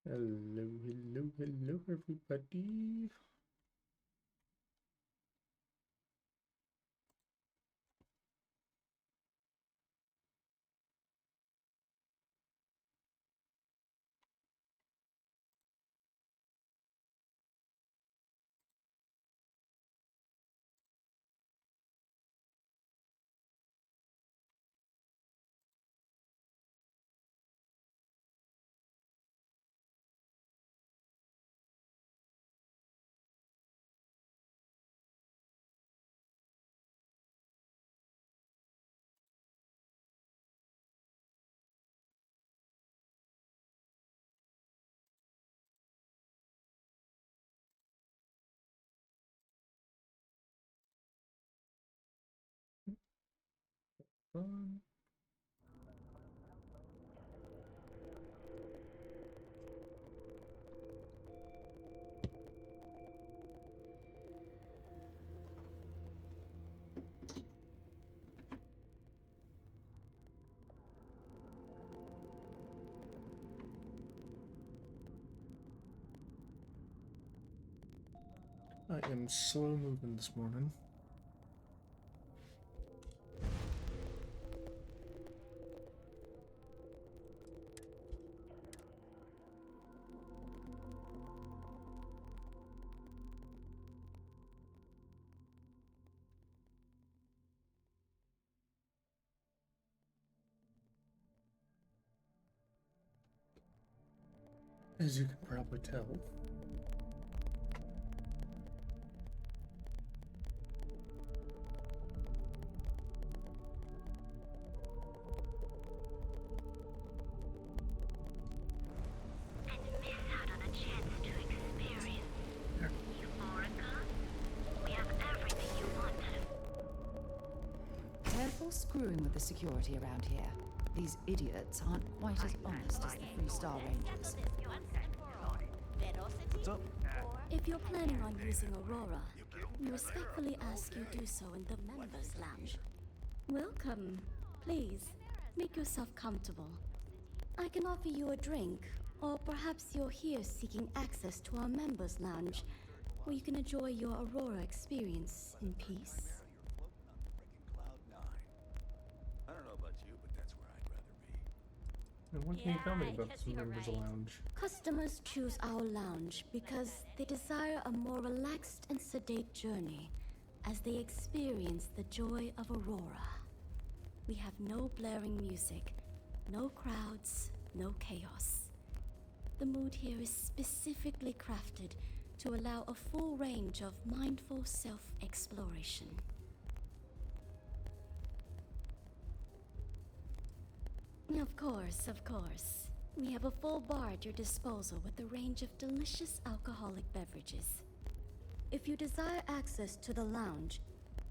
Hello, hello, hello, everybody. Um, I am slow moving this morning. As you can probably tell. Careful screwing with the security around here. These idiots aren't quite as honest as the Free Star Rangers. What's up? If you're planning on using Aurora, we respectfully ask you do so in the members' lounge. Welcome. Please, make yourself comfortable. I can offer you a drink, or perhaps you're here seeking access to our members' lounge, where you can enjoy your Aurora experience in peace. I don't know about you, but that's where I'd rather be. And what can you tell me about the members' lounge? Customers choose our lounge because they desire a more relaxed and sedate journey as they experience the joy of Aurora. We have no blaring music, no crowds, no chaos. The mood here is specifically crafted to allow a full range of mindful self-exploration. Of course, of course. We have a full bar at your disposal with a range of delicious alcoholic beverages. If you desire access to the lounge,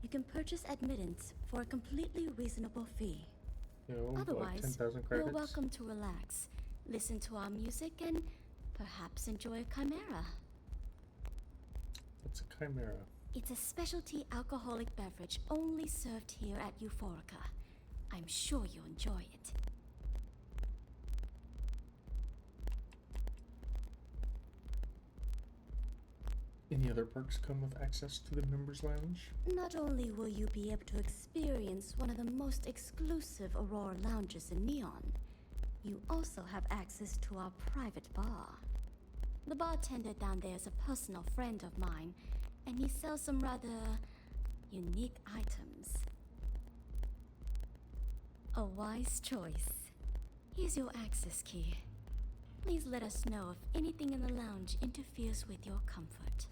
you can purchase admittance for a completely reasonable fee. Like Otherwise, 10,000 you're credits? welcome to relax, listen to our music, and perhaps enjoy a chimera. What's a chimera? It's a specialty alcoholic beverage only served here at Euphorica. I'm sure you'll enjoy it. Any other perks come with access to the members' lounge? Not only will you be able to experience one of the most exclusive Aurora lounges in Neon, you also have access to our private bar. The bartender down there is a personal friend of mine, and he sells some rather unique items. A wise choice. Here's your access key. Please let us know if anything in the lounge interferes with your comfort.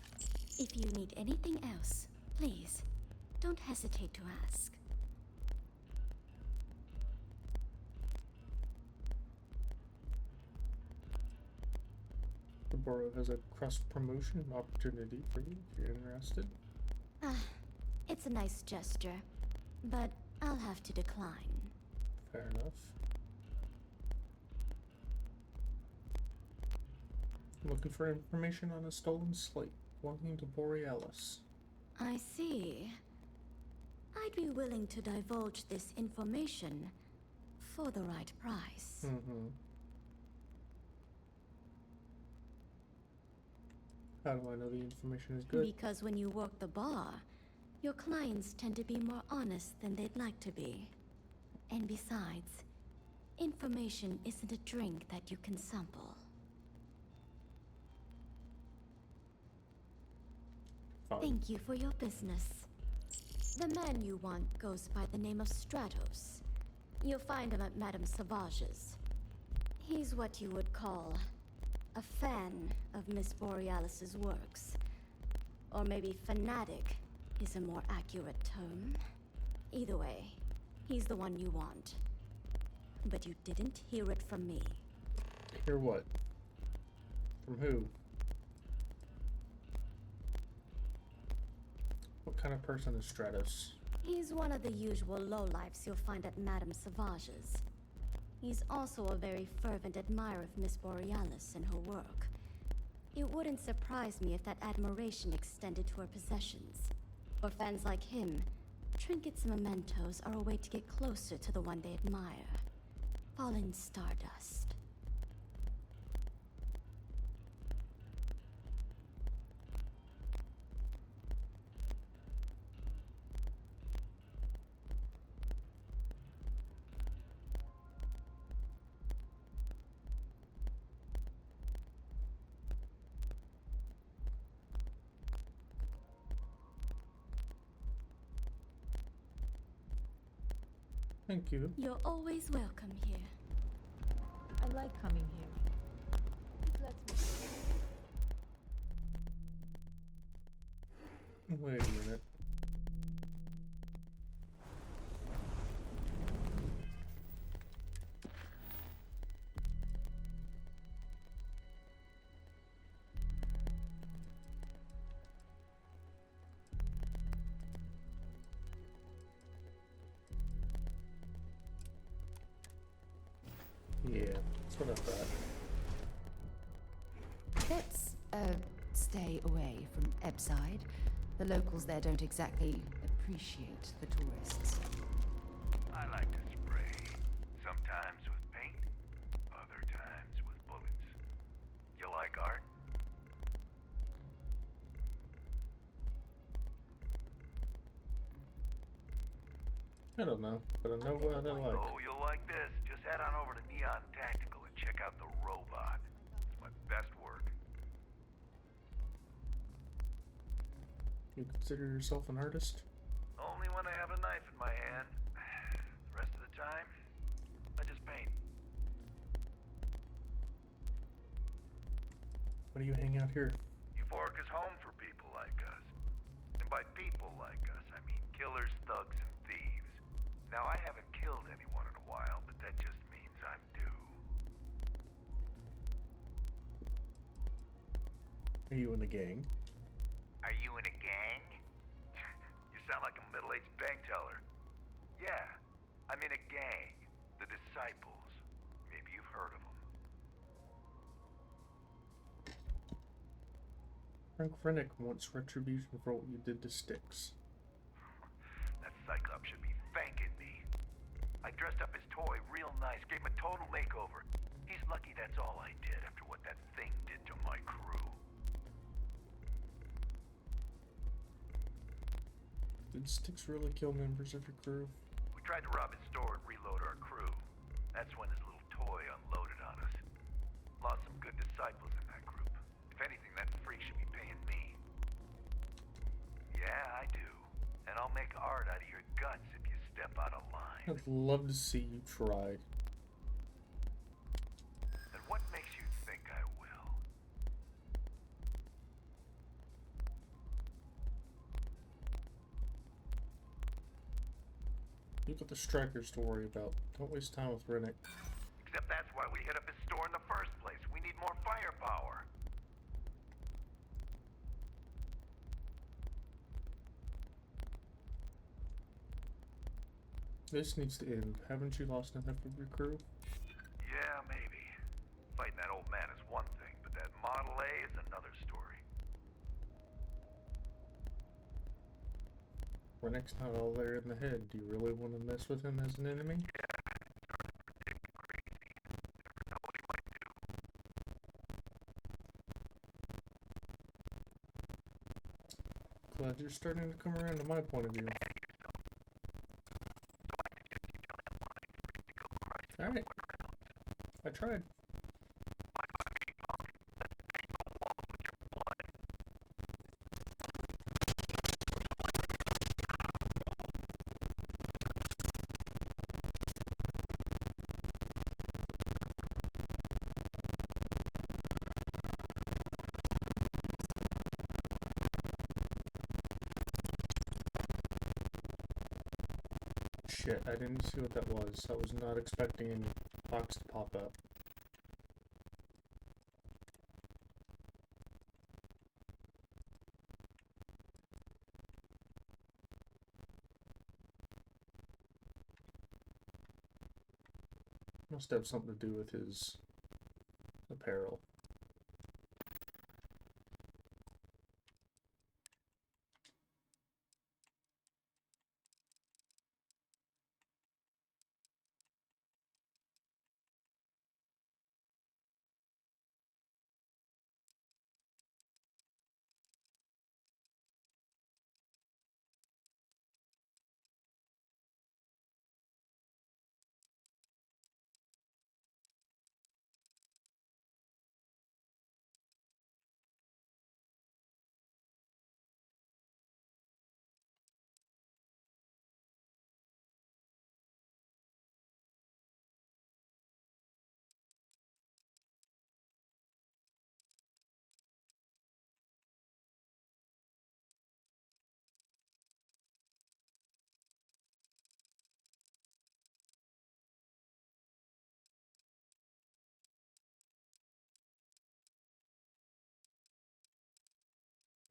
If you need anything else, please, don't hesitate to ask. The borough has a cross-promotion opportunity for you if you're interested. It's a nice gesture, but I'll have to decline. Fair enough. Looking for information on a stolen slate belonging to Borealis. I see. I'd be willing to divulge this information for the right price. How do I know the information is good? Because when you work the bar, your clients tend to be more honest than they'd like to be. And besides, information isn't a drink that you can sample. Fine. Thank you for your business. The man you want goes by the name of Stratos. You'll find him at Madame Sauvage's. He's what you would call a fan of Miss Borealis's works. Or maybe fanatic is a more accurate term. Either way, he's the one you want. But you didn't hear it from me. Hear what? From who? What kind of person is Stratos? He's one of the usual lowlifes you'll find at Madame Sauvage's. He's also a very fervent admirer of Miss Borealis and her work. It wouldn't surprise me if that admiration extended to her possessions. For fans like him, trinkets and mementos are a way to get closer to the one they admire. Fallen stardust. Thank you. You're always welcome here. I like coming here. It lets me. Wait a minute. Yeah, that's what I thought. Let's, stay away from Ebside. The locals there don't exactly appreciate the tourists. I like to spray. Sometimes with paint, other times with bullets. You like art? I don't know, but I know what I like. Oh, you'll like this. Just head on over to Neon Tactical and check out the robot. It's my best work. You consider yourself an artist? Only when I have a knife in my hand. The rest of the time, I just paint. Why do you hang out here? Euphoric is home for people like us. And by people like us, I mean killers, thugs, and thieves. Now, I haven't killed anyone in a while, but that just means I'm due. Are you in a gang? Are you in a gang? You sound like a middle-aged bank teller. Yeah, I'm in a gang. The Disciples. Maybe you've heard of them. Frank Rennick wants retribution for what you did to Styx. That Cyclops should be thanking me. I dressed up his toy real nice, gave him a total makeover. He's lucky that's all I did after what that thing did to my crew. Did Styx really kill members of your crew? We tried to rob his store and reload our crew. That's when his little toy unloaded on us. Lost some good disciples in that group. If anything, that freak should be paying me. Yeah, I do. And I'll make art out of your guts if you step out of line. I'd love to see you try. And what makes you think I will? You got the strikers to worry about. Don't waste time with Rennick. Except that's why we hit up his store in the first place. We need more firepower. This needs to end. Haven't you lost enough of your crew? Yeah, maybe. Fighting that old man is one thing, but that Model A is another story. Rennick's not all there in the head. Do you really want to mess with him as an enemy? Glad you're starting to come around to my point of view. Alright. I tried. Shit, I didn't see what that was. I was not expecting any box to pop up. Must have something to do with his apparel.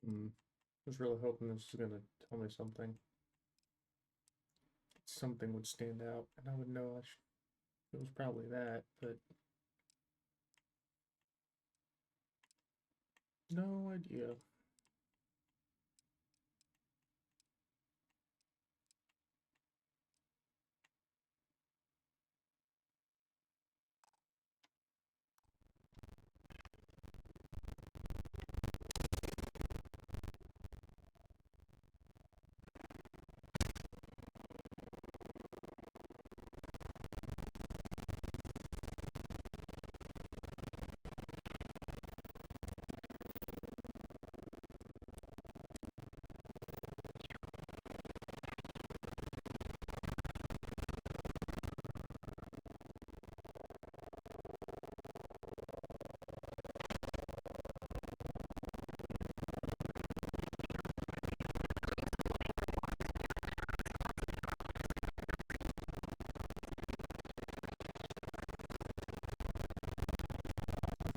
I was really hoping this was gonna tell me something. Something would stand out, and I would know it was probably that, but no idea.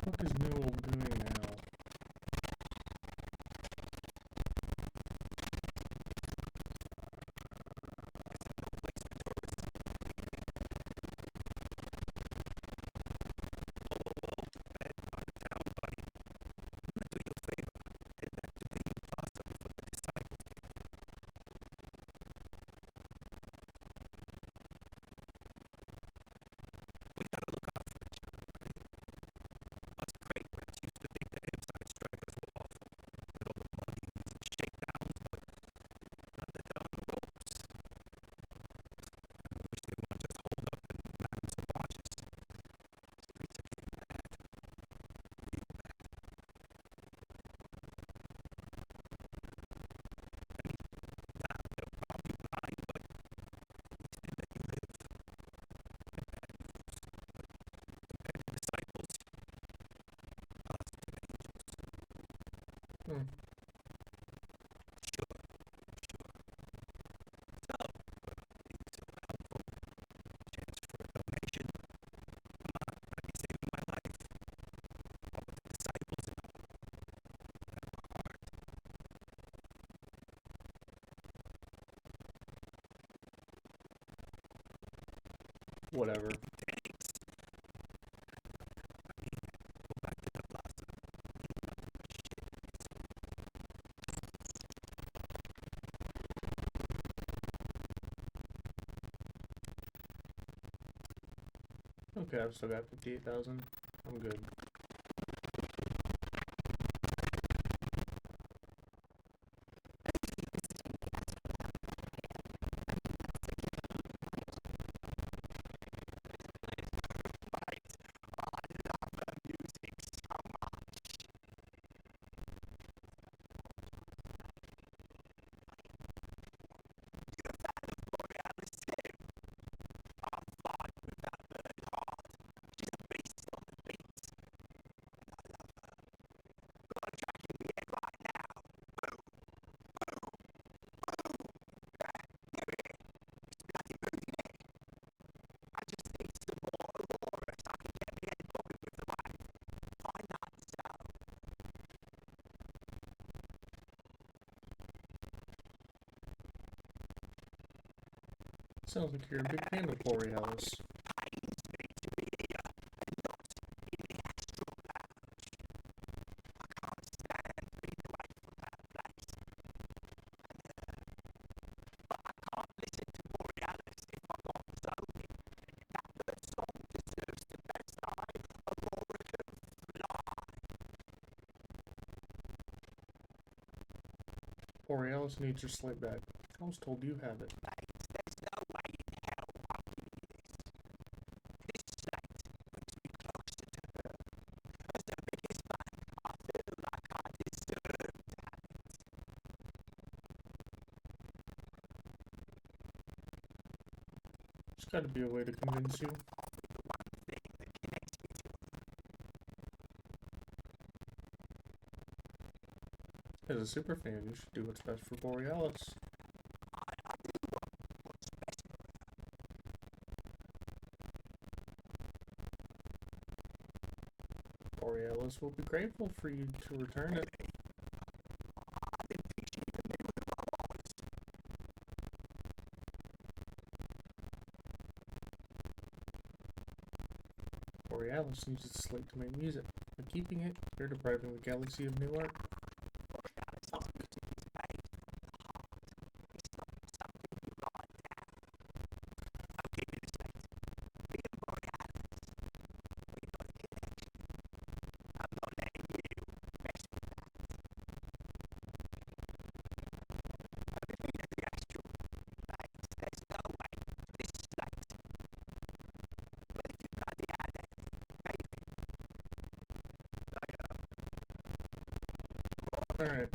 What is Newell doing now? Hmm. Whatever. Okay, I've still got 58,000. I'm good. Sounds like you're a big fan of Borealis. Borealis needs your sleigh back. I was told you have it. There's gotta be a way to convince you. As a super fan, you should do what's best for Borealis. Borealis will be grateful for you to return it. Borealis needs its slate to make music. By keeping it, you're depriving the galaxy of new art. Alright.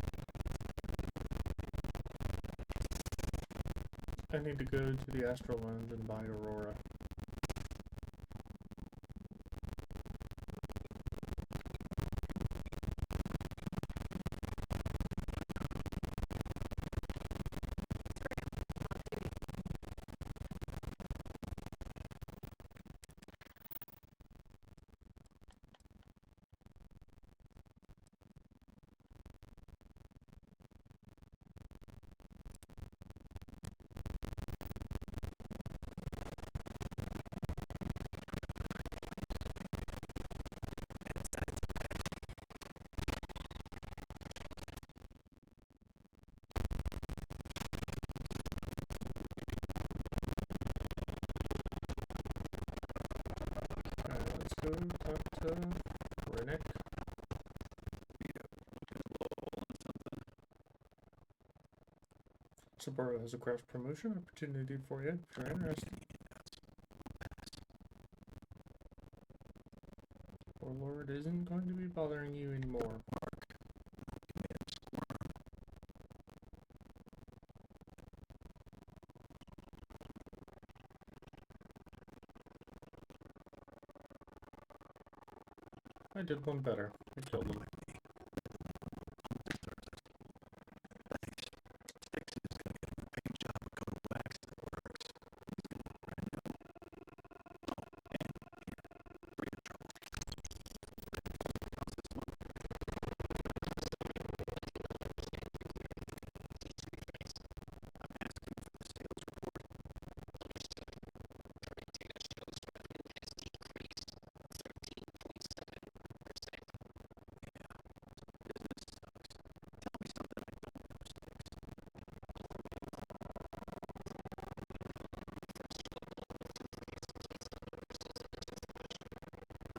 I need to go to the Astral Lounge and buy Aurora. Let's go talk to Rennick. Saburo has a craft promotion opportunity for you if you're interested. Warlord isn't going to be bothering you anymore. I did one better. I killed him.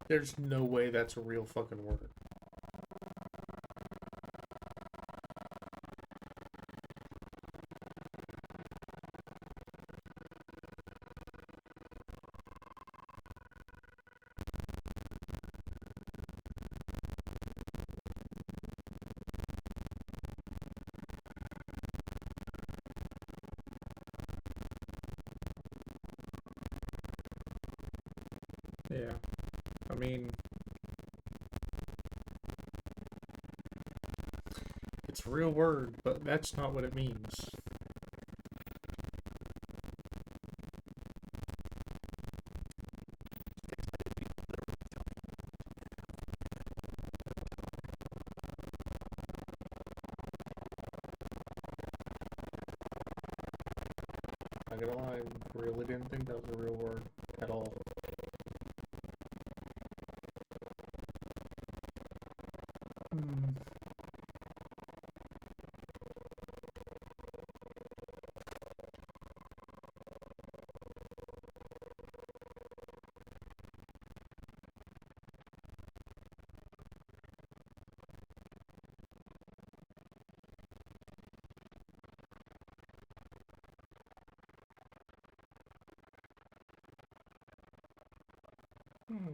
There's no way that's a real fucking word. Yeah. I mean, it's a real word, but that's not what it means. Not gonna lie, really didn't think that was a real word at all. Hmm. Hmm.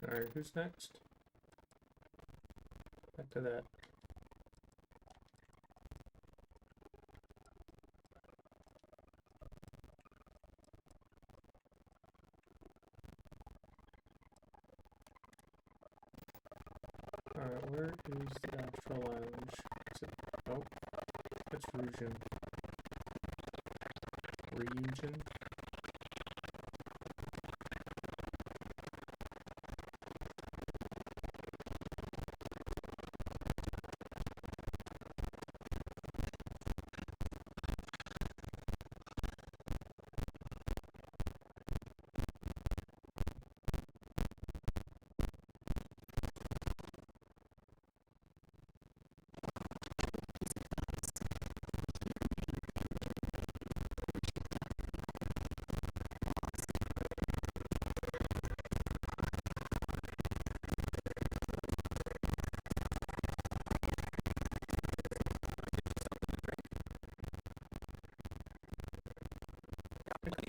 Alright, who's next? Back to that. Alright, where is the Astral Lounge? Is it... Nope. It's Ryujin. Ryujin?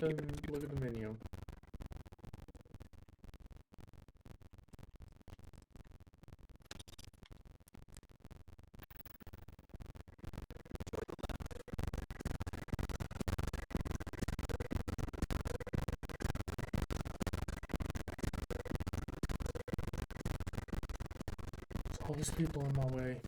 Look at the menu. There's all these people in my way.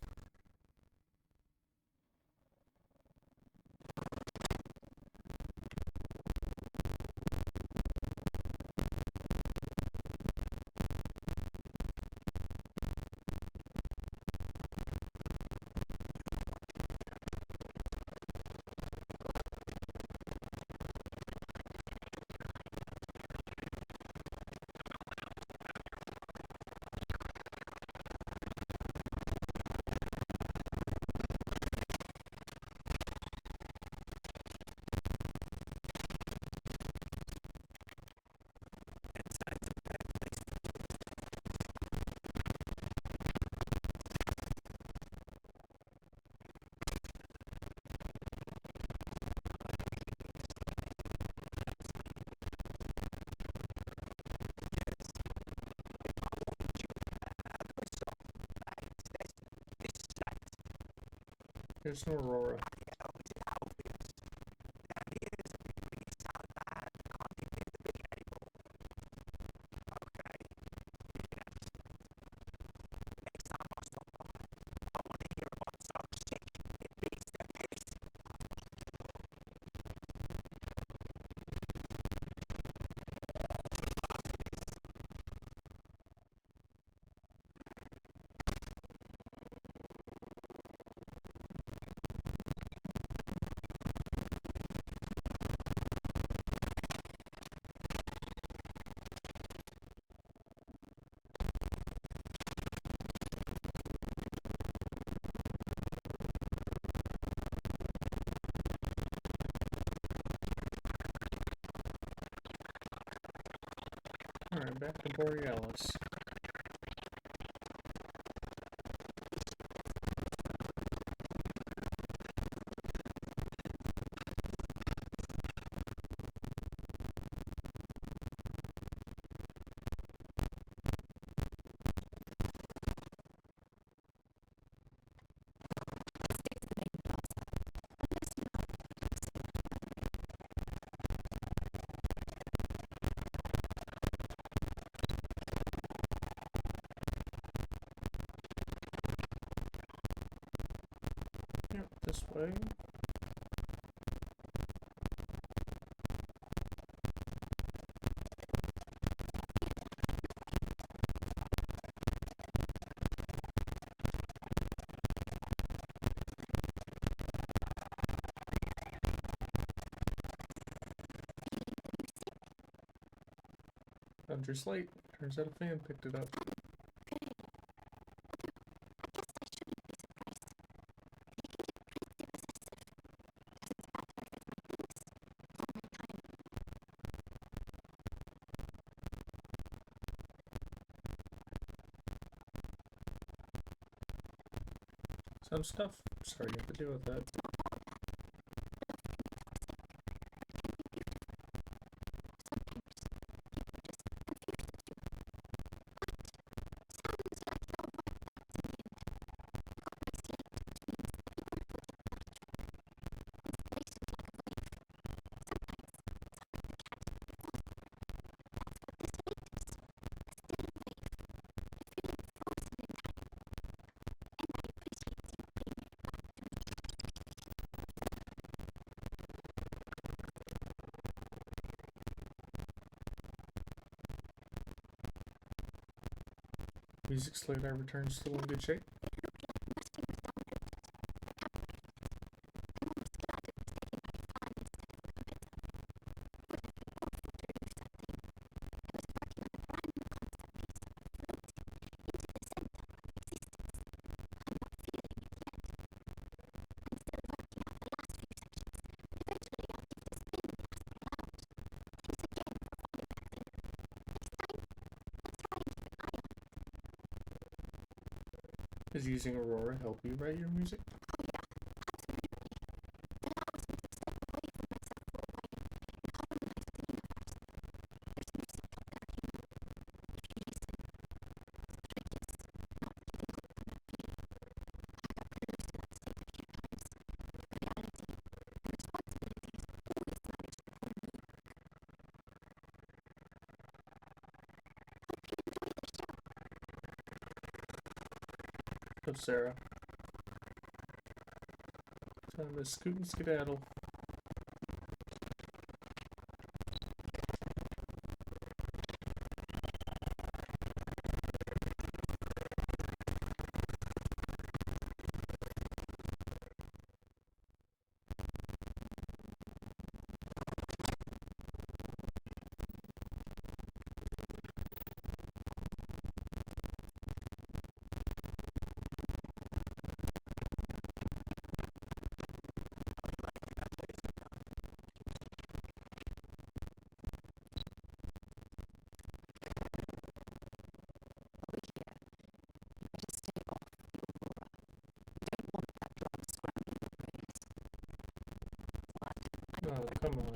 There's no Aurora. Alright, back to Borealis. this way. Found your slate. Turns out a fan picked it up. Some stuff. Sorry you have to deal with that. Music slate I returned still in good shape. Does using Aurora help you write your music? Of Sarah. Time to scoot and skedaddle. Oh, come on.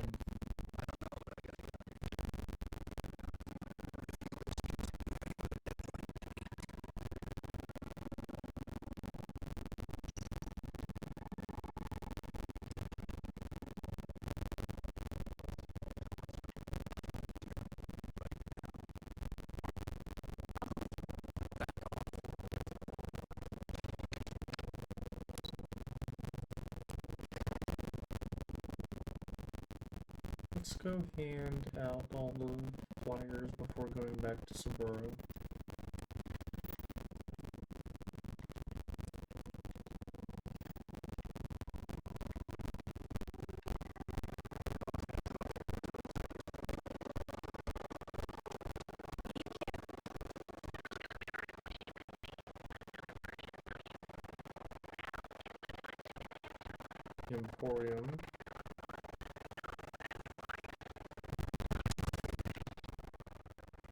Let's go hand out all the flyers before going back to Saburo. Emporium.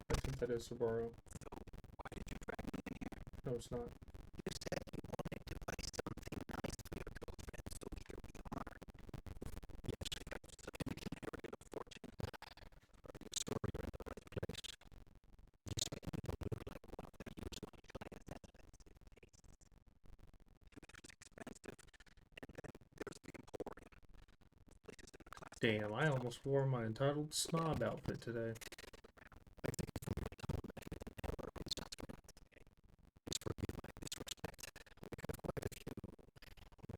I think that is Saburo. So, why did you drag me in here? No, it's not. You said you wanted to buy something nice for your girlfriend, so here we are. Yes, I got such an inherited a fortune. Are you sure you're in the right place? These men don't look like one of their usually highest expensive tastes. Food is expensive, and then there's the Emporium. This place is in a class. Damn, I almost wore my entitled snob outfit today. I think it's from your complimented and error in judgment. Please forgive my disrespect. We have quite a few,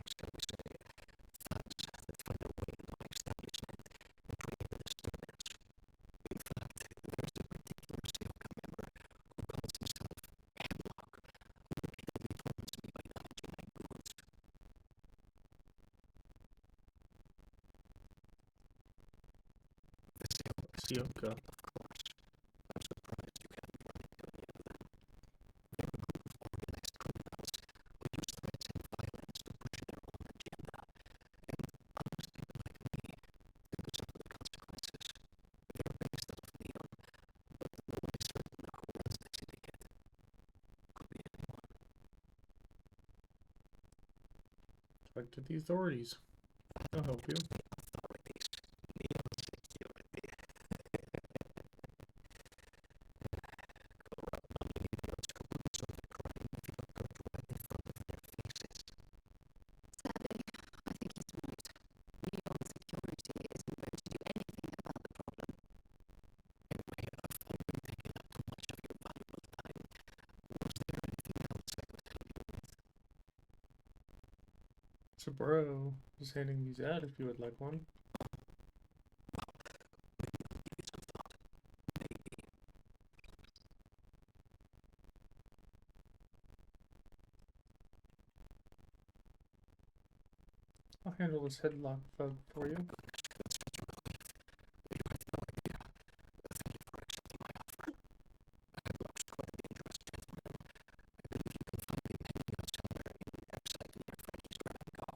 shall we say, Sioka. Of course, I'm surprised you haven't run into any of them. They're a group of organized criminals who use threats and violence to push their own agenda. And unless people like me, they will suffer the consequences. They're based out of Neon, but no one is certain who runs the syndicate. Could be anyone. Talk to the authorities. I'll help you. The authorities. Neon security. Corrupt non-idiots who wouldn't solve the crime if it occurred right in front of their faces. Sadly, I think he's right. Neon security isn't going to do anything about the problem. It may have already taken up too much of your valuable time. Was there anything else I could help you with? So, bro, just handing these out if you would like one. Maybe I'll give it some thought. Maybe. I'll handle this headlock bug for you. Goodness, it's such a relief. You have no idea. Thank you for accepting my offer. I have lost quite a dangerous gentleman. I believe you can find him hanging out somewhere in the website near Freddy's Grab and Go.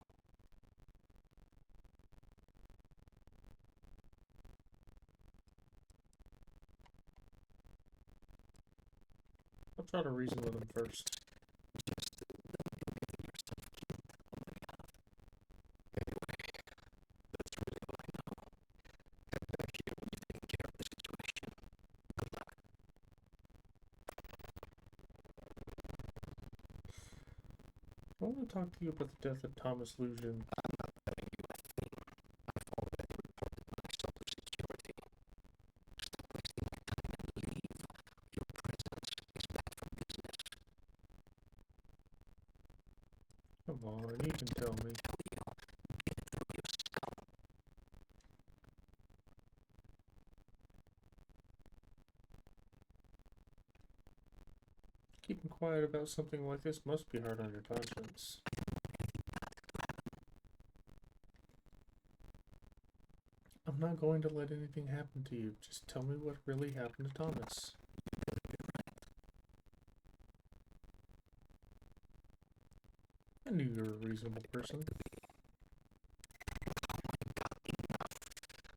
I'll try to reason with him first. Just don't go getting yourself killed on my behalf. Anyway, that's really all I know. Head back here when you've taken care of the situation. Good luck. I want to talk to you about the death of Thomas Lucian. I'm not telling you a thing. I've already reported what I saw to security. Stop wasting my time and leave. Your presence is bad for business. Come on, you can tell me. Tell you, get it through your skull. Keeping quiet about something like this must be hard on your conscience. I'm not going to let anything happen to you. Just tell me what really happened to Thomas. You better be right. I knew you were a reasonable person. Oh my God, enough.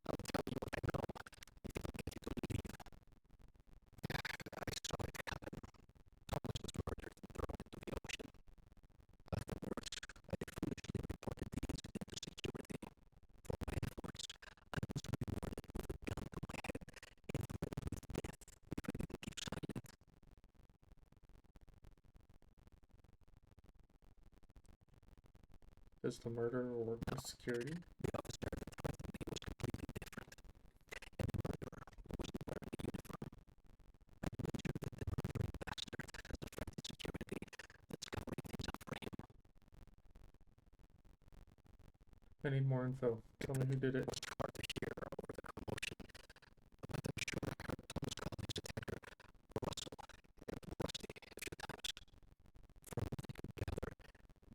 I'll tell you what I know. If it'll get you to leave. I saw it happen. Thomas was murdered and thrown into the ocean. Afterwards, I foolishly reported the incident to security. For my efforts, I was rewarded with a gun to my head and threatened with death if I didn't keep silent. Does the murderer work with security? The officer that threatened me was completely different. And the murderer wasn't wearing a uniform. I've made sure that the murdering bastard has a friend in security that's covering things up for him. I need more info. Tell me who did it. It was hard to hear over the commotion, but I'm sure I heard Thomas call his attacker Russell and Rusty a few times. From what I could gather,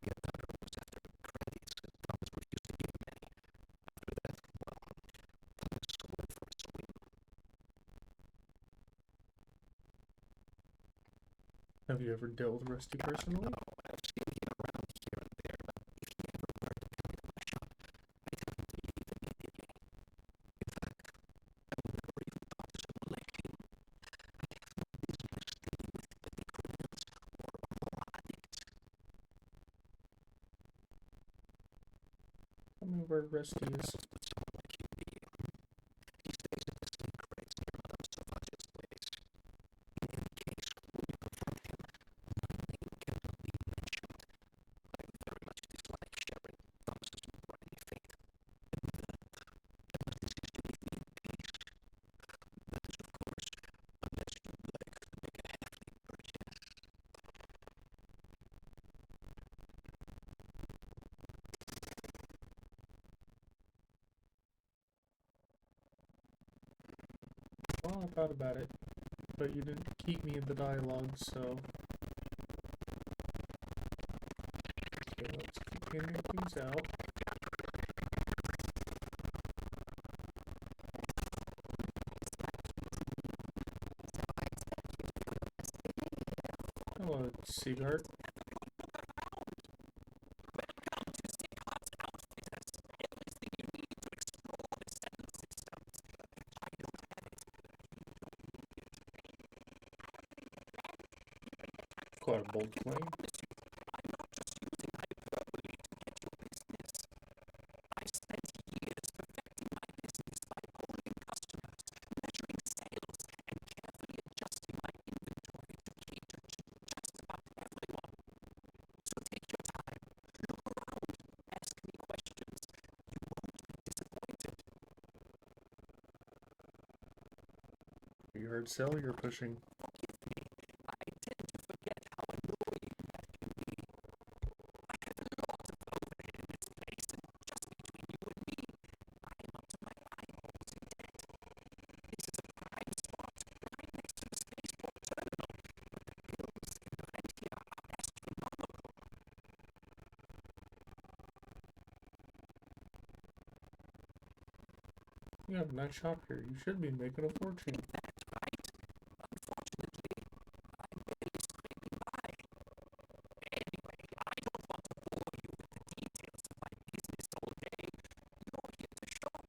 the attacker was after credits and Thomas refused to give him any. After that, well, Thomas went for a swim. Have you ever dealt with Rusty personally? Oh, I've seen him around here and there, but if he ever fired a gun into my shop, I'd tell him to leave immediately. In fact, I would never even talk to someone like him. I have no business dealing with petty criminals or moral addicts. Tell me where Rusty is. But someone like him be. He stays at the same crates near Madame Savage's place. In any case, when you confront him, my name cannot be mentioned. I very much dislike sharing Thomas's briny fate. And with that, justice is to leave me in peace. That is, of course, unless you'd like to make a hefty purchase. Well, I thought about it, but you didn't keep me in the dialogue, so... Okay, let's keep handing things out. Oh, Seagard. Welcome to Sighart's Outfitters. Everything you need to explore the 7 systems. I don't have it. Quite a bold claim. I'm not just using hyperbole to get your business. I've spent years perfecting my business by polling customers, measuring sales, and carefully adjusting my inventory to cater to just about everyone. So take your time, look around, ask me questions. You won't be disappointed. You heard sell, you're pushing. Forgive me, I tend to forget how annoying that can be. I have a lot of overhead in this place, and just between you and me, I am up to my eyeballs in debt. This is a prime spot, right next to the spaceport terminal, but the bills and the rent here are astronomical. You have a nice shop here. You should be making a fortune. That's right. Unfortunately, I'm barely scraping by. Anyway, I don't want to bore you with the details of my business all day. You're here to shop.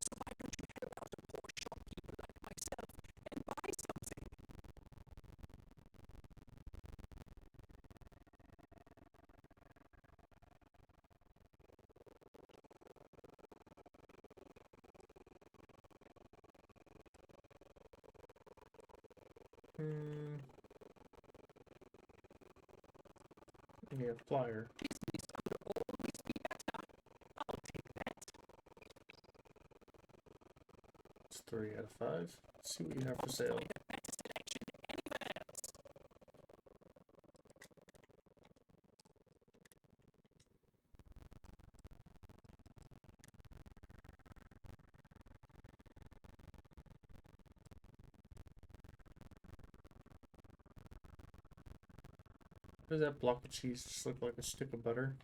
So why don't you help out a poor shopkeeper like myself and buy something? Yeah, flyer. Business could always be better. I'll take that. It's 3 out of 5. Let's see what you have for sale. Find a better selection anywhere else. Does that block of cheese just look like a stick of butter?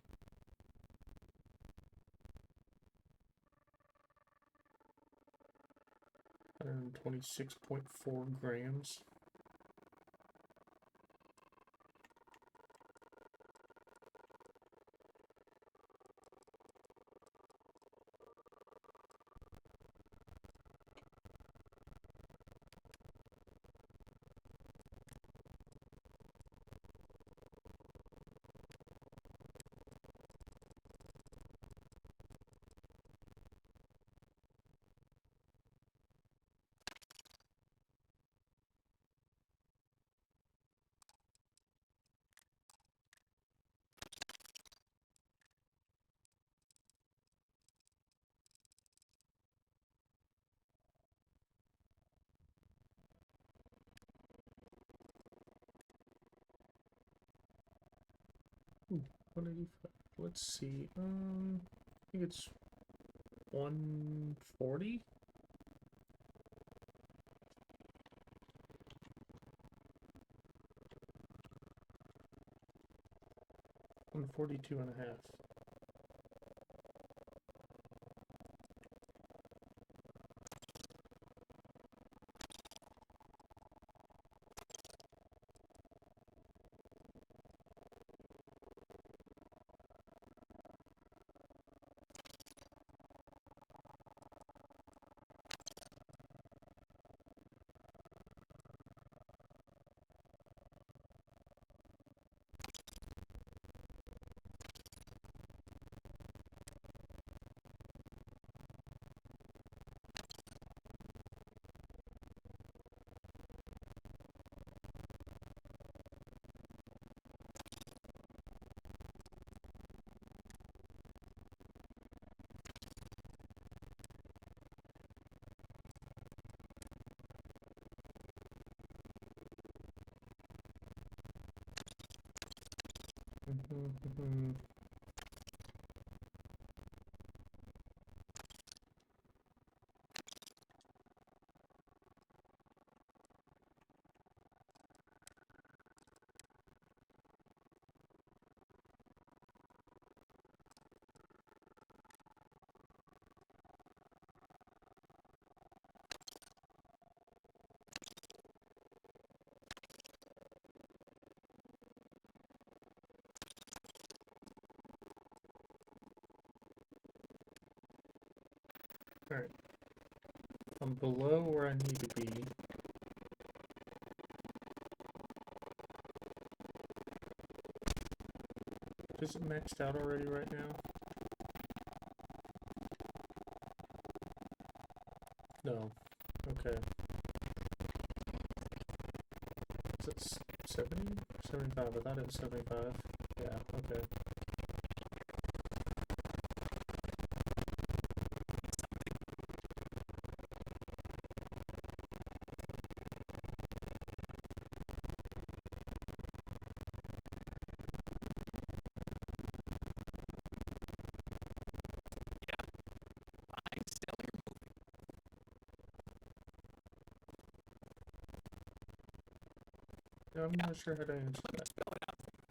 And 26.4 grams. Ooh, 185. Let's see. I think it's 140. 142 and a half. Alright. I'm below where I need to be. Is it maxed out already right now? No. Okay. Is it 70? 75. I thought it was 75. Yeah, okay. I still hear moving. Yeah, I'm not sure how to answer Let me that. spell it out for you.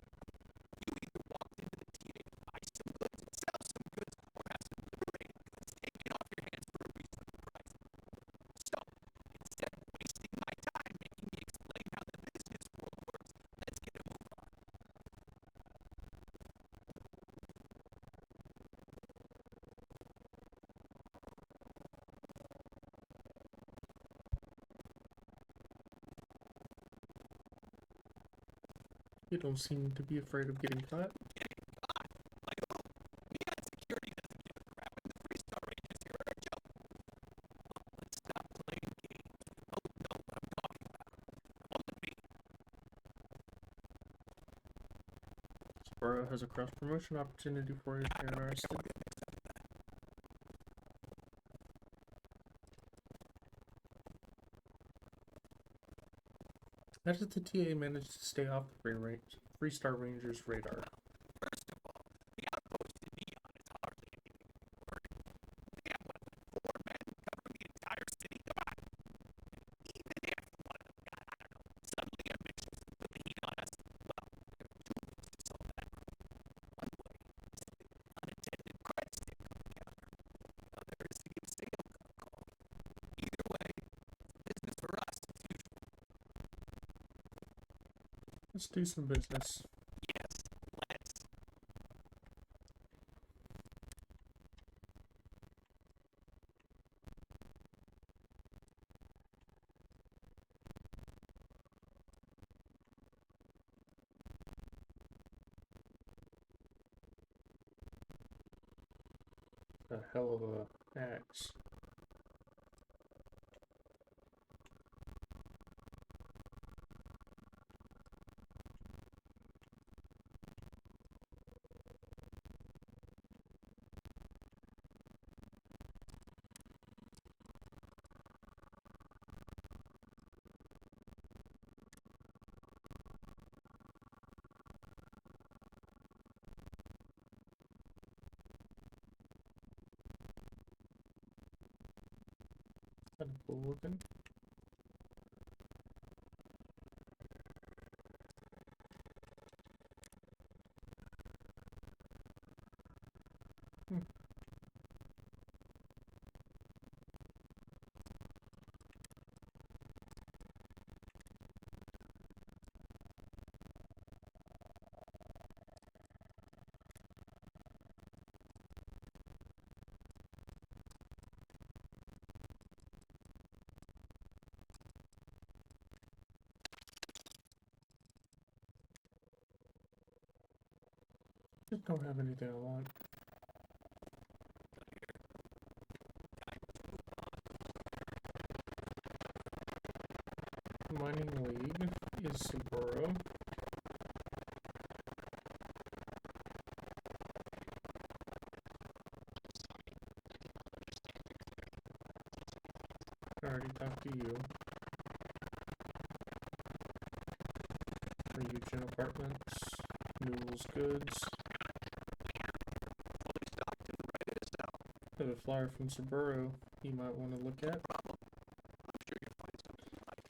You either walked into the TA to buy some goods, sell some goods, or have some liberating goods taken off your hands for a reasonable price. So, instead of wasting my time making me explain how the business world works, let's get a move on. You don't seem to be afraid of getting caught. God, like who? Me on security doesn't give a crap, and the three-star rangers here are a joke. Let's stop playing games. Oh, know what I'm talking about. Follow me. Sparrow has a cross-promotion opportunity for you if you're interested. How did the TA manage to stay off the Three-Star Rangers' radar? First of all, the outpost in Neon is hardly anything to be worried about. They have what, 4 men covering the entire city? Come on. Even if one of them got, I don't know, suddenly ambitious and put the heat on us, well, there are 2 ways to solve that problem. One way is to leave an unattended credit stick on the counter. The other is to give sales a call. Either way, it's business for us as usual. Let's do some business. Yes, let's. A hell of a axe. Kind of cool looking. Just don't have anything I want. Mining League is Subaru. I already talked to you. Region Apartments, Newell's Goods. Fully stocked and ready to sell. Have a flyer from Subaru you might want to look at. Problem. I'm sure you'll find something you like.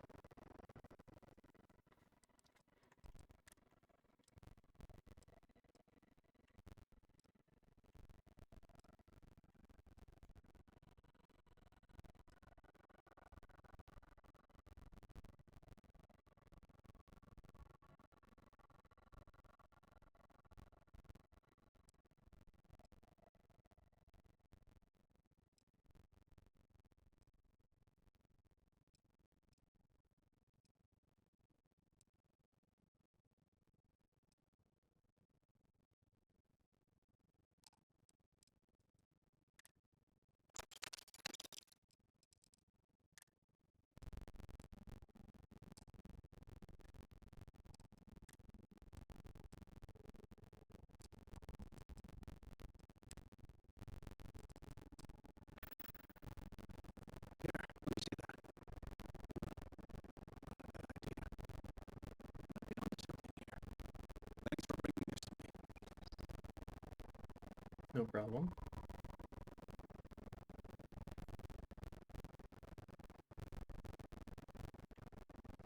No problem.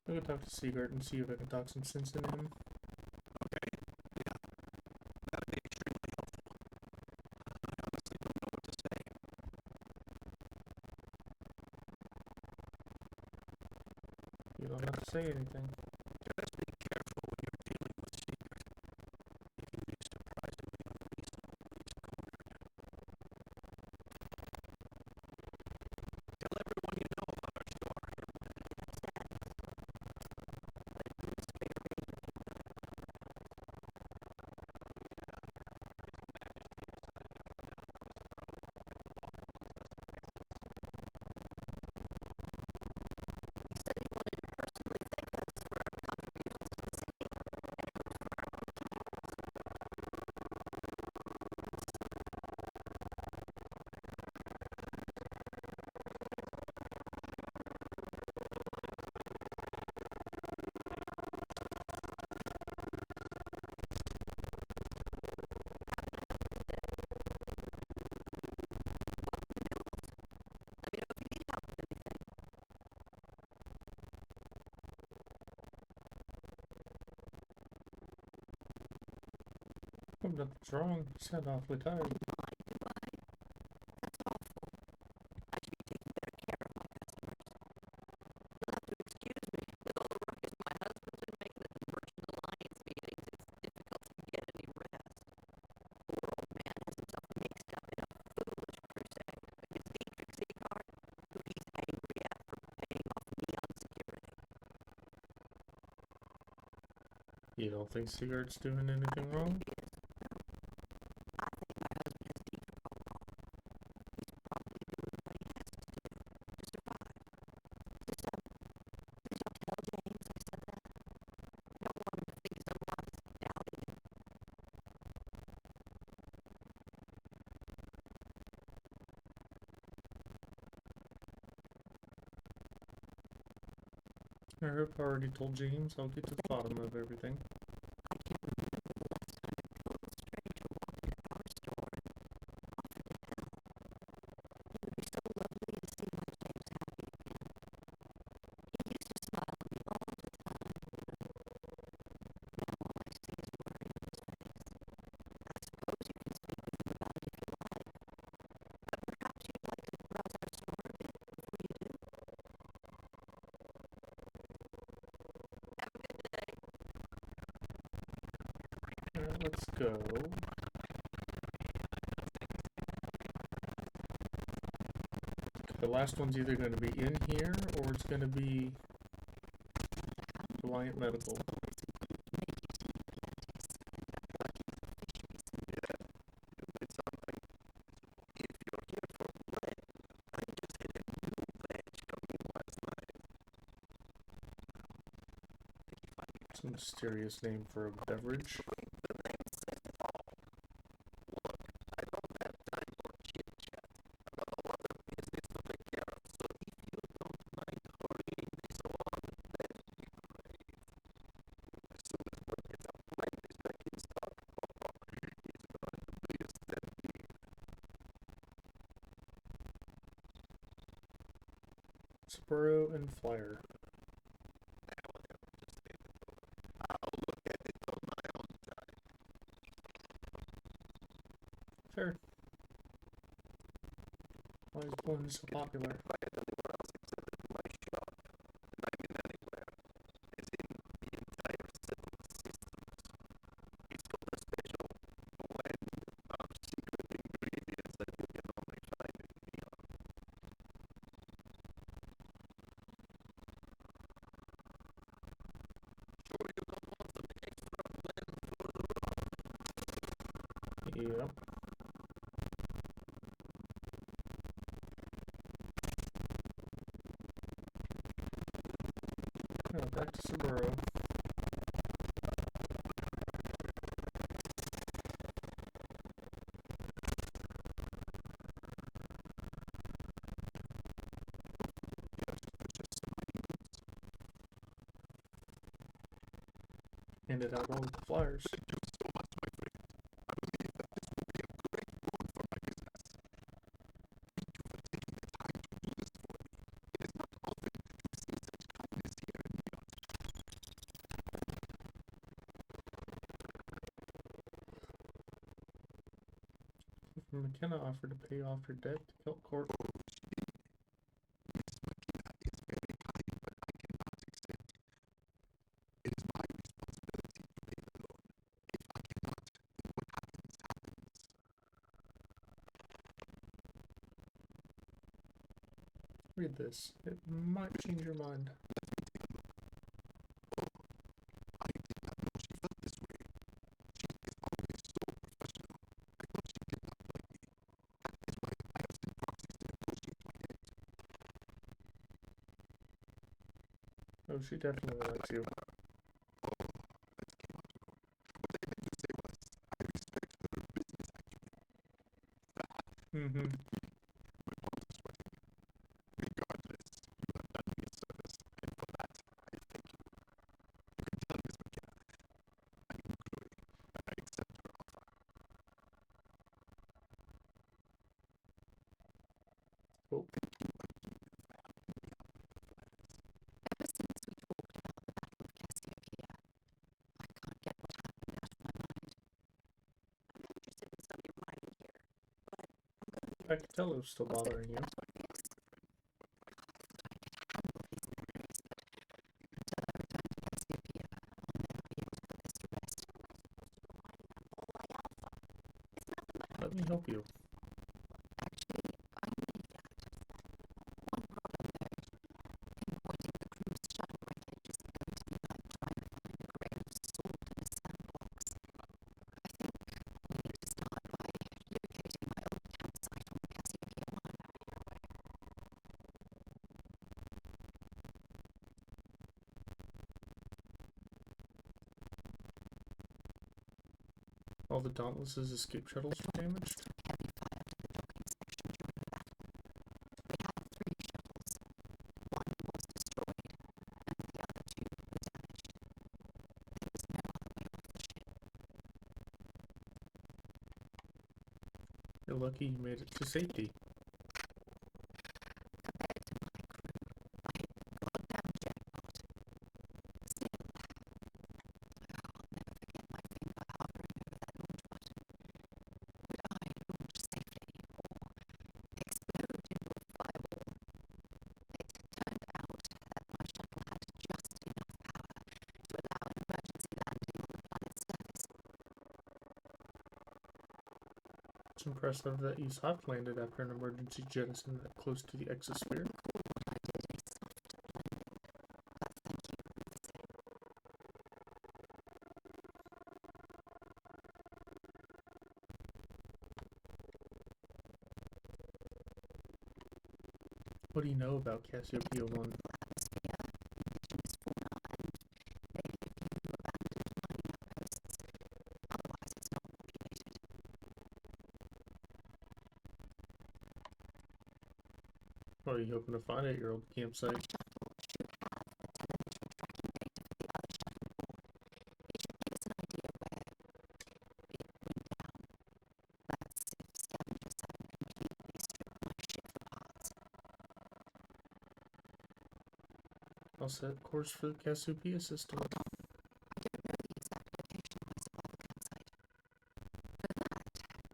I'm gonna talk to Sigurd and see if I can talk some sense into him. Okay, yeah, that'd be extremely helpful. I honestly don't know what to say. You don't have to say anything. Just be careful when you're dealing with Secret. He can be surprisingly unreasonable when he's cornered. Tell everyone you know about our store. Oh, nothing's wrong. You sound awfully tired. You don't think Sigurd's doing anything wrong? I hope I already told James. I'll get to the bottom of everything. Alright, let's go. The last one's either going to be in here or it's going to be Reliant Medical. Some mysterious name for a beverage. Sparrow and Flyer. Fair. Why is Blend so popular? Yep. Oh, back to Subaru. Handed out all the flyers. McKenna offered to pay off her debt to Keltcourt. Miss McKenna is very kind, but I cannot accept. It is my responsibility to pay the loan. If I cannot, then what happens, happens. Read this. It might change your mind. Let me take a look. Oh, I did not know she felt this way. She is always so professional. I thought she did not like me. That is why I have sent proxies to negotiate my debt. Oh, she definitely likes you. Oh, that came out wrong. What I meant to say was, I respect her business acumen. Mm-hmm. My palms are sweating. Regardless, you have done me a service, and for that, I thank you. You can tell Miss McKenna. I am Chloe, and I accept her offer. Oh, Thank you again for helping me out with the plans. Ever since we talked about the Battle of Cassiopeia, I can't get what happened out of my mind. I'm not interested in some of your writing here, but I'm going to I could tell it was still bothering you. obvious. I thought I could handle these memories, but until I return to Cassiopeia, I'll never be able to put this to rest. Let me help you. Actually, I need that. One problem though. Importing the crew's shuttle wreckage is going to be like trying to find a grain of salt in a sandbox. I think we need to start by locating my old campsite on the Cassiopeia line. All the Dauntless's escape shuttles were damaged. Heavy fire to the docking section during the battle. We had 3 shuttles. One was destroyed, and the other 2 were damaged. There was no other way off the ship. You're lucky you made it to safety. Compared to my crew, I hit the goddamn jackpot. Still, I'll never forget my finger hovering over that launch button. Would I launch safely or explode into a firewall? It turned out that my shuttle had just enough power to allow an emergency landing on the planet's surface. It's impressive that you soft landed after an emergency jettison that close to the exosphere. Call what I did a soft landing, but thank you all the same. What do you know about Cassiopeia 1? Atmosphere, indigenous fauna, and maybe a few abandoned mining outposts. Otherwise, it's not populated. What are you hoping to find at your old My campsite? shuttle should have a television tracking data for the other shuttle aboard. It should give us an idea where it went down. That's if scavengers haven't completely stripped my ship for parts. I'll set course for the Cassiopeia system. I don't know the exact location of my survival campsite. For that,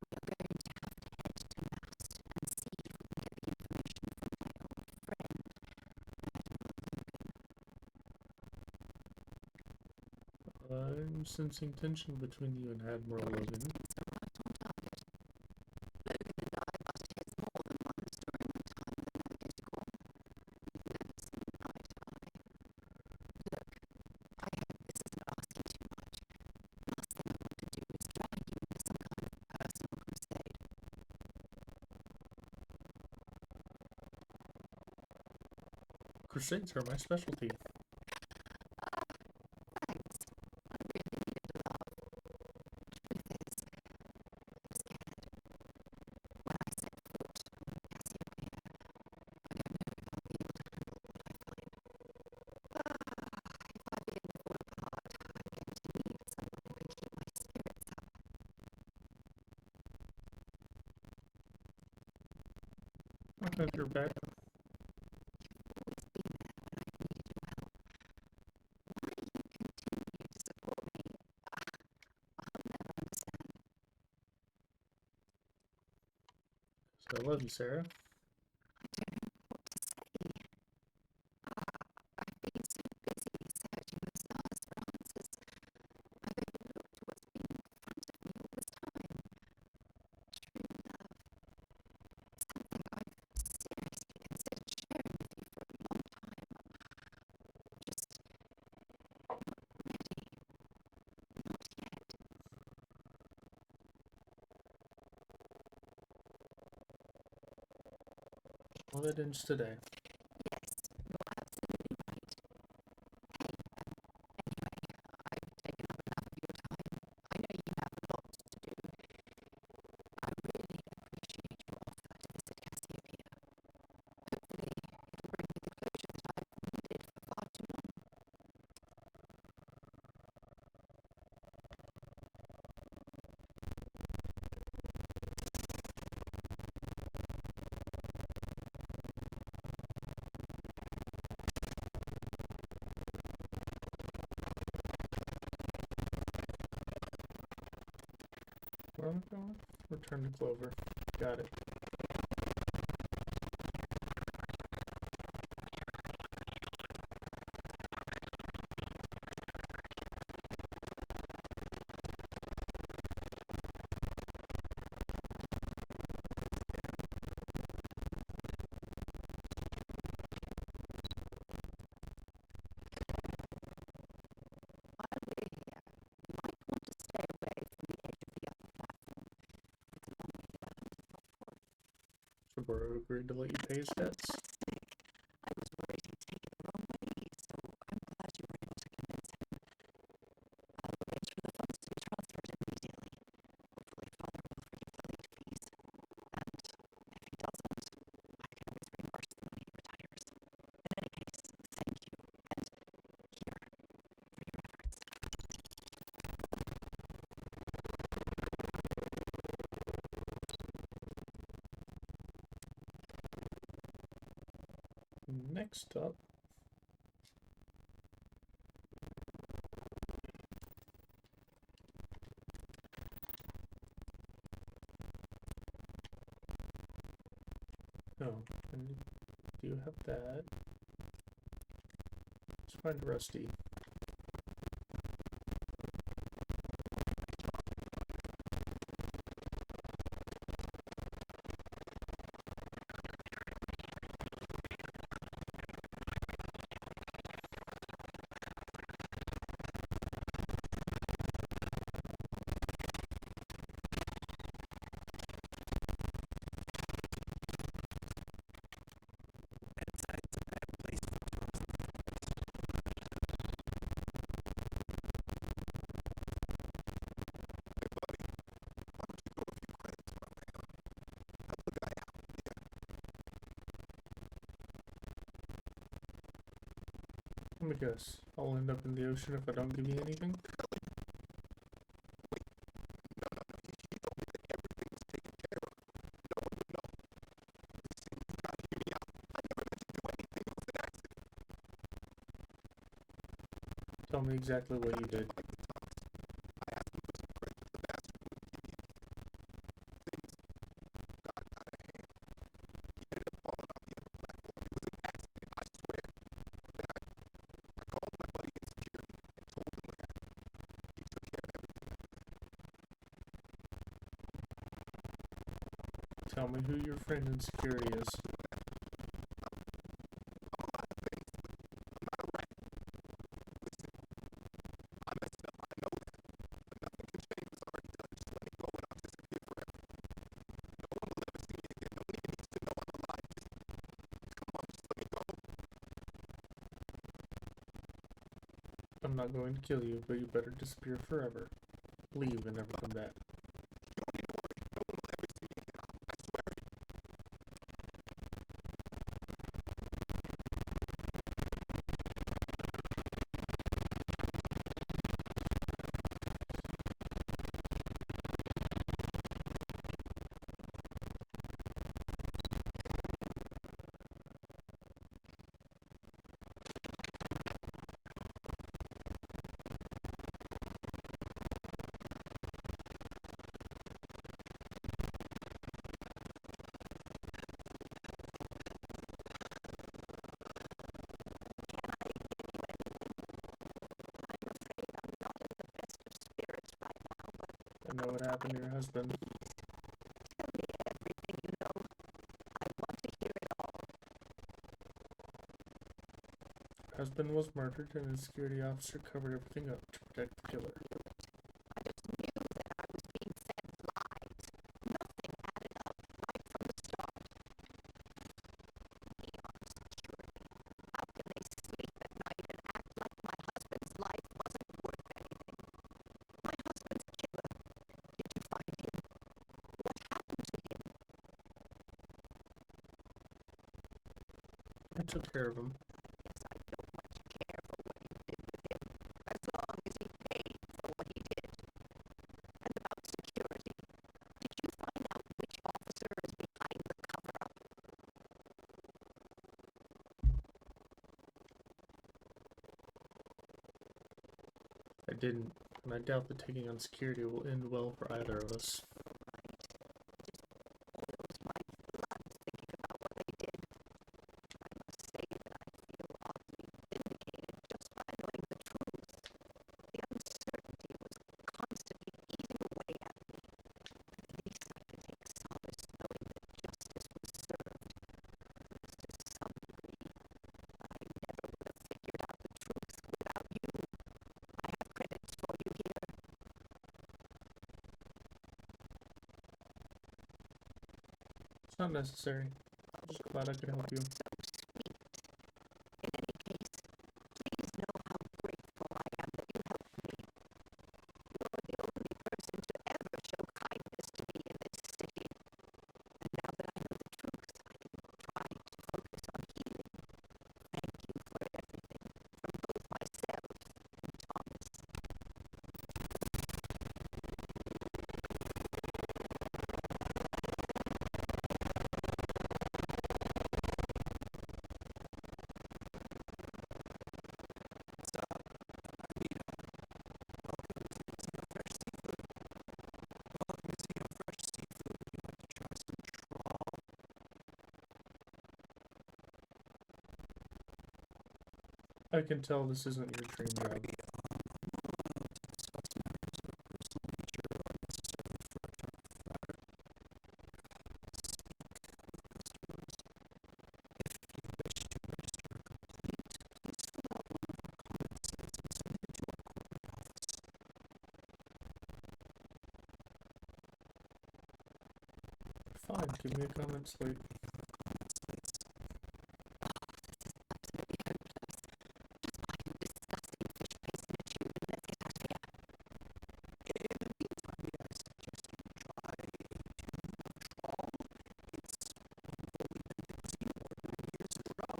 we are going to have to head to Nast and see if we can get the information from my old friend, Admiral Logan. I'm sensing tension between you and Admiral Logan. It's right on target. Logan and I butted heads more than once during my time in the navigator corps. We've never seen eye to eye. Look, I hope this isn't asking too much. Last thing I want to do is drag you into some kind of personal crusade. Crusades are my specialty. Thanks. I really needed a laugh. Truth is, I'm scared. When I set foot on Cassiopeia, I don't know if I'll be able to handle what I find. If I begin to fall apart, I'm going to need someone who can keep my spirits up. I have your back. You've always been there when I've needed your help. Why you continue to support me, I'll never understand. I love you, Sarah. I don't know what to say. I've been so busy searching with stars for answers. I've overlooked what's been in front of me all this time. True love. Something I've seriously considered sharing with you for a long time. Just not ready. Not yet. All that ends today. Yes, you're absolutely right. Hey, anyway, I've taken up enough of your time. I know you have lots to do. I really appreciate your offer to visit Cassiopeia. Hopefully, it'll bring me the closure that I've needed for far too long. Where am I going? Return to Clover. Got it. While we're here, you might want to stay away from the edge of the upper platform. It's a long way to the hunter's. So Bro agreed to let you pay his debts. I was worried he'd take it the wrong way, so I'm glad you were able to convince him. I'll arrange for the funds to be transferred immediately. Hopefully Father will forgive the late fees. And if he doesn't, I can always reimburse them when he retires. In any case, thank you, and here, for your efforts. Next up. Oh, and you do have that. Let's find Rusty. Bedside's a bad place for dogs. Hey, buddy, why don't you throw a few credits my way? Help the guy out, yeah. Let me guess. I'll end up in the ocean if I don't give you anything. Wait, no, he told me that everything was taken care of. No one would know. Listen, you gotta hear me out. I never meant to do anything. It was an accident. Tell me exactly what you did. Like the tux. I asked him for some credit, but the bastard wouldn't give me any. Things got out of hand. He ended up falling off the other platform. It was an accident, I swear. Then I called my buddy in security and told him what happened. He took care of everything after that. Tell me who your friend in security is. I'm a lot of things, but I'm not a rat. Listen, I messed up, I know that. But nothing can change what's already done. Just let me go and I'll disappear forever. No one will ever see me again. No one even needs to know I'm alive. Just come on, just let me go. I'm not going to kill you, but you better disappear forever. Leave and never come back. You don't need to worry. No one will ever see me again. I swear it. know what happened to your husband. Tell me everything you know. I want to hear it all. Her husband was murdered, and a security officer covered everything up to protect the killer. I just knew that I was being fed lies. Nothing added up right from the start. Neon security. How can they sleep at night and act like my husband's life wasn't worth anything? My husband's killer. Did you find him? What happened to him? I took care of him. Guess I don't much care for what you did with him, as long as he paid for what he did. And about security, did you find out which officer is behind the cover-up? I didn't, and I doubt that taking on security will end well for either of us. Boils my blood thinking about what they did. I must say that I feel oddly vindicated just by knowing the truth. The uncertainty was constantly eating away at me. At least I can take solace knowing that justice was served. At least to some degree. I never would have figured out the truth without you. I have credits for you here. It's not necessary. I'm just glad I could help you. So sweet. In any case, please know how grateful I am that you helped me. You're the only person to ever show kindness to me in this city. And now that I know the truth, I can try to focus on healing. Thank you for everything, from both myself and Thomas. So, Anita, welcome to Museum of Fresh Seafood. Welcome to Museum of Fresh Seafood. Would you like to try some trawl? I can tell this isn't your dream job. Sorry, I'm not allowed to discuss matters of a personal nature or necessarily for a term of art. Speak with customers. If you wish to register a complaint, please fill out one of our comment slips and submit it to our corporate office. Fine, give me a comment slate. Comment slates. Absolutely hopeless. Just find disgusting fish paste in a tube and let's get out of here. In the meantime, may I suggest you try a tube of trawl? It's one of only been to cuisine award 9 years in a row.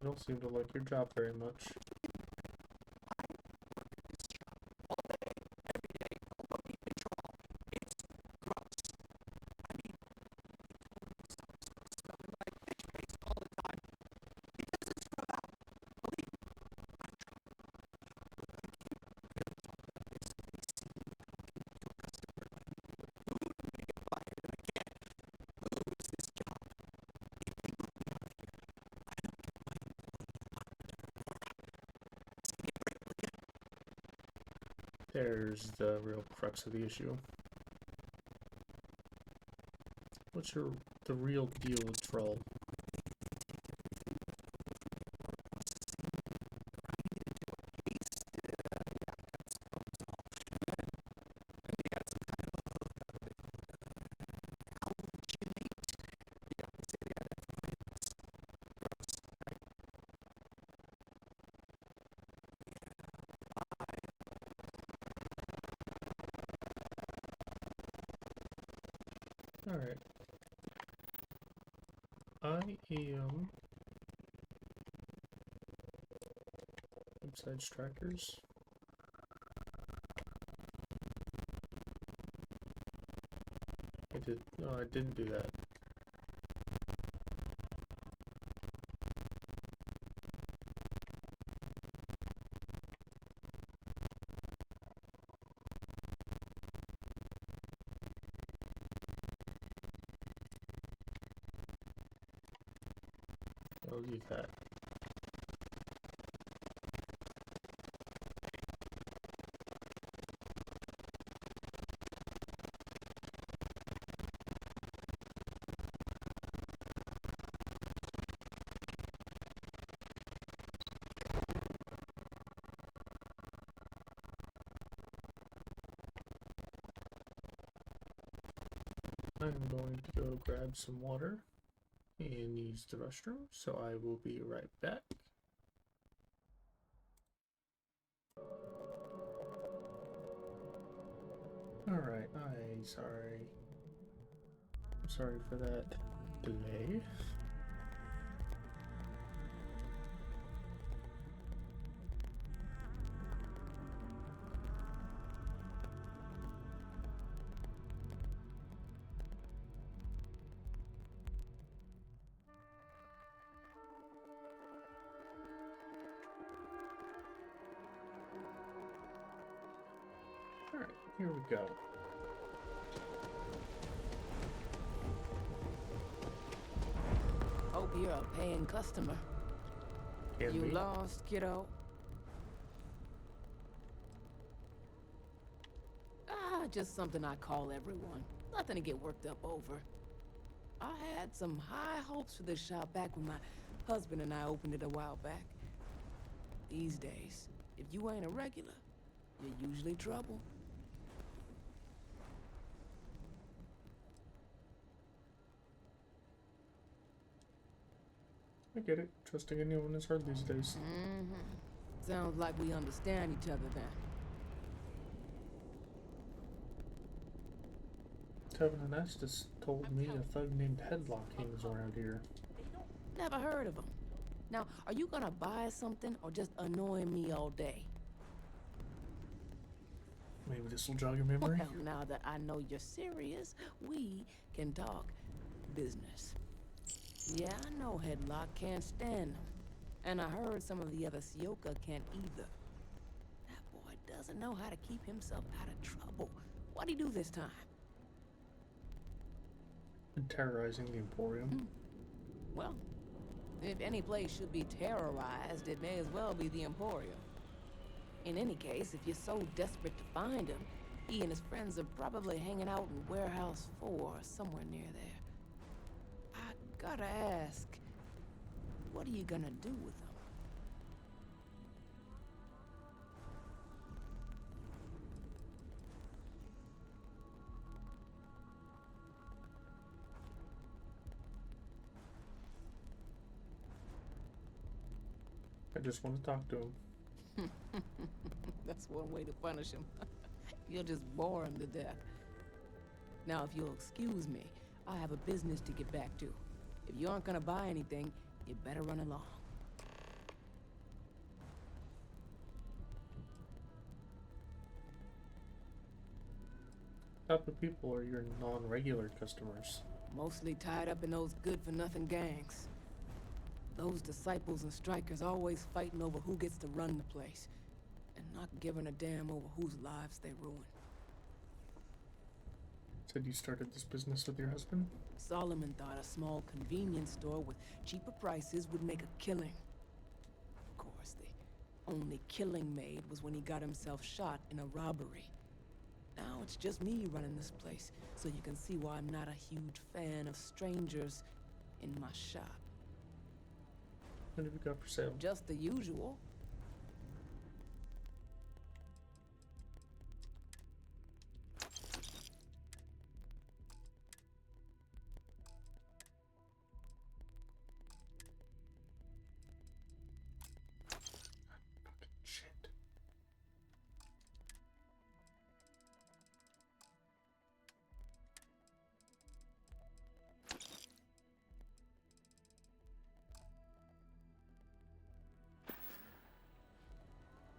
You don't seem to like your job very much. I work at this job all day, every day, although eating trawl. It's gross. I mean, they told me so I start smelling like fish paste all the time. It doesn't scrub out. Believe me, I've tried. But I can't bear to talk about this. They seem talking to a customer like me with food and they get fired and I can't lose this job. If you let me out of here, I don't get my employee apartment or Aurora. Just give me a break, will ya? There's the real crux of the issue. What's the real deal with Troll? Alright. I am website trackers. No, I didn't do that. I'll leave that. I'm going to go grab some water and use the restroom, so I will be right back. Alright, I'm sorry for that delay. Alright, here we go. Hope you're a paying customer. Can You we? lost, kiddo? Just something I call everyone. Nothing to get worked up over. I had some high hopes for this shop back when my husband and I opened it a while back. These days, if you ain't a regular, you're usually trouble. I get it. Trusting anyone is hard these days. Sounds like we understand each other then. Tevin and Estes told me a thug named Headlock hangs around here. Never heard of him. Now, are you gonna buy something or just annoy me all day? Maybe this will jog your memory. Well, now that I know you're serious, we can talk business. Yeah, I know Headlock can't stand them. And I heard some of the other Sioka can't either. That boy doesn't know how to keep himself out of trouble. What'd he do this time? And terrorizing the Emporium. Well, if any place should be terrorized, it may as well be the Emporium. In any case, if you're so desperate to find him, he and his friends are probably hanging out in Warehouse 4 or somewhere near there. I gotta ask, what are you gonna do with him? I just want to talk to him. That's one way to punish him. You'll just bore him to death. Now, if you'll excuse me, I have a business to get back to. If you aren't gonna buy anything, you better run along. What type of people are your non-regular customers? Mostly tied up in those good-for-nothing gangs. Those disciples and strikers always fighting over who gets to run the place, and not giving a damn over whose lives they ruin. Said you started this business with your husband? Solomon thought a small convenience store with cheaper prices would make a killing. Of course, the only killing made was when he got himself shot in a robbery. Now it's just me running this place, so you can see why I'm not a huge fan of strangers in my shop. What have you got for sale? Just the usual. Fucking shit.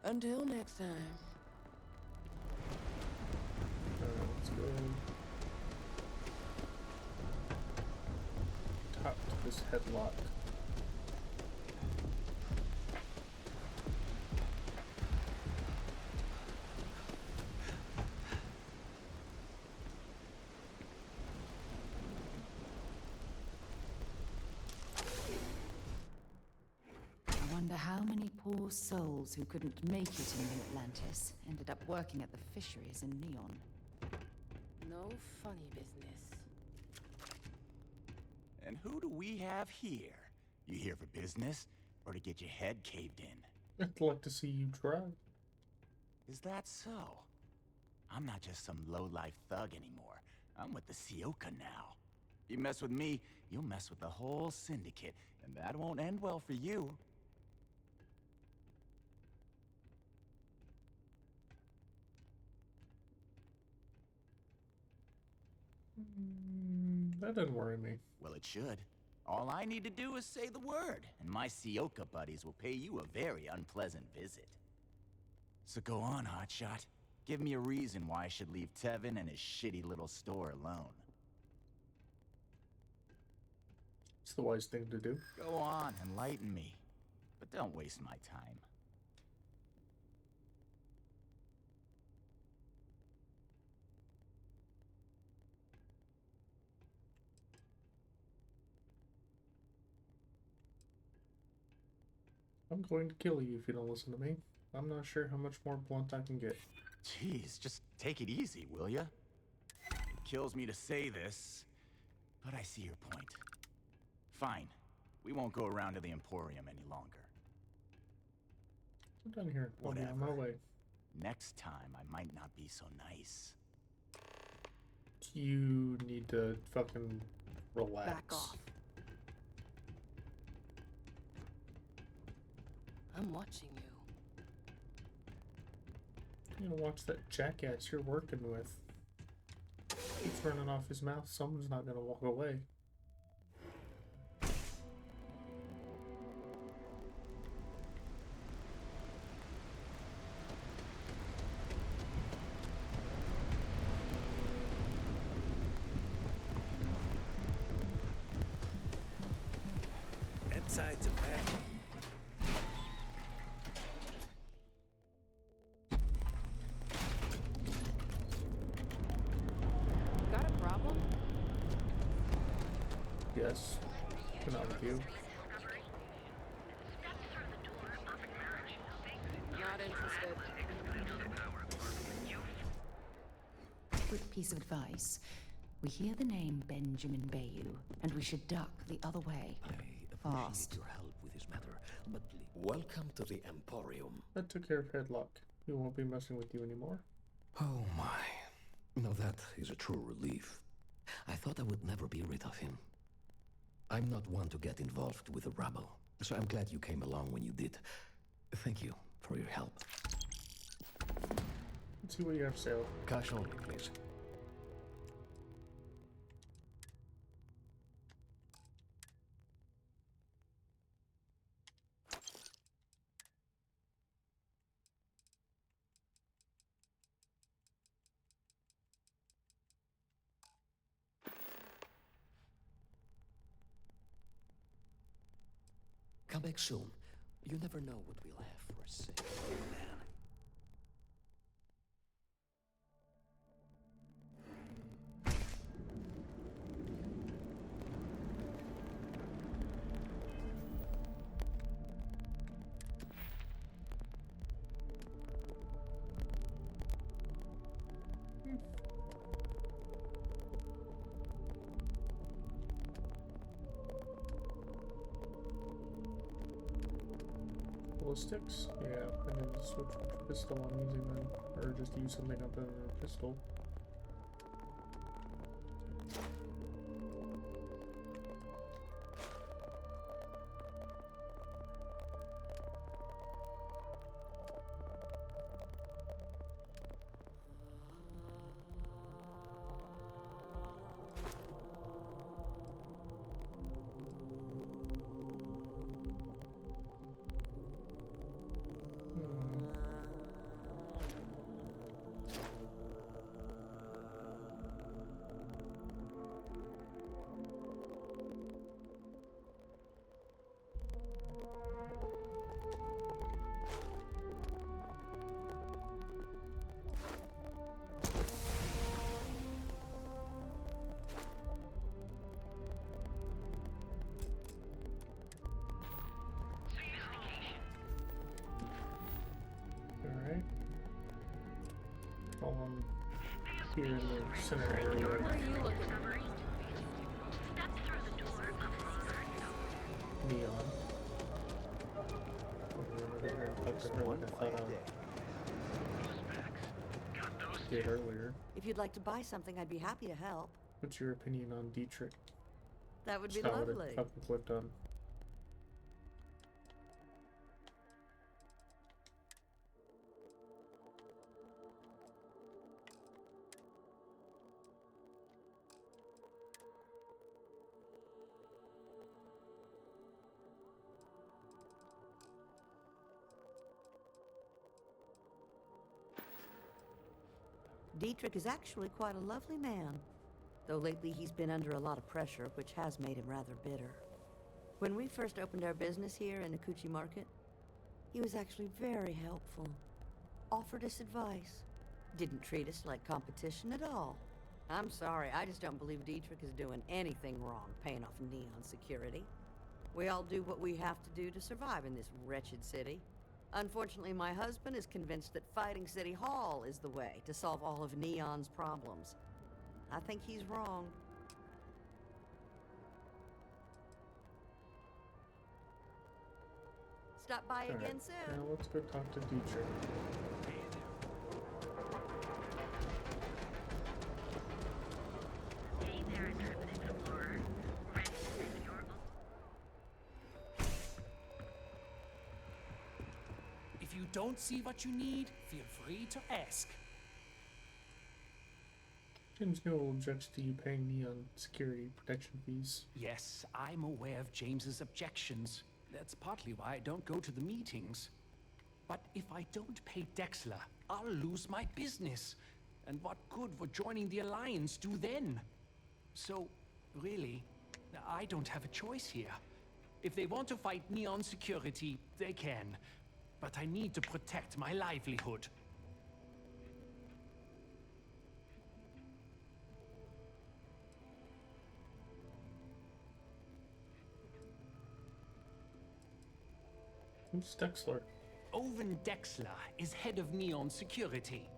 Until next time. Let's go talk to this Headlock. I wonder how many poor souls who couldn't make it in New Atlantis ended up working at the fisheries in Neon. No funny business. And who do we have here? You here for business, or to get your head caved in? I'd like to see you try. Is that so? I'm not just some low-life thug anymore. I'm with the Sioka now. You mess with me, you'll mess with the whole syndicate, and that won't end well for you. That doesn't worry me. Well, it should. All I need to do is say the word, and my Sioka buddies will pay you a very unpleasant visit. So go on, Hotshot. Give me a reason why I should leave Tevin and his shitty little store alone. It's the wise thing to do. Go on, enlighten me. But don't waste my time. I'm going to kill you if you don't listen to me. I'm not sure how much more blunt I can get. Jeez, just take it easy, will ya? It kills me to say this, but I see your point. Fine. We won't go around to the Emporium any longer. I'm done here. I'll be on my Whatever. way. Next time, I might not be so nice. You need to fucking relax. Back off. I'm watching you. You know, watch that jackass you're working with. He's running off his mouth. Someone's not gonna walk away. Inside's a bad. Got a problem? Yes. Not with you. Not interested. Quick piece of advice. We hear the name Benjamin Bayou, and we should duck the other way. I appreciate Fast. your help with this matter, but please. Welcome to the Emporium. That took care of Headlock. He won't be messing with you anymore. Oh my. Now that is a true relief. I thought I would never be rid of him. I'm not one to get involved with the rabble, so I'm glad you came along when you did. Thank you for your help. Let's see what you have to say. Cash only, please. Come back soon. You never know what we'll have for a sale, man. Ballistics? Yeah, I need to switch which pistol I'm using then. Or just use something other than a pistol. Alright. While I'm here in the center area. Where are you looking? Neon. Over there, like I thought Right there. Those packs. Got those did earlier. If you'd like to buy something, I'd be happy to help. What's your opinion on Dietrich? That would be That's not what lovely. I fucking clicked on. Dietrich is actually quite a lovely man, though lately he's been under a lot of pressure, which has made him rather bitter. When we first opened our business here in Akuchi Market, he was actually very helpful. Offered us advice. Didn't treat us like competition at all. I'm sorry, I just don't believe Dietrich is doing anything wrong paying off Neon security. We all do what we have to do to survive in this wretched city. Unfortunately, my husband is convinced that fighting City Hall is the way to solve all of Neon's problems. I think he's wrong. Stop by again Alright, soon. now let's go talk to Dietrich. Hey there, Intrepid Explorer. Ready to make your If you don't see what you need, feel free to ask. James Newell objects to you paying Neon security protection fees. Yes, I'm aware of James's objections. That's partly why I don't go to the meetings. But if I don't pay Dexler, I'll lose my business. And what good would joining the Alliance do then? So, really, I don't have a choice here. If they want to fight Neon security, they can. But I need to protect my livelihood. Who's Dexler? Owen Dexler is head of Neon Security,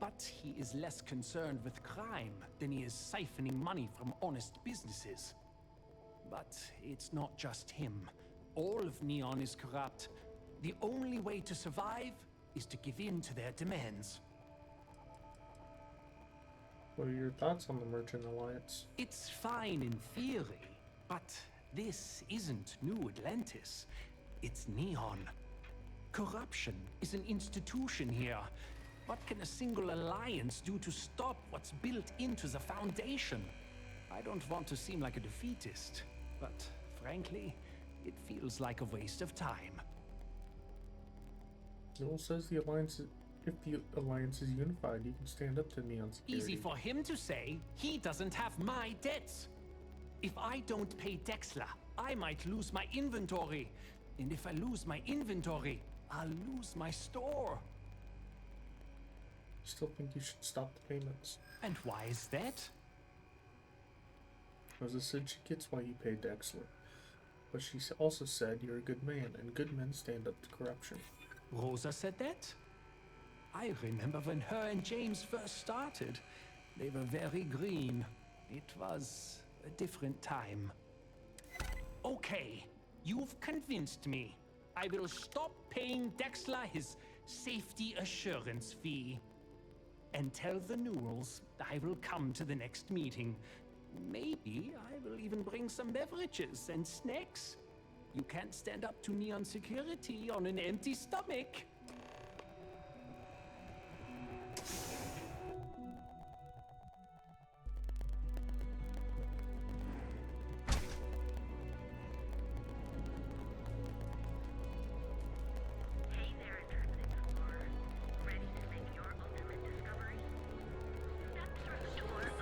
but he is less concerned with crime than he is siphoning money from honest businesses. But it's not just him. All of Neon is corrupt. The only way to survive is to give in to their demands. What are your thoughts on the Merchant Alliance? It's fine in theory, but this isn't New Atlantis. It's Neon. Corruption is an institution here. What can a single alliance do to stop what's built into the foundation? I don't want to seem like a defeatist, but frankly, it feels like a waste of time. Newell says the Alliance, if the Alliance is unified, you can stand up to Neon security. Easy for him to say. He doesn't have my debts. If I don't pay Dexler, I might lose my inventory. And if I lose my inventory, I'll lose my store. Still think you should stop the payments. And why is that? Rosa said she gets why you paid Dexler. But she also said you're a good man, and good men stand up to corruption. Rosa said that? I remember when her and James first started. They were very green. It was a different time. Okay, you've convinced me. I will stop paying Dexler his safety assurance fee. And tell the Newells I will come to the next meeting. Maybe I will even bring some beverages and snacks. You can't stand up to Neon security on an empty stomach. Hey there, Intrepid Explorer. Ready to make your ultimate discovery? Step through the door of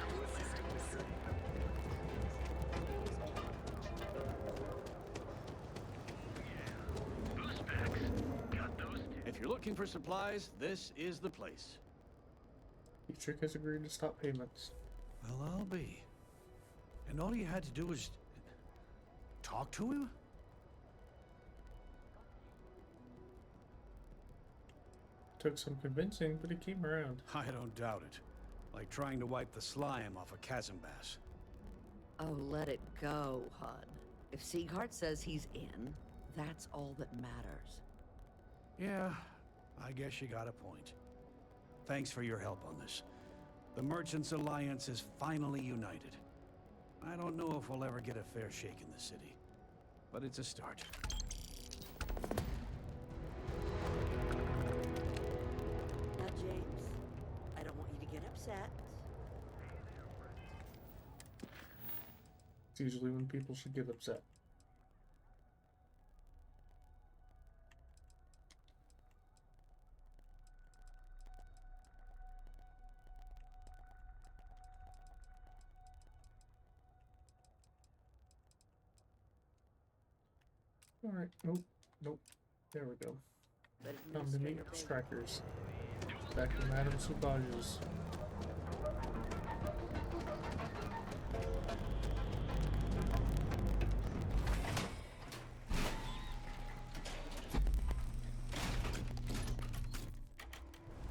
boost packs. Got those too. If you're looking for supplies, this is the place. Dietrich has agreed to stop payments. Well, I'll be. And all you had to do was talk to him? Took some convincing, but he came around. I don't doubt it. Like trying to wipe the slime off a chasm bass. Oh, let it go, Hud. If Sieghart says he's in, that's all that matters. Yeah, I guess you got a point. Thanks for your help on this. The Merchants Alliance is finally united. I don't know if we'll ever get a fair shake in the city, but it's a start. Now, James, I don't want you to get upset. It's usually when people should get upset. Alright, nope, nope. There we go. But Time to meet Administrator Baker- strikers. Back to Madame Sauvage's.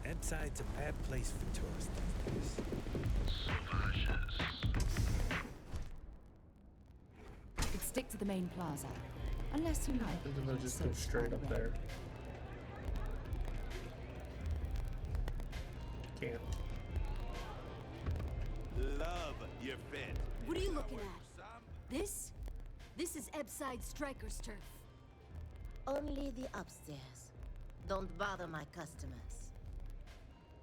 Ebbside's a bad place for tourists these days. Could stick to the main plaza. Unless you like. And then they'll just go straight up there. Can't. Love your fit. What are you looking at? This? This is Ebbside Striker's turf. Only the upstairs. Don't bother my customers.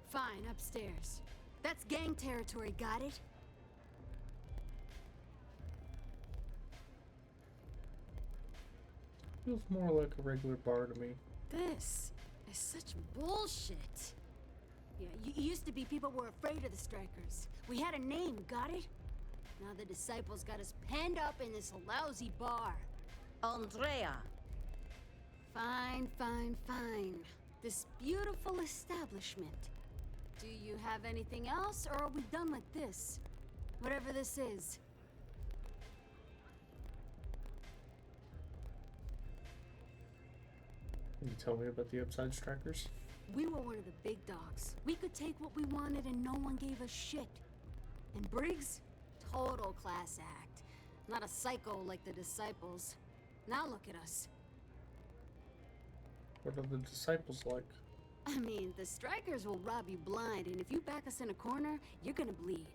Fine, upstairs. That's gang territory, got it? Feels more like a regular bar to me. This is such bullshit. Yeah, it used to be people were afraid of the Strikers. We had a name, got it? Now the Disciples got us penned up in this lousy bar. Andrea! Fine, fine, fine. This beautiful establishment. Do you have anything else, or are we done like this? Whatever this is. Can you tell me about the Upside Strikers? We were one of the big dogs. We could take what we wanted and no one gave us shit. And Briggs? Total class act. Not a psycho like the Disciples. Now look at us. What are the Disciples like? I mean, the Strikers will rob you blind, and if you back us in a corner, you're gonna bleed.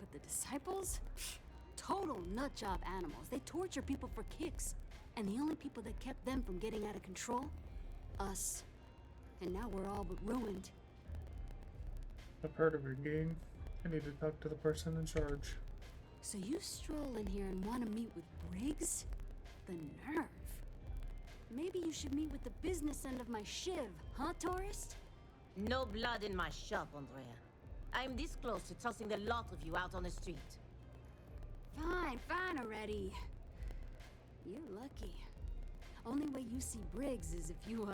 But the Disciples? Pfft, total nutjob animals. They torture people for kicks. And the only people that kept them from getting out of control? Us. And now we're all but ruined. I've heard of your gang. I need to talk to the person in charge. So you stroll in here and want to meet with Briggs? The nerve. Maybe you should meet with the business end of my shiv, huh, tourist? No blood in my shop, Andrea. I'm this close to tossing the lot of you out on the street. Fine, fine already. You're lucky. Only way you see Briggs is if you,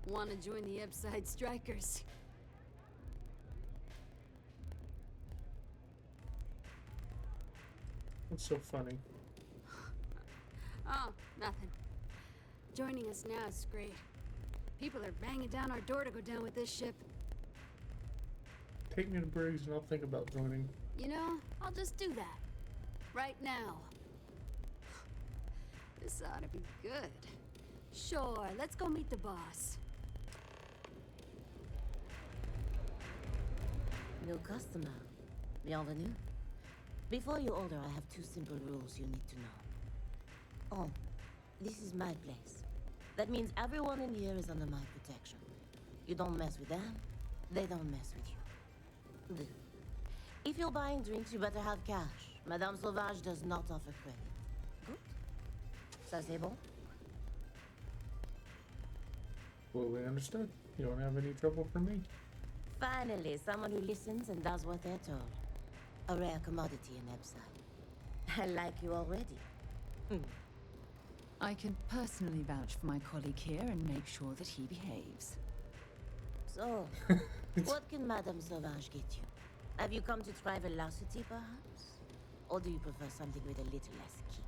want to join the Upside Strikers. What's so funny? Oh, nothing. Joining us now is great. People are banging down our door to go down with this ship. Take me to Briggs and I'll think about joining. You know, I'll just do that. Right now. This ought to be good. Sure, let's go meet the boss. New customer. Bienvenue. Before you order, I have 2 simple rules you need to know. Oh, this is my place. That means everyone in here is under my protection. You don't mess with them, they don't mess with you. Good. If you're buying drinks, you better have cash. Madame Sauvage does not offer credit. Good? Ça c'est bon? Fully understood. You don't have any trouble for me. Finally, someone who listens and does what they're told. A rare commodity in Epside. I like you already. I can personally vouch for my colleague here and make sure that he behaves. So, what can Madame Sauvage get you? Have you come to try velocity, perhaps? Or do you prefer something with a little less kick?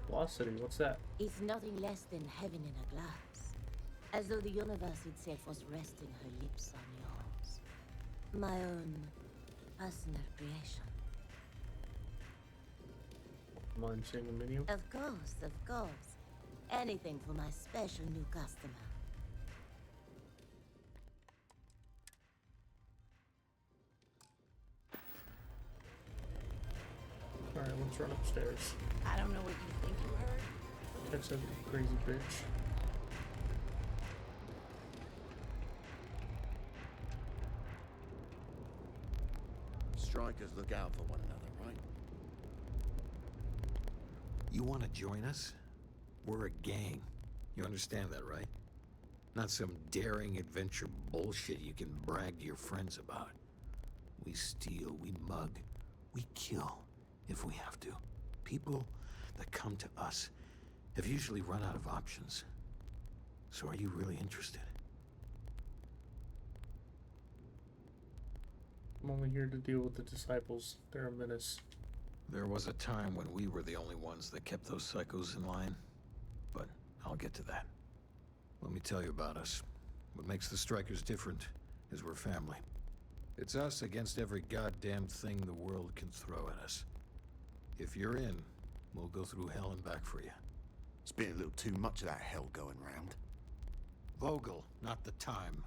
Velocity, what's that? It's nothing less than heaven in a glass. As though the universe itself was resting her lips on yours. My own personal creation. Mind seeing the menu? Of course, of course. Anything for my special new customer. Alright, let's run upstairs. I don't know what you think you heard. Catch that crazy bitch. Strikers look out for one another, right? You want to join us? We're a gang. You understand that, right? Not some daring adventure bullshit you can brag to your friends about. We steal, we mug, we kill, if we have to. People that come to us have usually run out of options. So are you really interested? I'm only here to deal with the disciples. They're a menace. There was a time when we were the only ones that kept those psychos in line. But I'll get to that. Let me tell you about us. What makes the Strikers different is we're family. It's us against every goddamn thing the world can throw at us. If you're in, we'll go through hell and back for you. It's been a little too much of that hell going round. Vogel, not the time.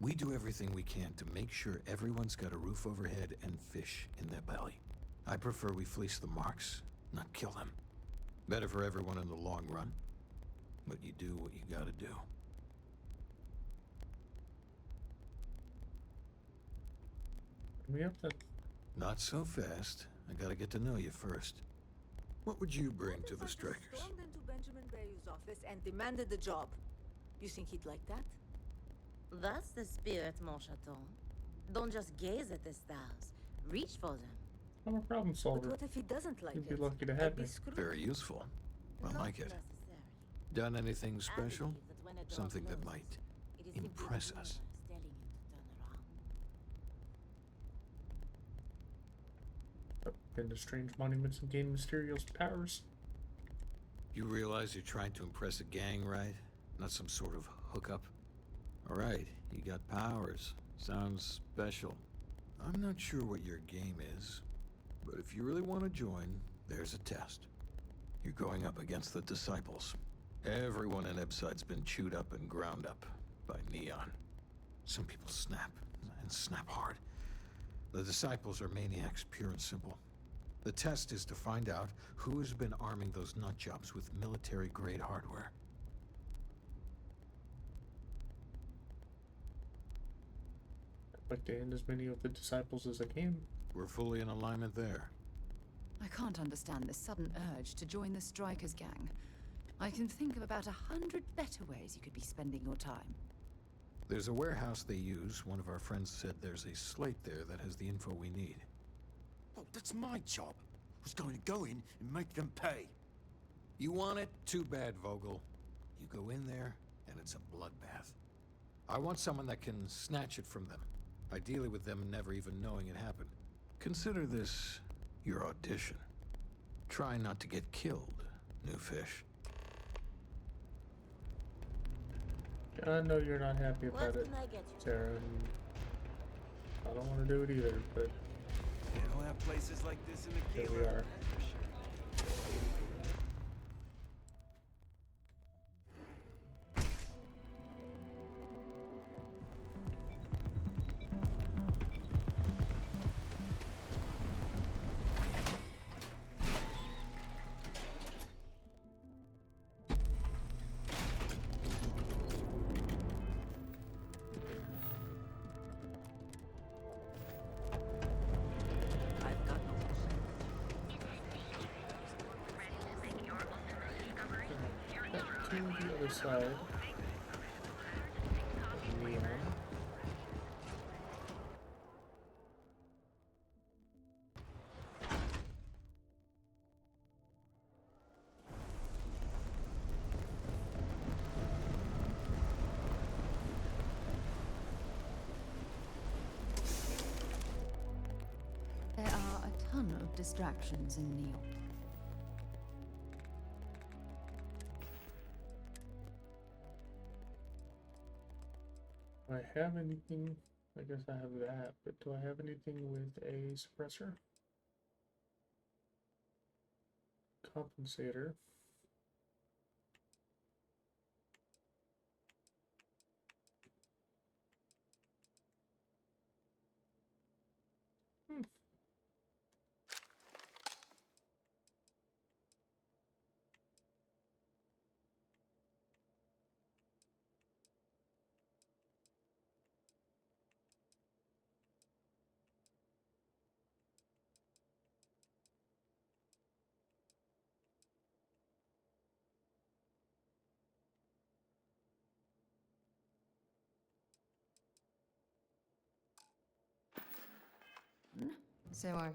We do everything we can to make sure everyone's got a roof overhead and fish in their belly. I prefer we fleece the marks, not kill them. Better for everyone in the long run. But you do what you gotta do. We have to... Not so fast. I gotta get to know you first. What would you bring to the Strikers? Stormed into Benjamin Bayou's office and demanded the job. You think he'd like that? That's the spirit, mon chaton. Don't just gaze at the stars. Reach for them. I'm a problem solver. But what if he doesn't like You'd be it? lucky to I'd have be me. screwed. Very useful. I like it. Done anything special? Something that might impress us. Been to strange monuments and gain mysterious powers. You realize you're trying to impress a gang, right? Not some sort of hookup? Alright, you got powers. Sounds special. I'm not sure what your game is, but if you really want to join, there's a test. You're going up against the Disciples. Everyone in Ebside's been chewed up and ground up by Neon. Some people snap, and snap hard. The Disciples are maniacs, pure and simple. The test is to find out who has been arming those nutjobs with military-grade hardware. I'd like to end as many of the disciples as I can. We're fully in alignment there. I can't understand this sudden urge to join the Strikers gang. I can think of about 100 better ways you could be spending your time. There's a warehouse they use. One of our friends said there's a slate there that has the info we need. Oh, that's my job. I was going to go in and make them pay. You want it? Too bad, Vogel. You go in there, and it's a bloodbath. I want someone that can snatch it from them. Ideally with them never even knowing it happened. Consider this your audition. Try not to get killed, new fish. I know you're not happy about it, Sarah, and I don't want to do it either, but You don't have places like this in the here Kilo. we are. I've got no To the other side. Neon. There are a ton of distractions in Neon. Do I have anything? I guess I have that, but do I have anything with a suppressor? Compensator. Say more.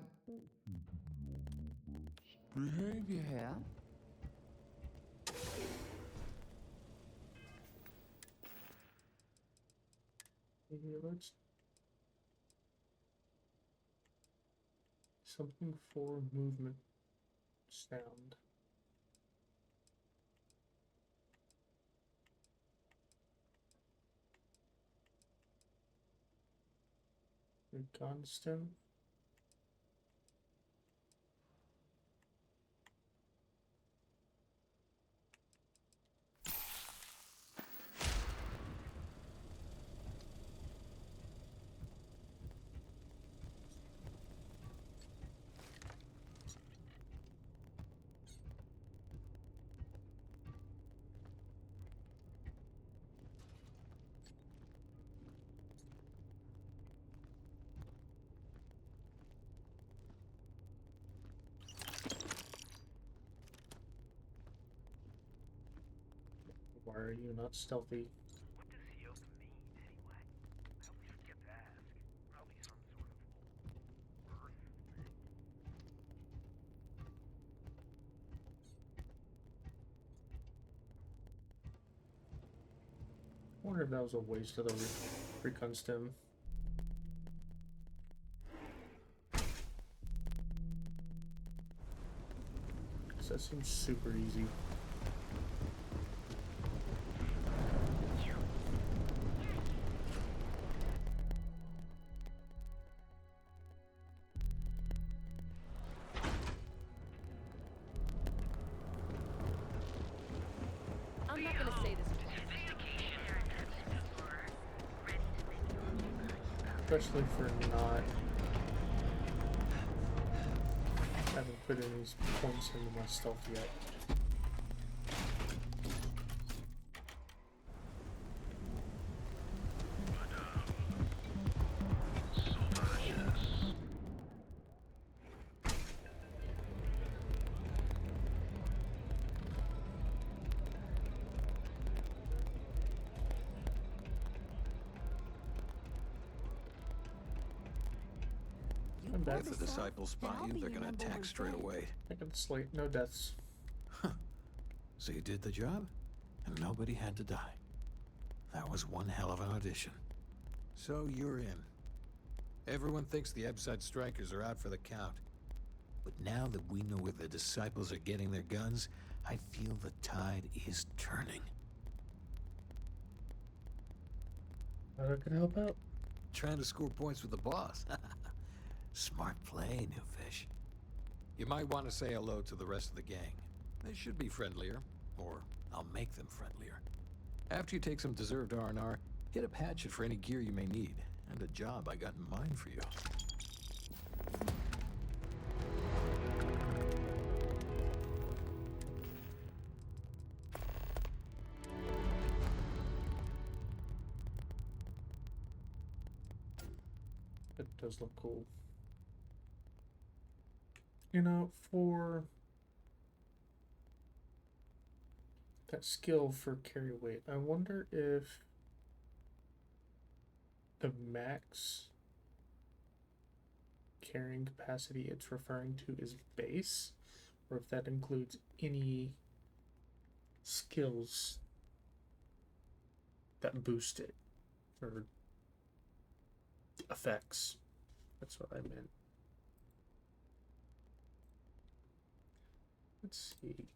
Behavior here. Let's something for movement sound. Recon stem. Why are you not stealthy? What does Yoke mean, anyway? I always forget to ask. Probably some sort of Earth thing. I wonder if that was a waste of the recon stem. Cause that seems super easy. I'm not gonna say this Especially for not having put any points into my stealth yet. If the disciples spot you, they're gonna attack straight away. I got the slate, no deaths. So you did the job, and nobody had to die. That was one hell of an audition. So you're in. Everyone thinks the Ebside strikers are out for the count. But now that we know where the disciples are getting their guns, I feel the tide is turning. I can help out. Trying to score points with the boss. Smart play, new fish. You might want to say hello to the rest of the gang. They should be friendlier, or I'll make them friendlier. After you take some deserved R&R, hit up Hatchet for any gear you may need, and a job I got in mind for you. It does look cool. You know, for that skill for carry weight, I wonder if the max carrying capacity it's referring to is base, or if that includes any skills that boost it, or effects. That's what I meant. Let's see.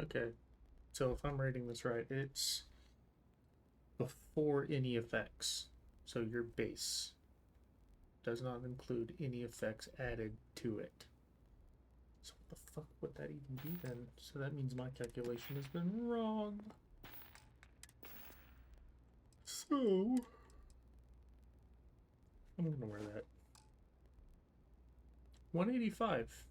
Okay, so if I'm reading this right, it's before any effects. So your base does not include any effects added to it. So what the fuck would that even be then? So that means my calculation has been wrong. So I'm gonna wear that. 185.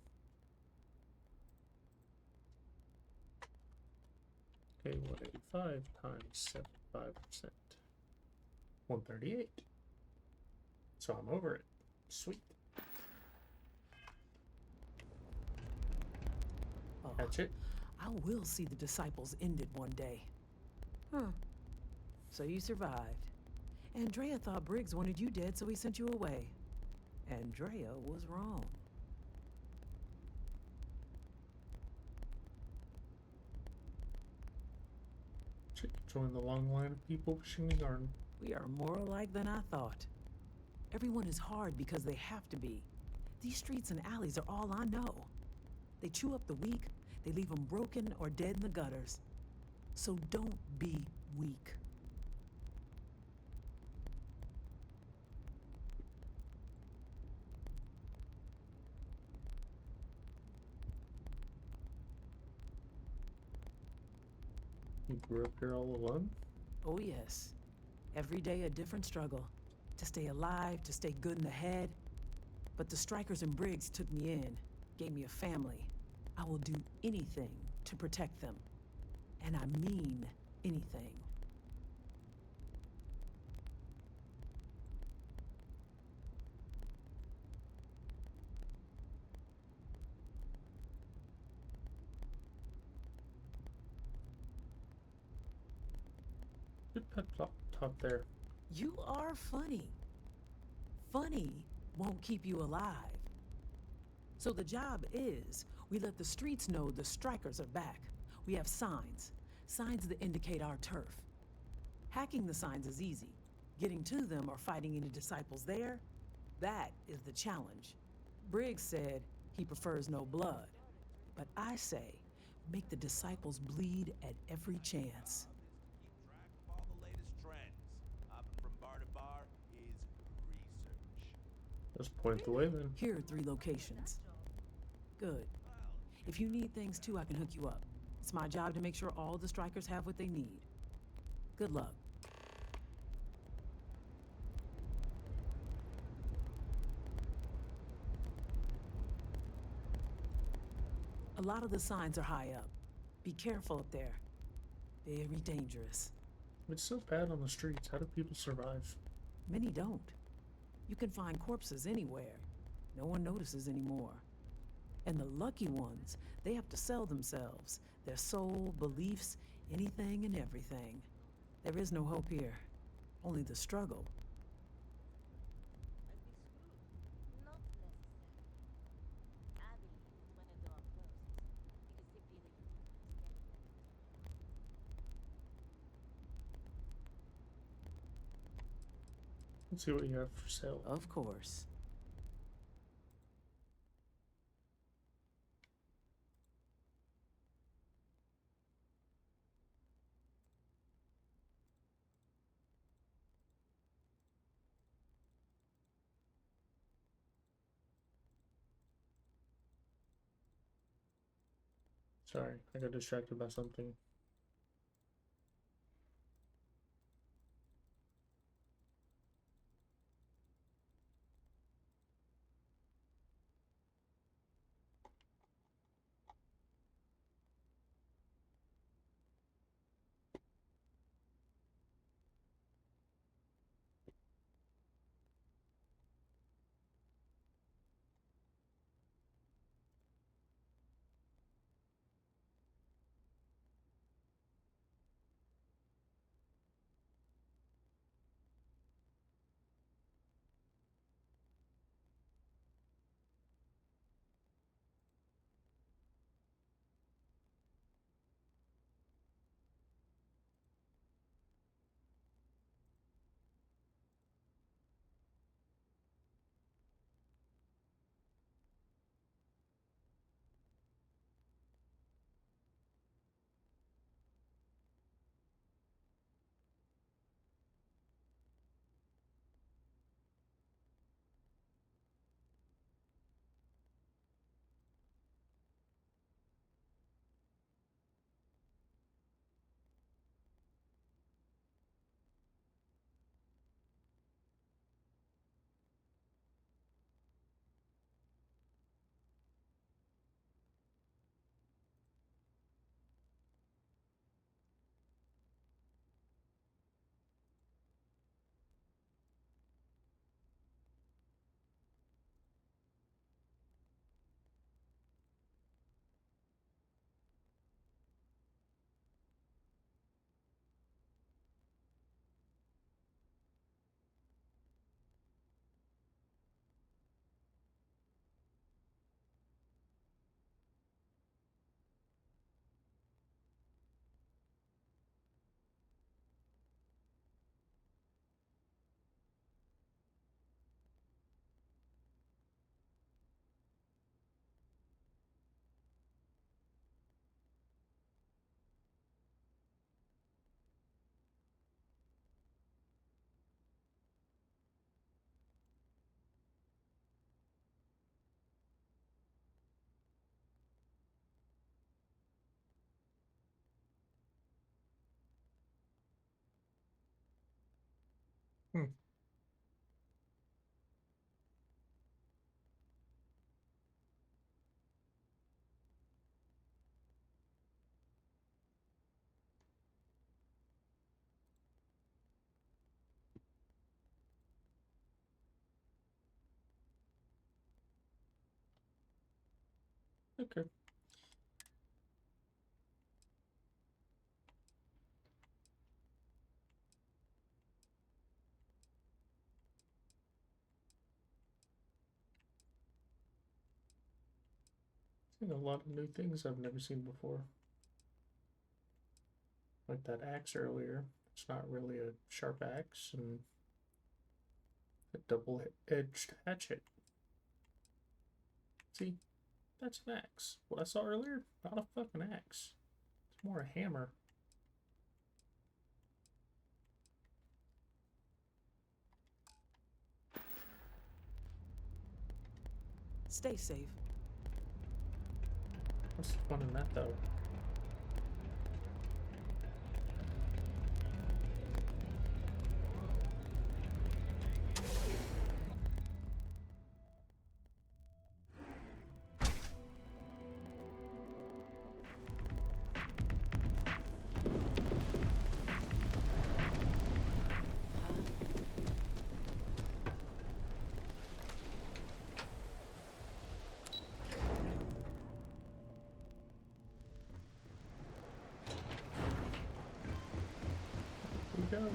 Okay, 185 times 75%. 138. So I'm over it. Sweet. Oh, That's it. I will see the disciples ended one day. Huh. So you survived. Andrea thought Briggs wanted you dead, so he sent you away. Andrea was wrong. Join the long line of people wishing the garden. We are more alike than I thought. Everyone is hard because they have to be. These streets and alleys are all I know. They chew up the weak, they leave them broken or dead in the gutters. So don't be weak. You grew up here all alone? Oh yes. Every day a different struggle. To stay alive, to stay good in the head. But the strikers and Briggs took me in, gave me a family. I will do anything to protect them. And I mean anything. Good pep talk there. You are funny. Funny won't keep you alive. So the job is, we let the streets know the strikers are back. We have signs. Signs that indicate our turf. Hacking the signs is easy. Getting to them or fighting any disciples there, that is the challenge. Briggs said he prefers no blood. But I say, make the disciples bleed at every chance. All the latest trends. Hopping from bar to bar is research. Let's point the way then. Here are 3 locations. Good. If you need things too, I can hook you up. It's my job to make sure all the strikers have what they need. Good luck. A lot of the signs are high up. Be careful up there. Very dangerous. It's so bad on the streets. How do people survive? Many don't. You can find corpses anywhere. No one notices anymore. And the lucky ones, they have to sell themselves, their soul, beliefs, anything and everything. There is no hope here. Only the struggle. Let's see what you have for sale. Of course. Sorry, I got distracted by something. Okay. Seen a lot of new things I've never seen before. Like that axe earlier. It's not really a sharp axe, and a double-edged hatchet. See, that's an axe. What I saw earlier, not a fucking axe. It's more a hammer. Stay safe. What's the fun in that, though? Here we go.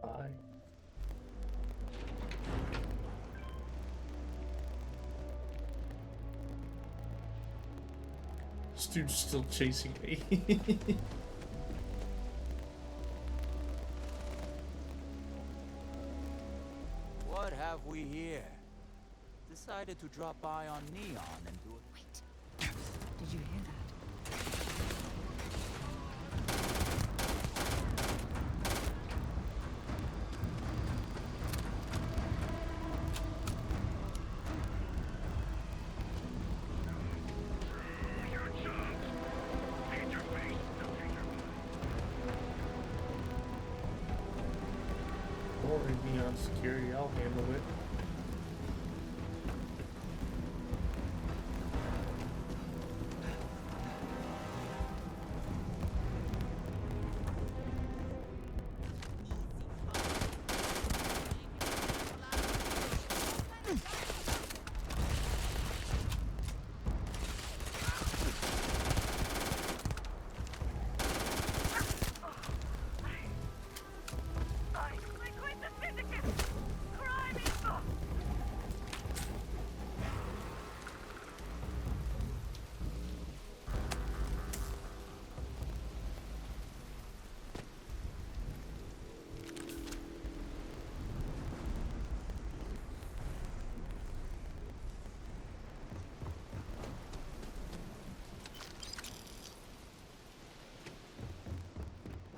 Bye. This dude's still chasing me. What have we here? Decided to drop by on Neon and do it. Wait. Did you hear that? Or Neon security, I'll handle it.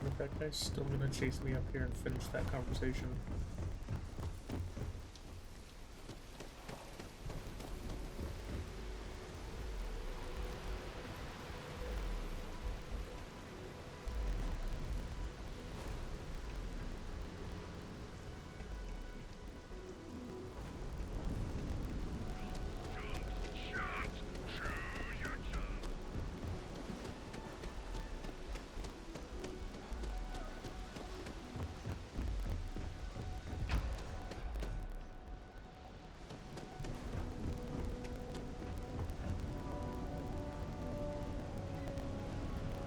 If that guy's still gonna chase me up here and finish that conversation.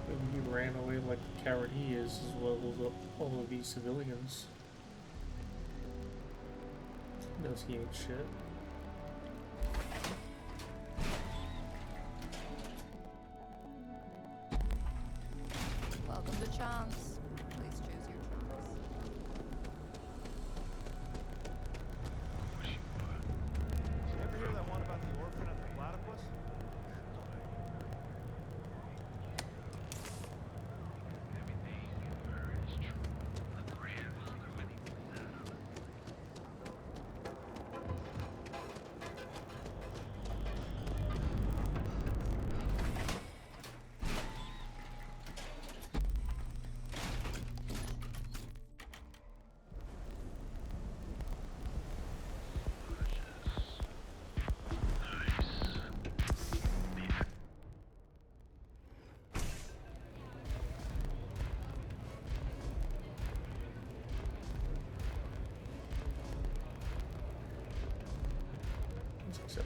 Maybe he ran away like the coward he is, as well as all of these civilians. He knows he ain't shit. Welcome to Chance. Please choose your terms. Did you ever hear that one about the orphan and the black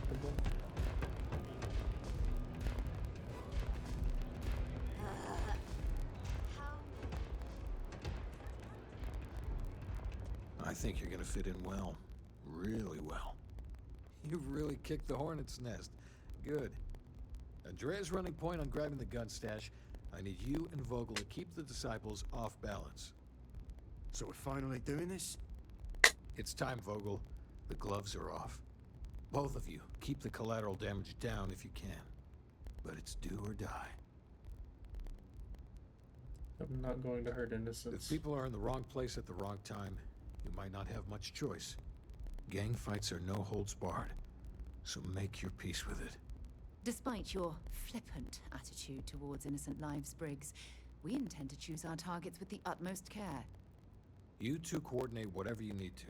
acceptable. I think you're gonna fit in well. Really well. You've really kicked the hornet's nest. Good. Andrea's running point on grabbing the gun stash. I need you and Vogel to keep the disciples off balance. So we're finally doing this? It's time, Vogel. The gloves are off. Both of you, keep the collateral damage down if you can. But it's do or die. I'm not going to hurt If innocents. people are in the wrong place at the wrong time, you might not have much choice. Gang fights are no holds barred. So make your peace with it. Despite your flippant attitude towards innocent lives, Briggs, we intend to choose our targets with the utmost care. You two coordinate whatever you need to.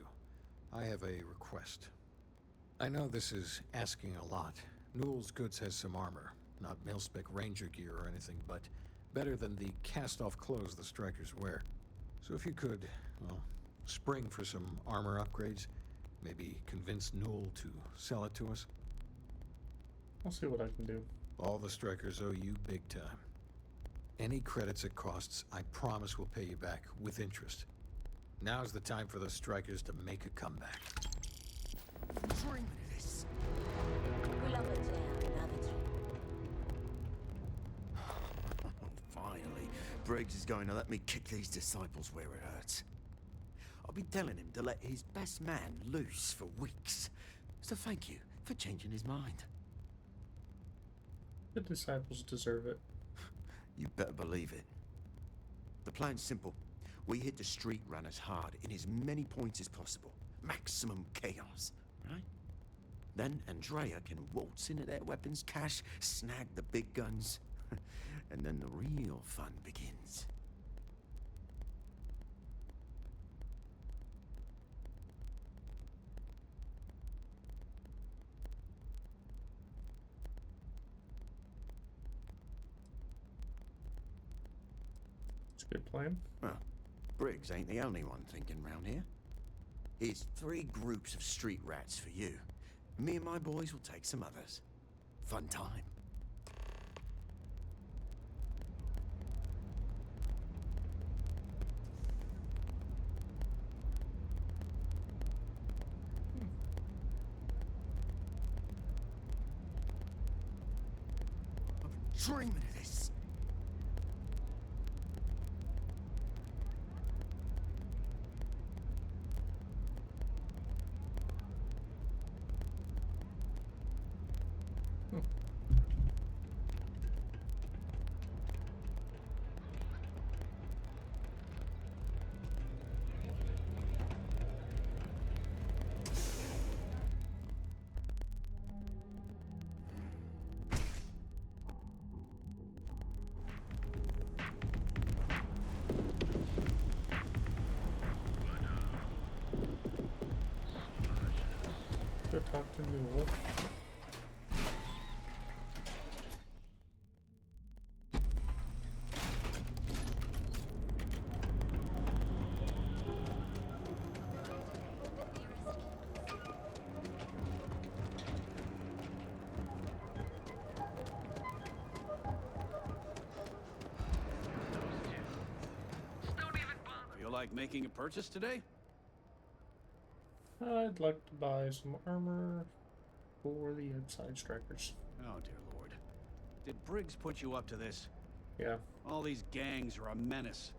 I have a request. I know this is asking a lot. Newell's Goods has some armor. Not mil-spec ranger gear or anything, but better than the cast-off clothes the strikers wear. So if you could, well, spring for some armor upgrades, maybe convince Newell to sell it to us. I'll see what I can do. All the strikers owe you big time. Any credits it costs, I promise we'll pay you back with interest. Now's the time for the strikers to make a comeback. Dreaming of this. We love it, yeah. Love it. Finally, Briggs is going to let me kick these disciples where it hurts. I've been telling him to let his best man loose for weeks. So thank you for changing his mind. The disciples deserve it. You better believe it. The plan's simple. We hit the street runners hard in as many points as possible. Maximum chaos, right? Then Andrea can waltz into their weapons cache, snag the big guns, and then the real fun begins. It's a good plan. Well, Briggs ain't the only one thinking round here. Here's 3 groups of street rats for you. Me and my boys will take some others. Fun time. I'm dreaming of this. Go talk to Newell. Feel like making a purchase today? I'd like to buy some armor for the outside strikers. Oh, dear Lord. Did Briggs put you up to this? Yeah. All these gangs are a menace.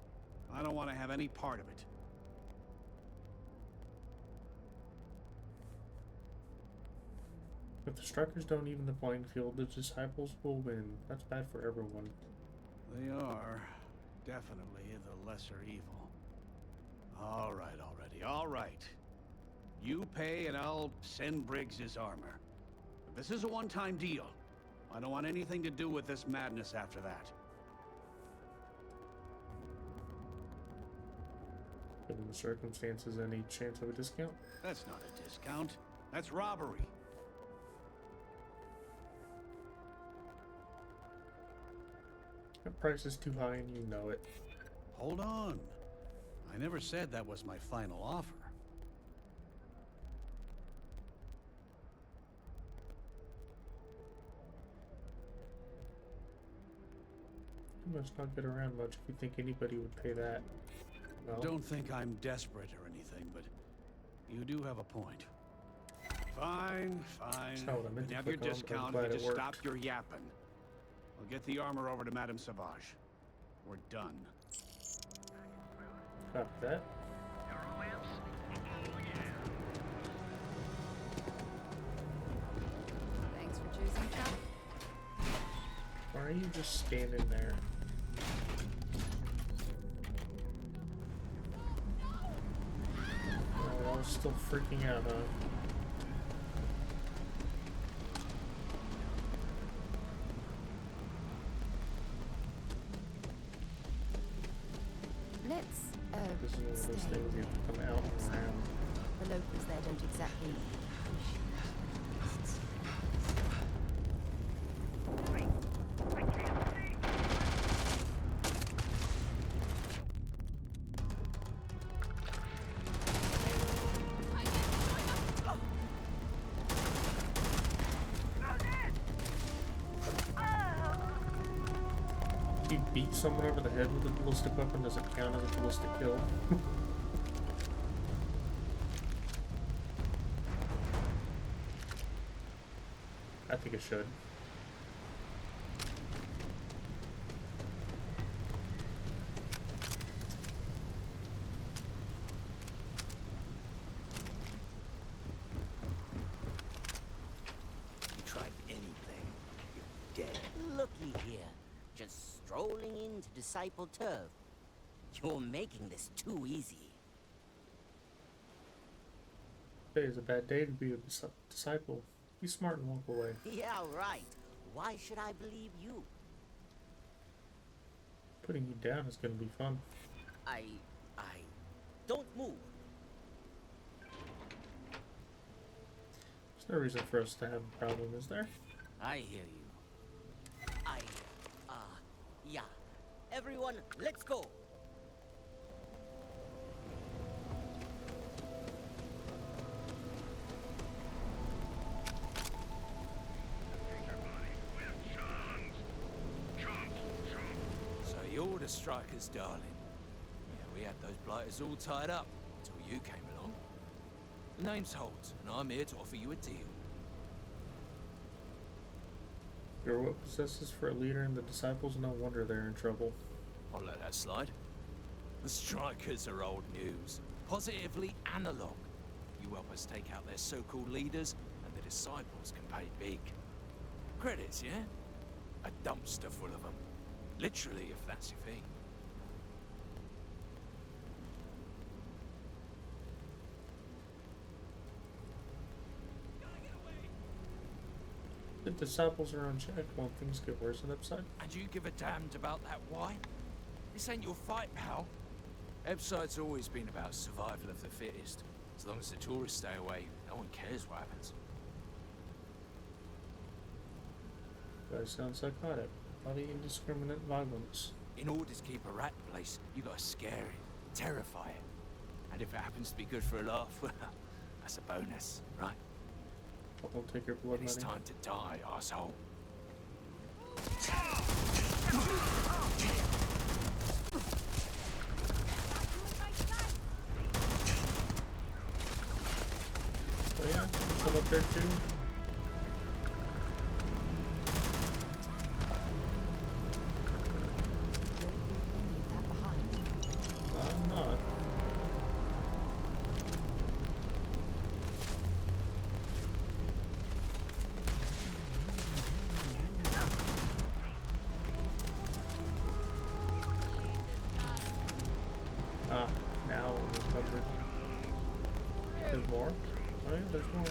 I don't want to have any part of it. If the strikers don't even the playing field, the disciples will win. That's bad for everyone. They are definitely the lesser evil. All right already, all right. You pay and I'll send Briggs his armor. But this is a one-time deal. I don't want anything to do with this madness after that. Given the circumstances, any chance of a discount? That's not a discount. That's robbery. That price is too high and you know it. Hold on. I never said that was my final offer. You must not get around much if you think anybody would pay that. Well, Don't think I'm desperate or anything, but you do have a point. Fine, fine. That's not what I meant You to have your click on, but I'm discount glad if you it just worked. stop your yapping. I'll get the armor over to Madame Sauvage. We're done. Copy that. Thanks for choosing Chuck. Why are you just standing there? I was still freaking out, huh? Let's, This is one of those stay. things you have to come out and around. The locals there don't exactly If you beat someone over the head with a ballistic weapon, does it count as a ballistic kill? I think it should. You tried anything, you're dead. Looky here, just strolling into Disciple turf. You're making this too easy. Today is a bad day to be a disciple. Be smart and walk away. Yeah, right. Why should I believe you? Putting you down is going to be fun. I don't move. There's no reason for us to have a problem, is there? I hear you. Yeah. Everyone, let's go. So you're the Striker's darling. Yeah, we had those blighters all tied up until you came along. The name's Holt, and I'm here to offer you a deal. You're what possesses for a leader in the disciples, no wonder they're in trouble. I'll let that slide. The Strikers are old news. Positively analog. You help us take out their so-called leaders, and the disciples can pay big. Credits, yeah? A dumpster full of them. Literally, if that's your thing. The disciples are unchecked. Won't things get worse at Upside? And you give a damned about that why? This ain't your fight, pal. Epside's always been about survival of the fittest. As long as the tourists stay away, no one cares what happens. You guys sound psychotic. Bloody indiscriminate violence. In order to keep a rat in place, you gotta scare it, terrify it. And if it happens to be good for a laugh, well, that's a bonus, right? I'll take your blood And it's money. time to die, asshole. Oh yeah? Come up there too? I'm not. Ah, now we're covered. There's more? Oh yeah, there's more.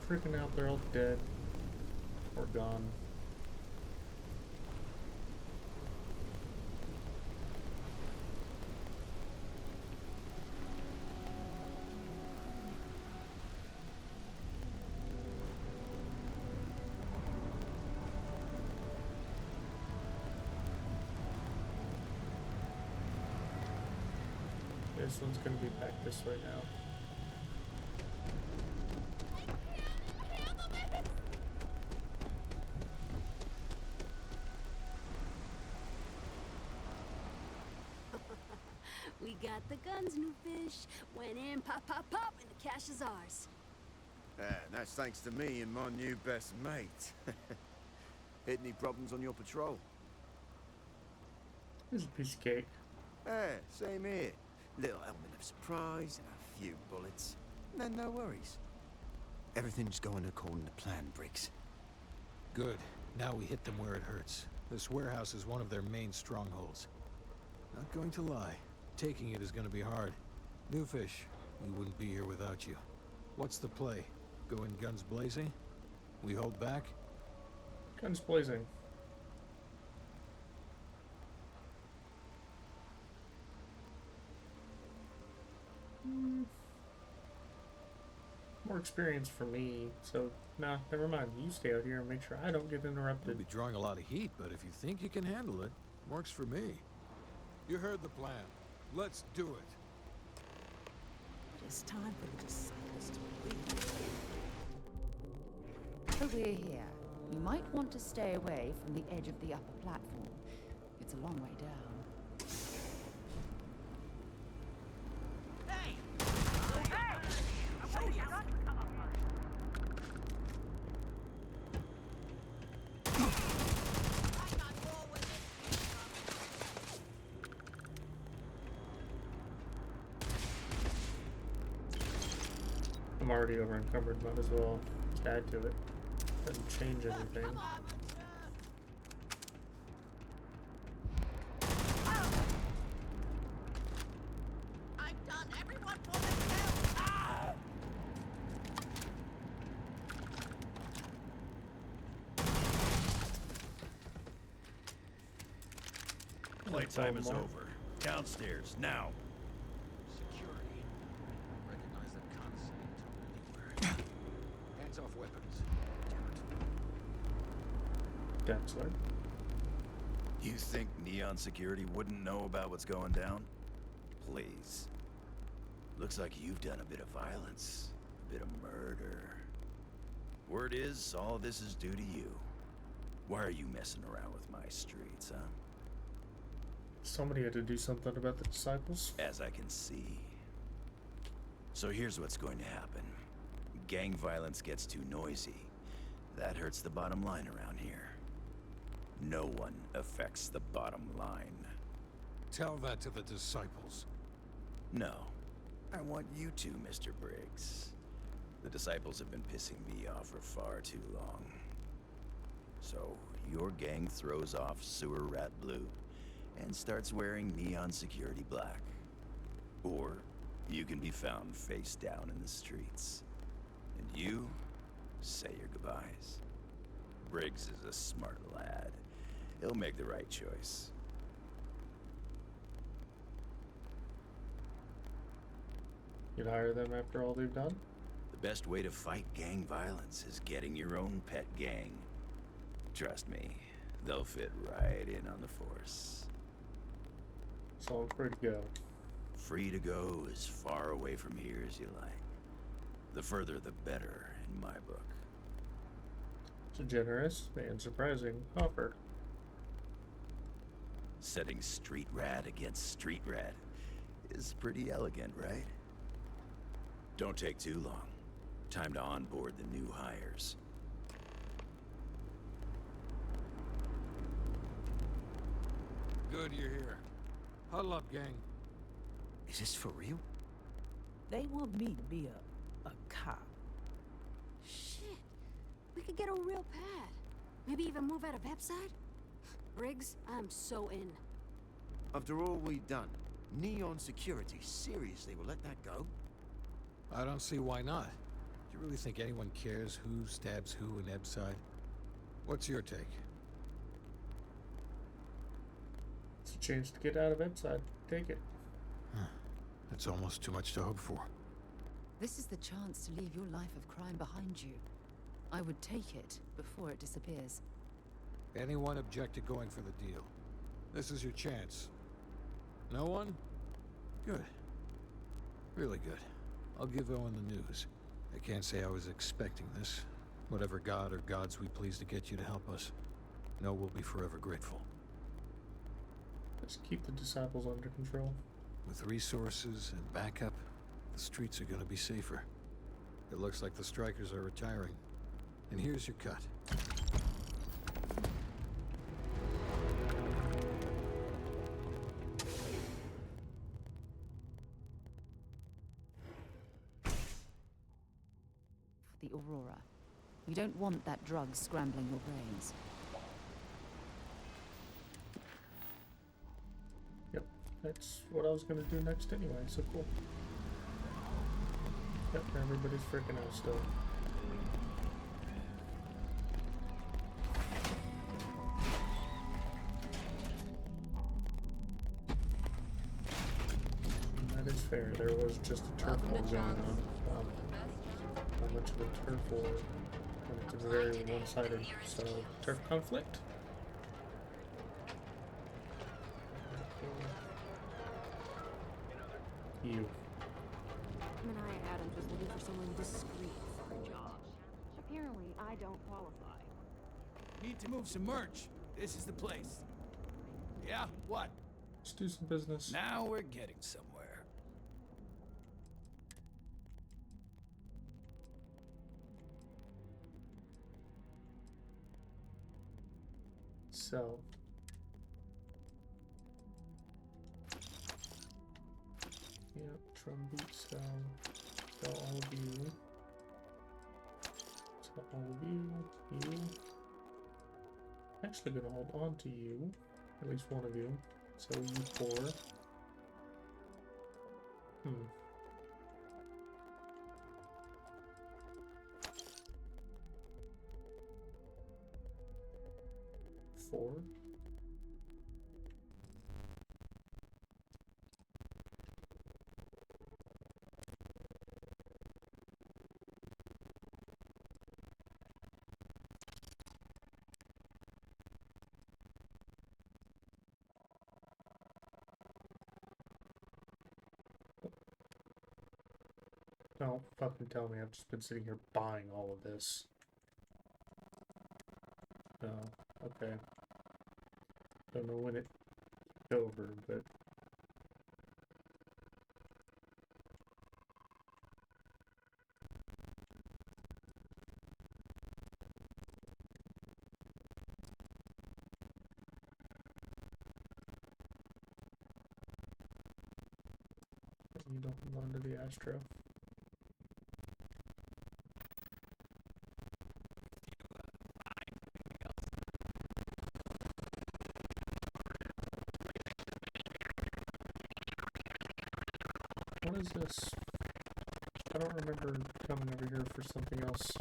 freaking out, they're all dead. Or gone. This one's gonna be back this way now. We got the guns, new fish. Went in, pop, pop, pop, and the cash is ours. And that's thanks to me and my new best mate. Hit any problems on your patrol? This is a piece of cake. Same here. Little element of surprise and a few bullets. Then no worries. Everything's going according to plan, Briggs. Good. Now we hit them where it hurts. This warehouse is one of their main strongholds. Not going to lie. Taking it is going to be hard. New fish, we wouldn't be here without you. What's the play? Go in guns blazing? We hold back? Guns blazing. More experience for me, so nah, never mind. You stay out here and make sure I don't get interrupted. You'll be drawing a lot of heat, but if you think you can handle it, works for me. You heard the plan. Let's do it. It's time for the disciples to leave. Over here. You might want to stay away from the edge of the upper platform. It's a long way down. I'm already over encumbered, might as well add to it. Doesn't change anything. I've done everyone for themselves. Playtime is over. Downstairs, now. Security. Recognize that concept anywhere. Hands off weapons. That's right. You think Neon Security wouldn't know about what's going down? Please. Looks like you've done a bit of violence, a bit of murder. Word is, all this is due to you. Why are you messing around with my streets, huh? Somebody had to do something about the disciples. As I can see. So here's what's going to happen. Gang violence gets too noisy. That hurts the bottom line around here. No one affects the bottom line. Tell that to the disciples. No. I want you to, Mr. Briggs. The disciples have been pissing me off for far too long. So, your gang throws off Sewer Rat Blue and starts wearing Neon Security black. Or, you can be found face down in the streets. And you say your goodbyes. Briggs is a smart lad. He'll make the right choice. You'd hire them after all they've done? The best way to fight gang violence is getting your own pet gang. Trust me, they'll fit right in on the force. So I'm free to go. Free to go as far away from here as you like. The further the better, in my book. It's a generous and surprising offer. Setting street rat against street rat is pretty elegant, right? Don't take too long. Time to onboard the new hires. Good you're here. Huddle up, gang. Is this for real? They want me to be a cop. Shit. We could get a real pad. Maybe even move out of Epside. Briggs, I'm so in. After all we've done, Neon Security seriously will let that go? I don't see why not. you really think anyone cares who stabs who in Ebside? What's your take? It's a chance to get out of Ebside. Take it. That's almost too much to hope for. This is the chance to leave your life of crime behind you. I would take it before it disappears. Anyone object to going for the deal? This is your chance. No one? Good. Really good. I'll give Owen the news. I can't say I was expecting this. Whatever god or gods we please to get you to help us, know we'll be forever grateful. Just keep the disciples under control. With resources and backup, the streets are gonna be safer. It looks like the strikers are retiring. And here's your cut. The Aurora. You don't want that drug scrambling your brains. Yep, that's what I was gonna do next anyway, so cool. Yep, everybody's freaking out still. That is fair, there was just a turf war going on. Not much of a turf war, and it's very one-sided, so turf conflict. You. Him and Adam just looking for someone discreet for a job. Apparently, I don't qualify. Need to move some merch. This is the place. Yeah, what? Let's do some business. Now we're getting somewhere. So. Yep, drumbeat, sell all of you. Sell all of you. You. Actually gonna hold on to you. At least one of you. So you four. Four. Don't fucking tell me I've just been sitting here buying all of this. No, okay. Don't know when it's over, but... You don't belong to the Astro. What is this? I don't remember coming over here for something else.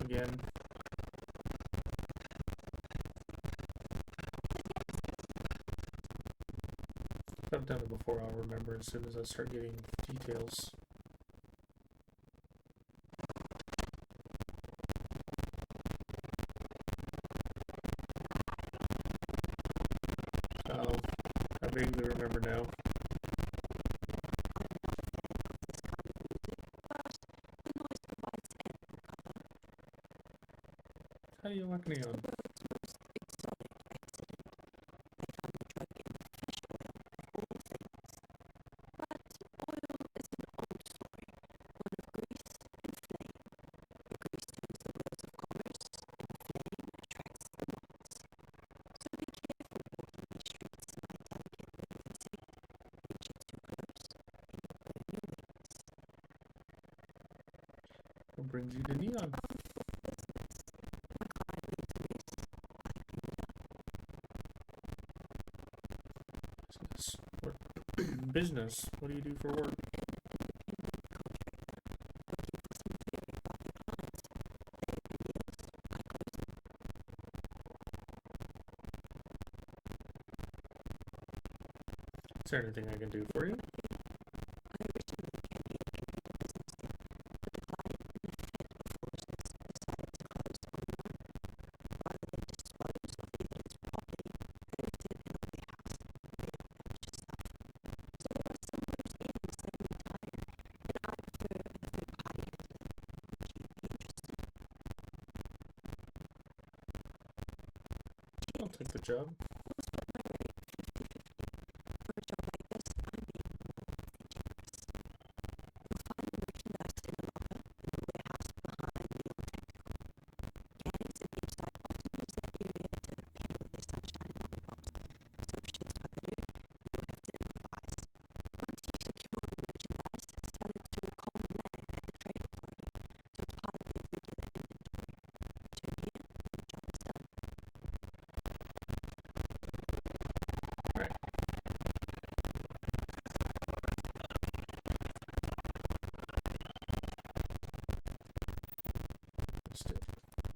Again. If I've done it before, I'll remember as soon as I start getting details. Oh, I vaguely remember now. How do you like neon? What brings you to neon? Business. What? Business. What do you do for work? Is there anything I can do for you? I'll take the job. Still,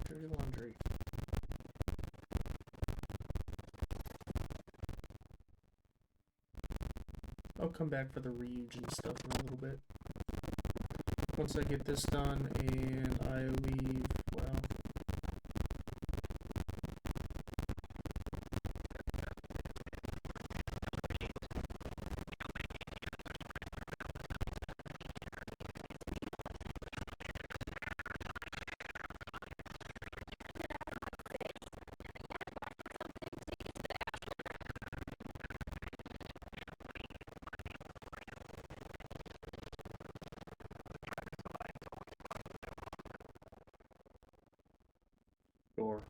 dirty laundry. I'll come back for the reuse and stuff in a little bit. Once I get this done and I leave, well, door.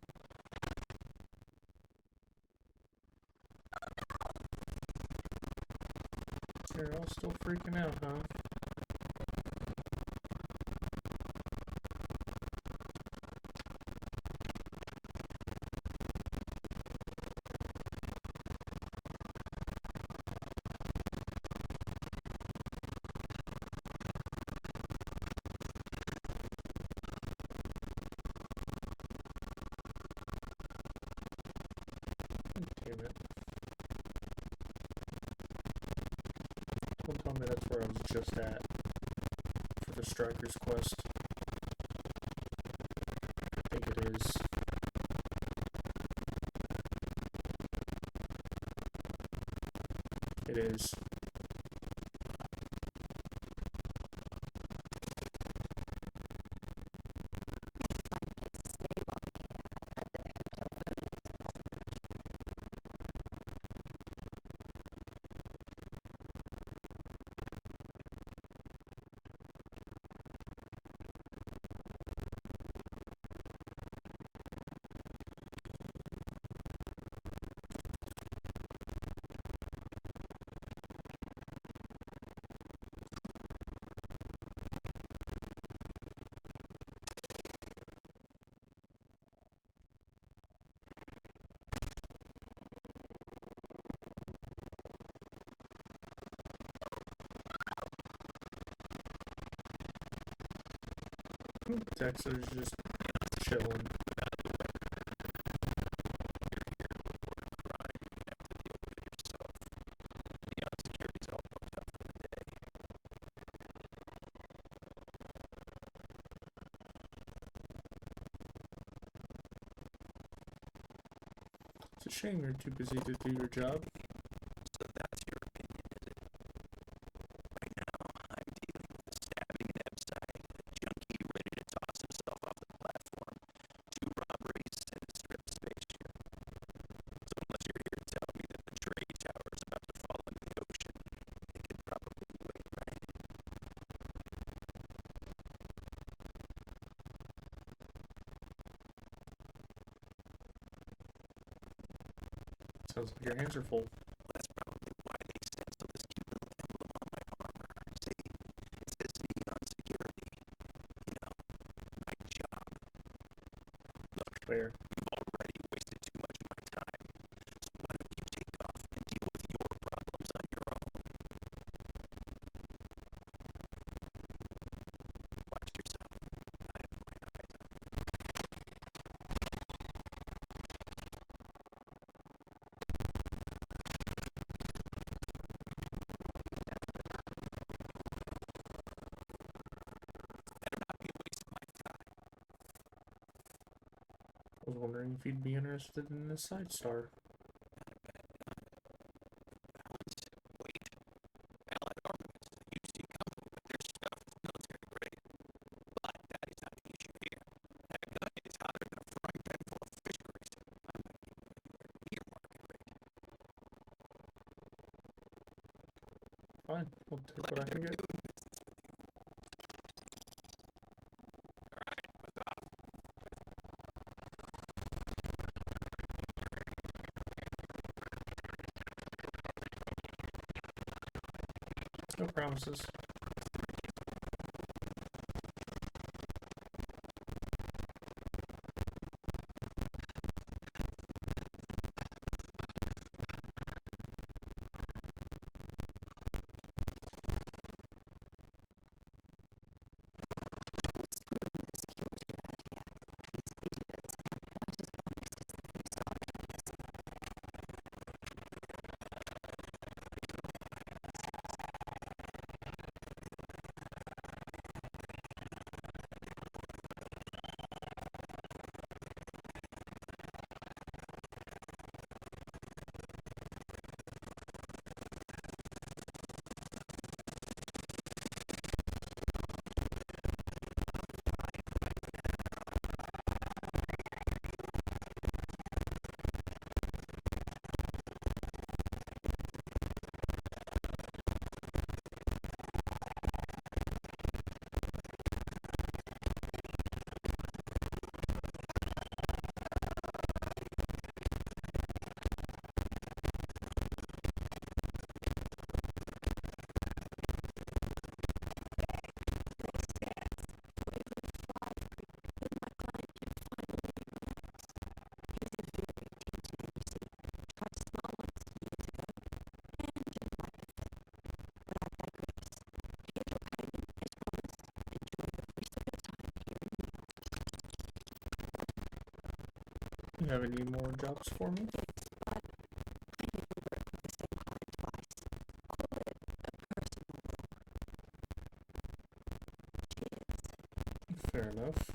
You're all still freaking out, huh? Damn it. Don't tell me that's where I was just at for the Striker's quest. I think it is. It is. Dexter's just chilling. It's a shame you're too busy to do your job. So that's your opinion, is it? Right now, I'm dealing with a stabbing at Epside, a junkie ready to toss himself off the platform, 2 robberies, and a strip spaceship. So unless you're here to tell me that the trade tower is about to fall into the ocean, it could probably wait, right? Sounds like your hands are full. That's probably why they stencil this cute little emblem on my armor. See, it says neon security. You know, my job. Look, Where? you've already wasted too much of my time. So why don't you take off and deal with your problems on your own? Watch yourself. I have my eyes on you. was wondering if you'd be interested in this side star. Wait. Allied armaments. You've seen company with their stuff. It's military grade. But that is not the issue here. That gun is hotter than a frying pan full of fish grease. I'm not giving you anywhere near market rate. Fine, we'll take what I can get. No promises. You have any more jobs for me? Fair enough.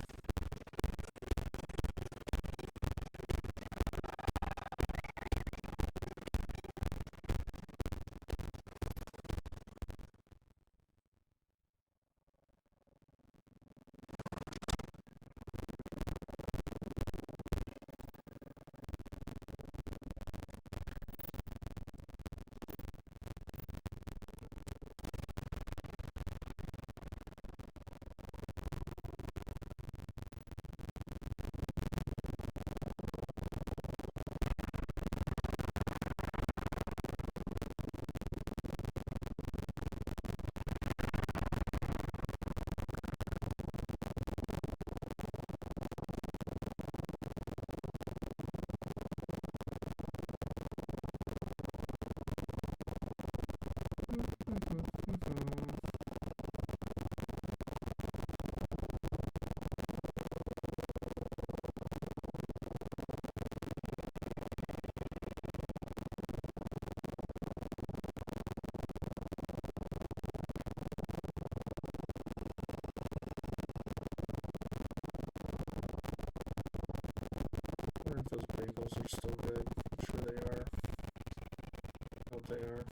I wonder if those bagels are still good. I'm sure they are. I hope they are.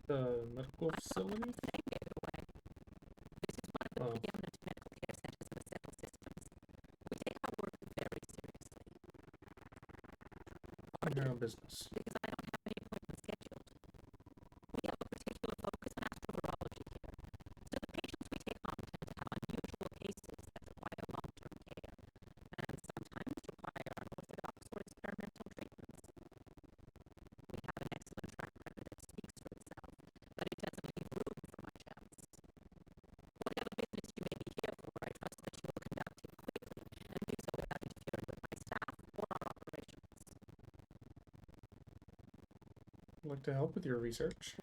The medical facility? Oh. Mind your own business. I'd like to help with your research.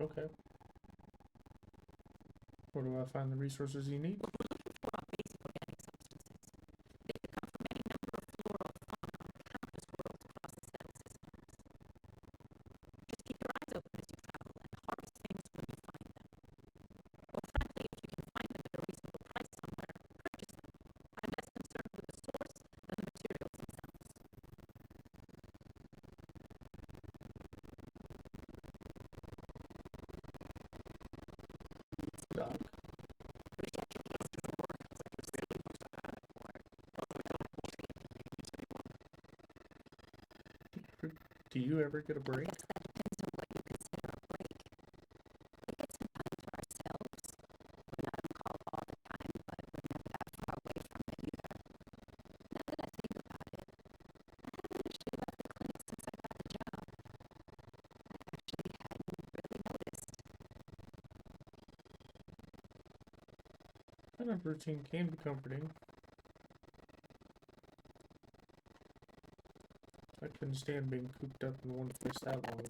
Okay. Where do I find the resources you need? Doc. Do you ever get a break? Kind of routine can be comforting. I couldn't stand being cooped up in one place that long.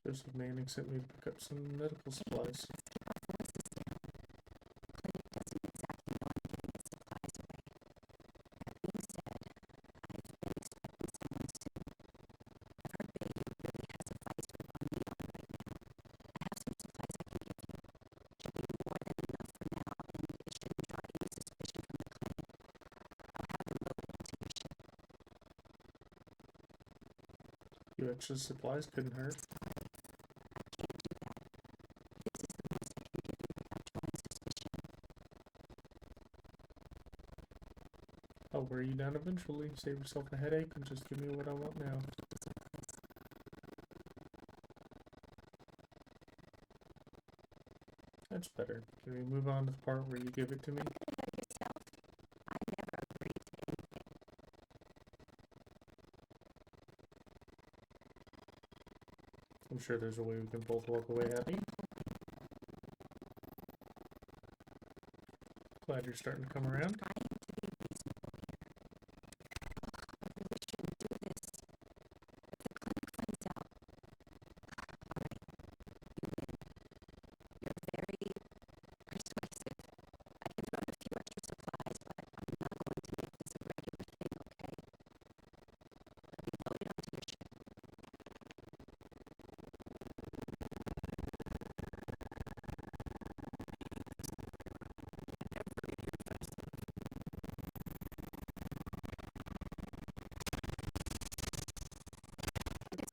Joseph Manning sent me to pick up some medical supplies. A few extra supplies couldn't hurt. I'll wear you down eventually. Save yourself a headache and just give me what I want now. That's better. Can we move on to the part where you give it to me? I'm sure there's a way we can both walk away happy. Glad you're starting to come around.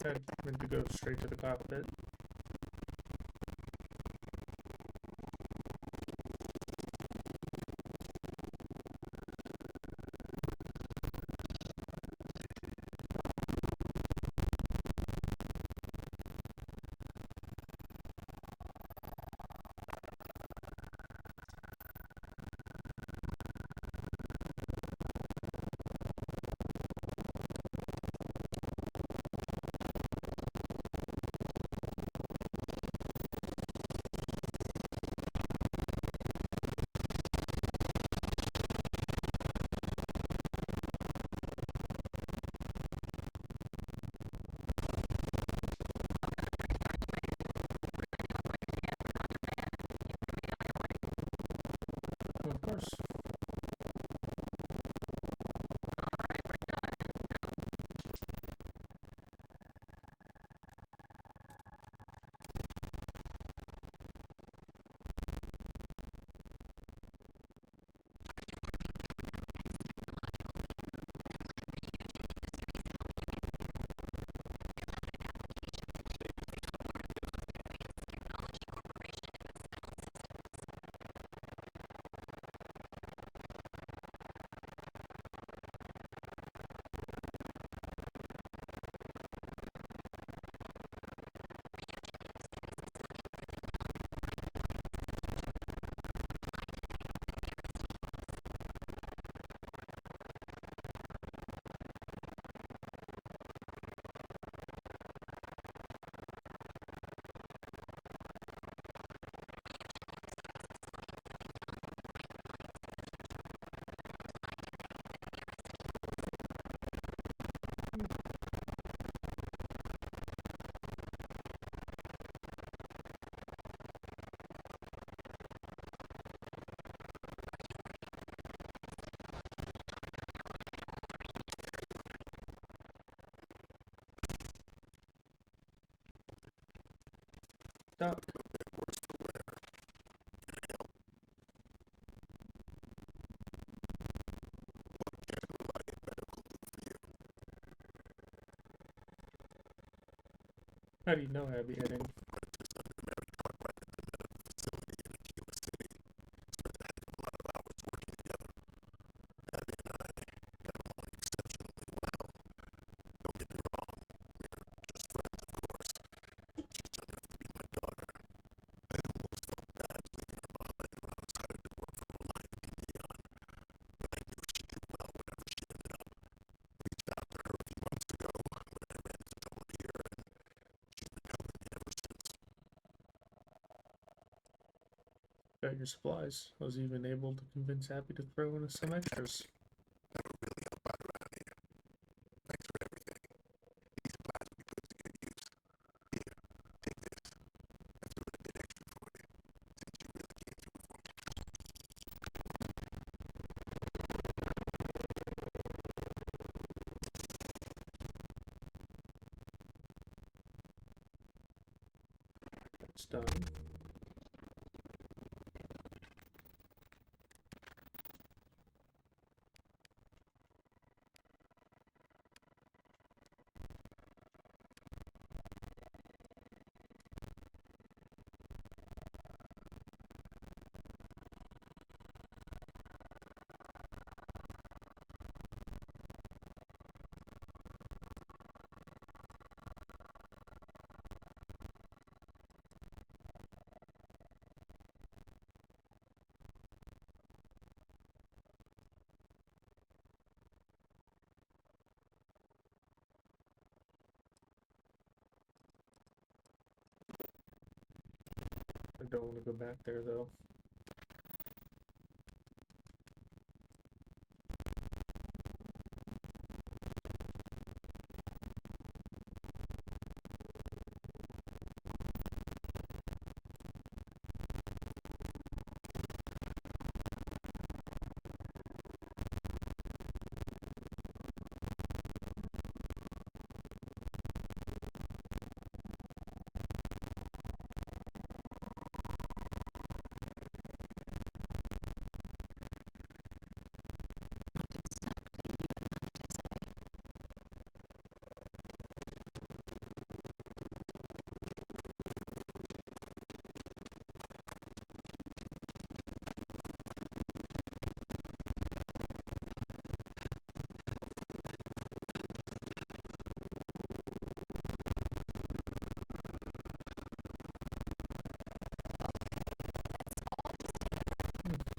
Had meant to go straight to the cockpit. stuck. How do you know I'd be heading? Got your supplies. I was even able to convince Happy to throw in some extras. That's done. I don't want to go back there though.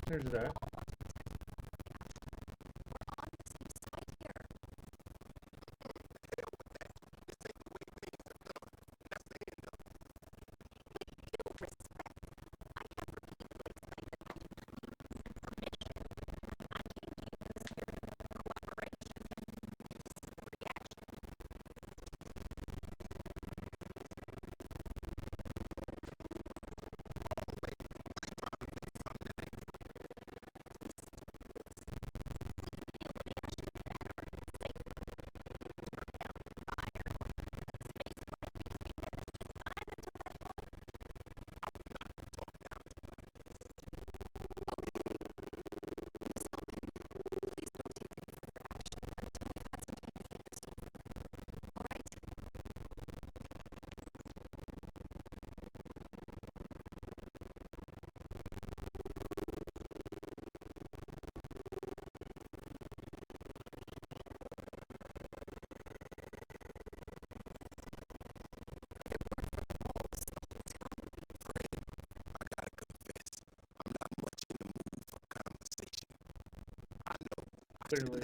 There's that. Clearly.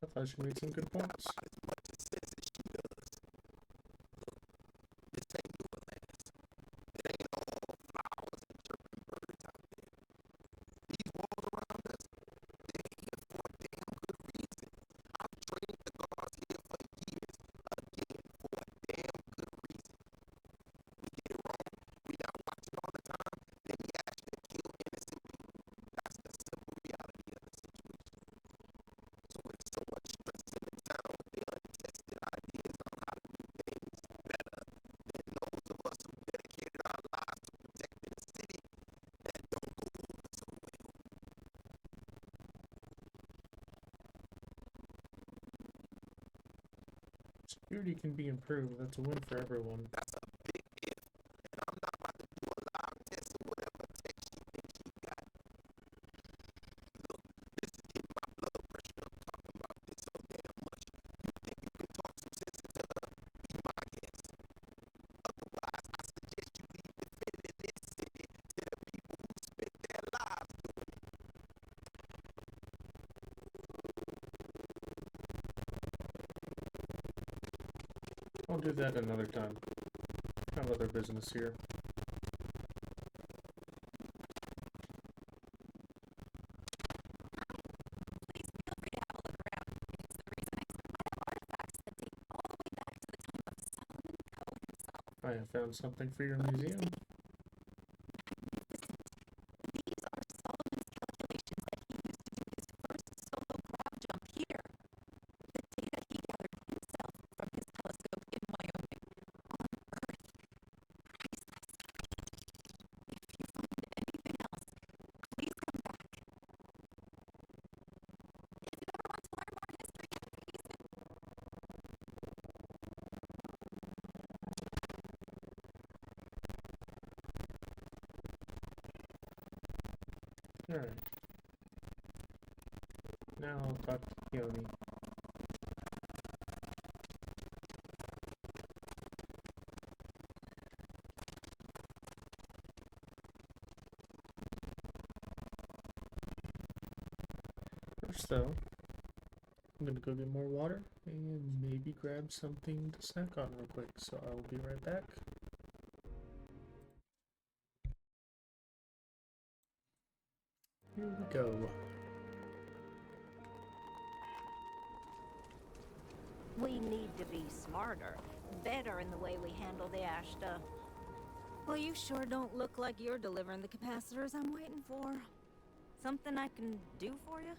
I thought she made some good points. Security can be improved. That's a win for everyone. That's a big if. And I'm not about to do a live test of whatever tech she thinks she got. Look, this is getting my blood pressure up talking about this so damn much. You think you can talk some sense into her? Be my guest. Otherwise, I suggest you leave defending this city to the people who spent their lives doing it. I'll do that another time. I have other business here. Please feel free to have a look around. It's the reason I have artifacts that date all the way back to the time of Solomon Coe himself. I have found something for your museum. These are Solomon's calculations that he used to do his first solo grab jump here. The data he gathered himself from his telescope in Wyoming. On Earth. Priceless. If you find anything else, please come back. If you ever want to learn more history, please. Alright. Now I'll talk to Keone. First though, I'm gonna go get more water and maybe grab something to snack on real quick, so I will be right back. Here we go. We need to be smarter, better in the way we handle the Ashta. Well, you sure don't look like you're delivering the capacitors I'm waiting for. Something I can do for you?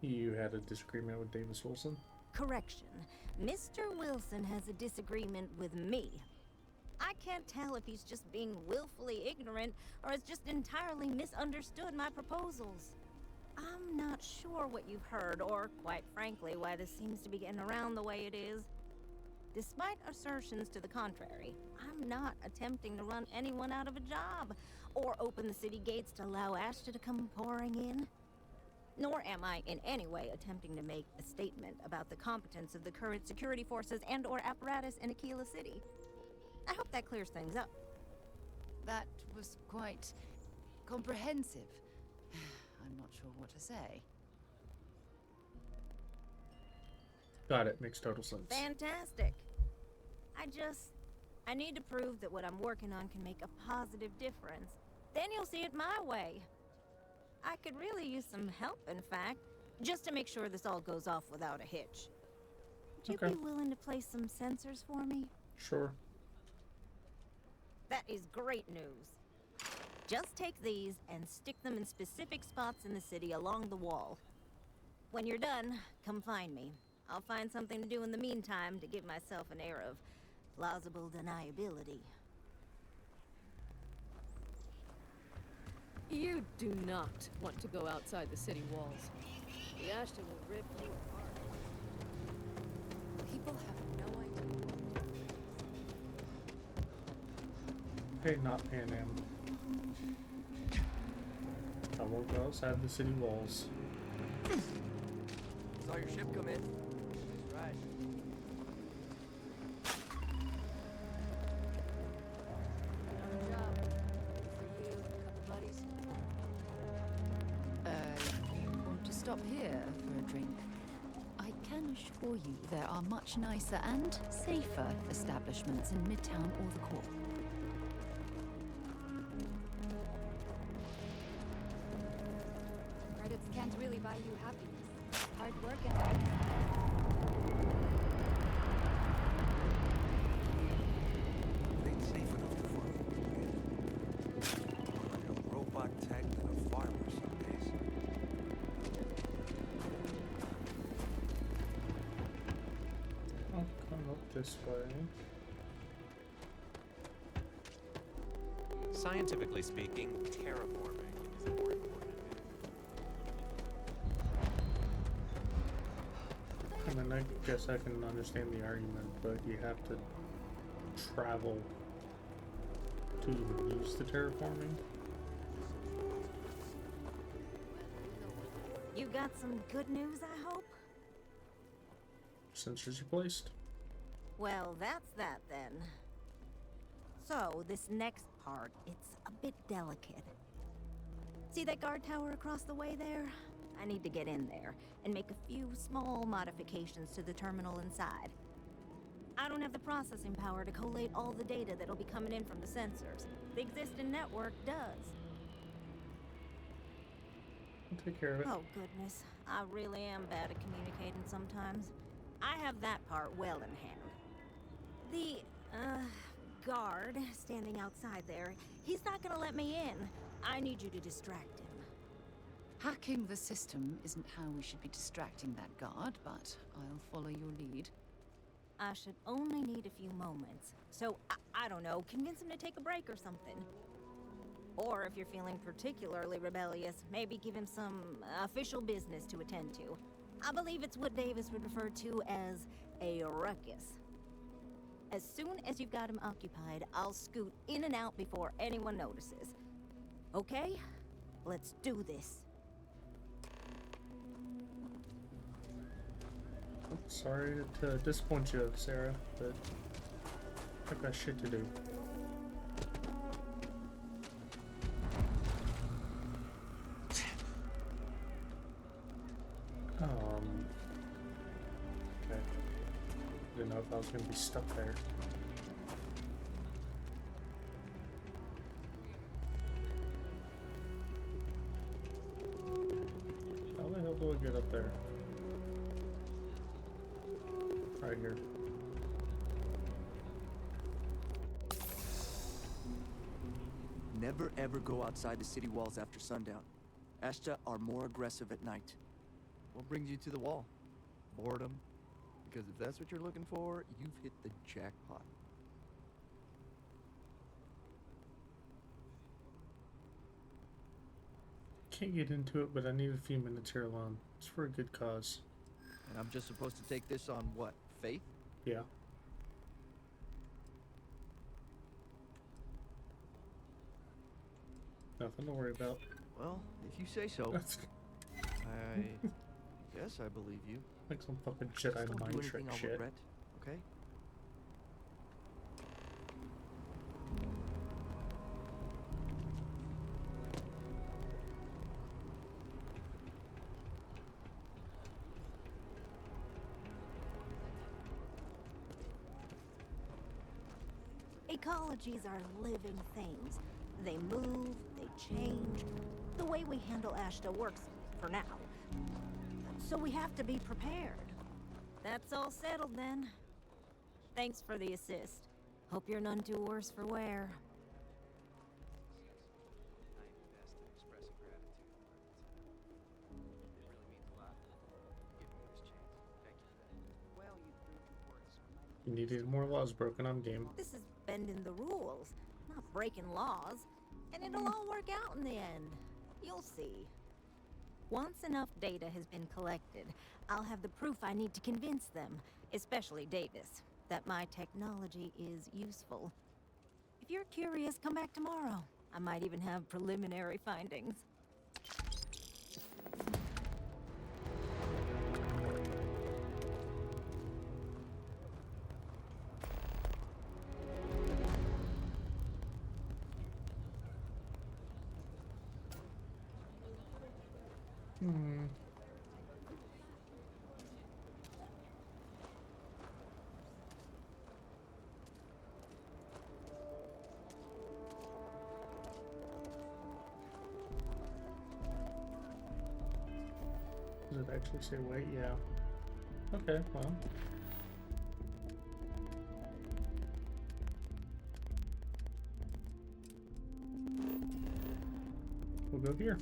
You had a disagreement with Davis Wilson? Correction. Mr. Wilson has a disagreement with me. I can't tell if he's just being willfully ignorant or has just entirely misunderstood my proposals. I'm not sure what you've heard, or quite frankly, why this seems to be getting around the way it is. Despite assertions to the contrary, I'm not attempting to run anyone out of a job, or open the city gates to allow Ashta to come pouring in. Nor am I in any way attempting to make a statement about the competence of the current security forces and/or apparatus in Aquila City. I hope that clears things up. That was quite comprehensive. I'm not sure what to say. Got it. Makes total sense. Fantastic. I need to prove that what I'm working on can make a positive difference. Then you'll see it my way. I could really use some help, in fact, just to make sure this all goes off without a hitch. Would you be willing to place some sensors for me? Sure. That is great news. Just take these and stick them in specific spots in the city along the wall. When you're done, come find me. I'll find something to do in the meantime to give myself an air of plausible deniability. You do not want to go outside the city walls. The Ashta will rip you apart. People have no idea. Hey, not Pan Am. I won't go outside the city walls. Saw your ship come in. Nice ride. Good job. For you, a couple buddies. You want to stop here for a drink? I can assure you there are much nicer and safer establishments in Midtown or the Core. Credits can't really buy you happiness. Hard work and Ain't safe enough to farm. Like a robot tech and a farmer some days. I'll come up this way. Scientifically speaking, terraforming is a more important. I mean, I guess I can understand the argument, but you have to travel to even use the terraforming. You got some good news, I hope? Sensors are placed. Well, that's that then. So, this next part, it's a bit delicate. See that guard tower across the way there? I need to get in there and make a few small modifications to the terminal inside. I don't have the processing power to collate all the data that'll be coming in from the sensors. The existing network does. I'll take care of it. Oh, goodness. I really am bad at communicating sometimes. I have that part well in hand. The, guard standing outside there, he's not gonna let me in. I need you to distract him. Hacking the system isn't how we should be distracting that guard, but I'll follow your lead. I should only need a few moments. So, I don't know, convince him to take a break or something. Or if you're feeling particularly rebellious, maybe give him some official business to attend to. I believe it's what Davis would refer to as a ruckus. As soon as you've got him occupied, I'll scoot in and out before anyone notices. Okay? Let's do this. Sorry to disappoint you, Sarah, but I've got shit to do. Okay. Didn't know if I was gonna be stuck there. How the hell do I get up there? Right here. Never ever go outside the city walls after sundown. Ashta are more aggressive at night. What brings you to the wall? Boredom? Because if that's what you're looking for, you've hit the jackpot. Can't get into it, but I need a few minutes here alone. It's for a good cause. And I'm just supposed to take this on what? Faith? Yeah. Nothing to worry about. Well, if you say so. I guess I believe you. Like some fucking Just Jedi don't mind do trick anything I'll shit. regret, okay? Ecologies are living things. They move, they change. The way we handle Ashta works for now. So we have to be prepared. That's all settled then. Thanks for the assist. Hope you're none too worse for wear. You needed more laws broken, I'm game. This is bending the rules, not breaking laws. And it'll all work out in the end. You'll see. Once enough data has been collected, I'll have the proof I need to convince them, especially Davis, that my technology is useful. If you're curious, come back tomorrow. I might even have preliminary findings. Does it actually say wait? Yeah. Okay, well. We'll go here.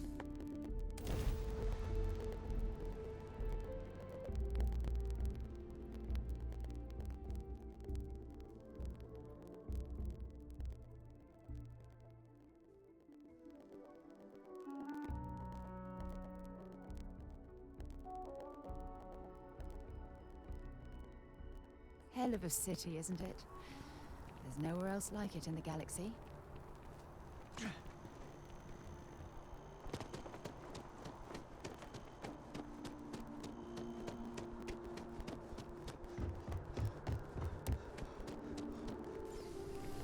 hell of a city, isn't it? There's nowhere else like it in the galaxy.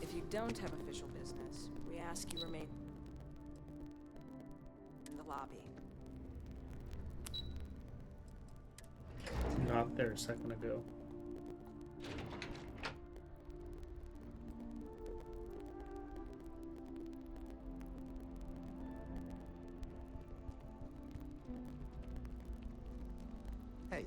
If you don't have official business, we ask you remain in the lobby. Not there a second ago. Hey.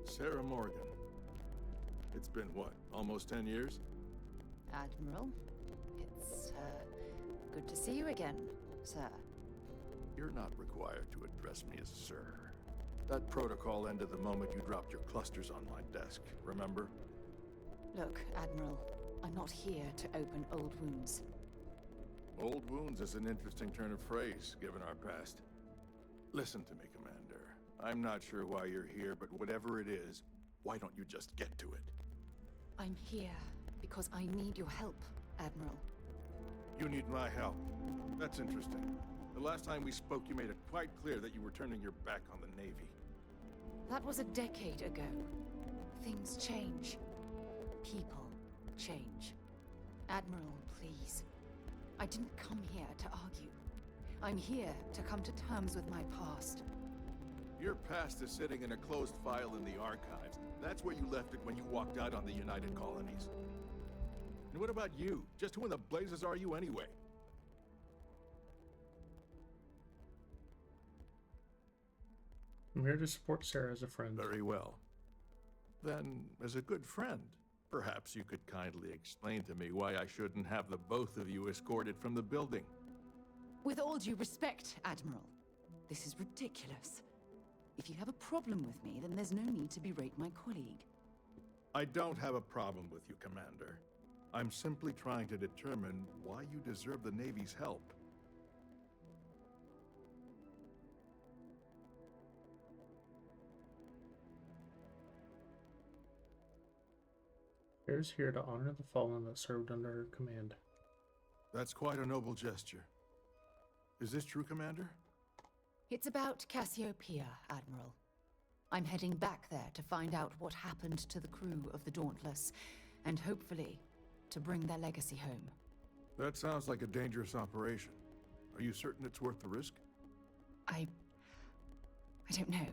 Sarah Morgan. It's been what, almost 10 years? Admiral, it's, good to see you again, sir. You're not required to address me as sir. That protocol ended the moment you dropped your clusters on my desk, remember? Look, Admiral, I'm not here to open old wounds. Old wounds is an interesting turn of phrase, given our past. Listen to me, Commander. I'm not sure why you're here, but whatever it is, why don't you just get to it? I'm here because I need your help, Admiral. You need my help. That's interesting. The last time we spoke, you made it quite clear that you were turning your back on the Navy. That was a decade ago. Things change. People change. Admiral, please. I didn't come here to argue. I'm here to come to terms with my past. Your past is sitting in a closed file in the archives. That's where you left it when you walked out on the United Colonies. And what about you? Just who in the blazes are you anyway? I'm here to support Sarah as a friend. Very well. Then, as a good friend, perhaps you could kindly explain to me why I shouldn't have the both of you escorted from the building. With all due respect, Admiral, this is ridiculous. If you have a problem with me, then there's no need to berate my colleague. I don't have a problem with you, Commander. I'm simply trying to determine why you deserve the Navy's help. Sarah's here to honor the fallen that served under her command. That's quite a noble gesture. Is this true, Commander? It's about Cassiopeia, Admiral. I'm heading back there to find out what happened to the crew of the Dauntless, and hopefully, to bring their legacy home. That sounds like a dangerous operation. Are you certain it's worth the risk? I don't know.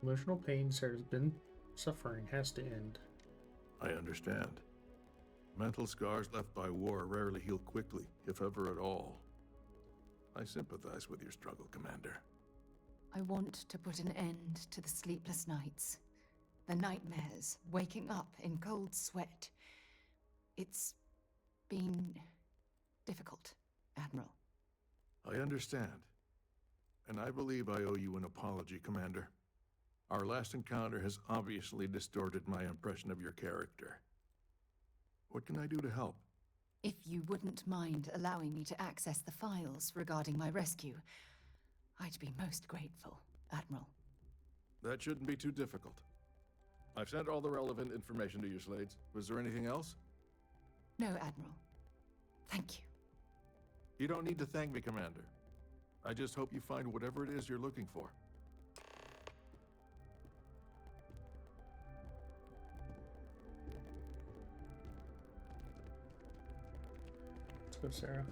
Emotional pain Sarah's been suffering has to end. I understand. Mental scars left by war rarely heal quickly, if ever at all. I sympathize with your struggle, Commander. I want to put an end to the sleepless nights, the nightmares, waking up in cold sweat. It's been difficult, Admiral. I understand. And I believe I owe you an apology, Commander. Our last encounter has obviously distorted my impression of your character. What can I do to help? If you wouldn't mind allowing me to access the files regarding my rescue, I'd be most grateful, Admiral. That shouldn't be too difficult. I've sent all the relevant information to you, Slades. Was there anything else? No, Admiral. Thank you. You don't need to thank me, Commander. I just hope you find whatever it is you're looking for. Let's go, Sarah.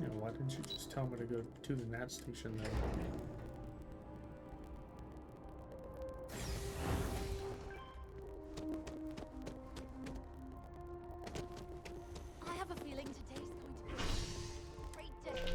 Yeah, why didn't you just tell me to go to the NAT station then? I have a feeling today's going to be a great day.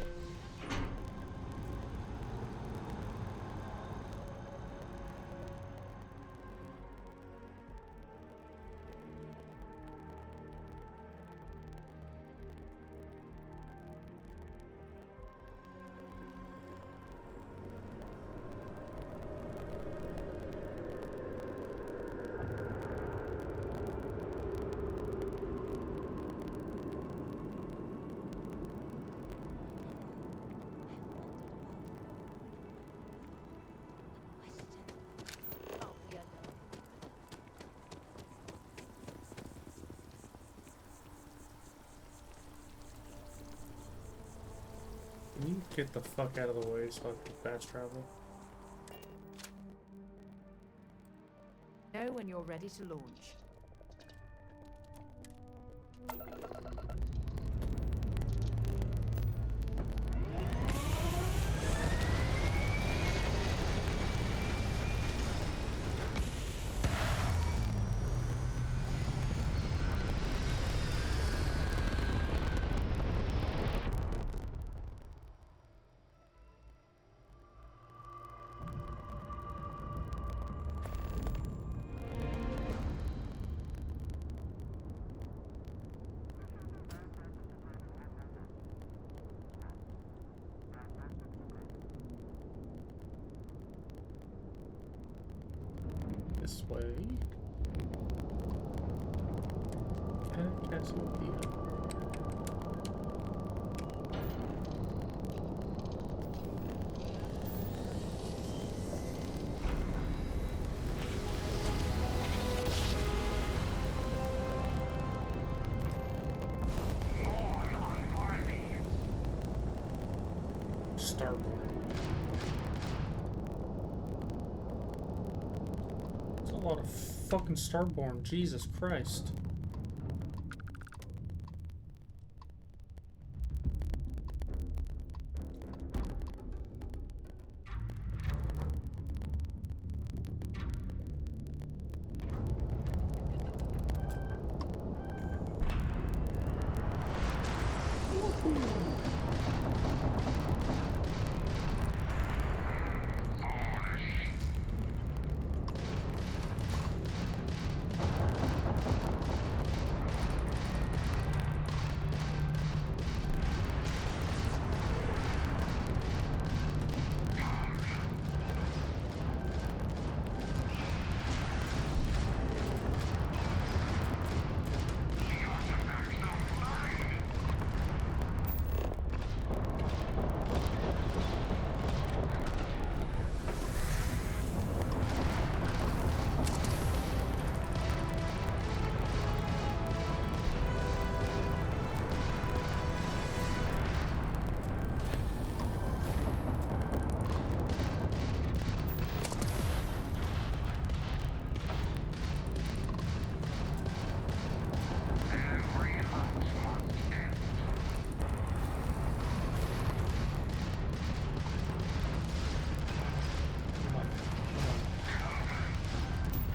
get the fuck out of the way so I can fast travel. Know when you're ready to launch. This way. Cassiopeia. Starboard. There's a lot of fucking Starborn, Jesus Christ.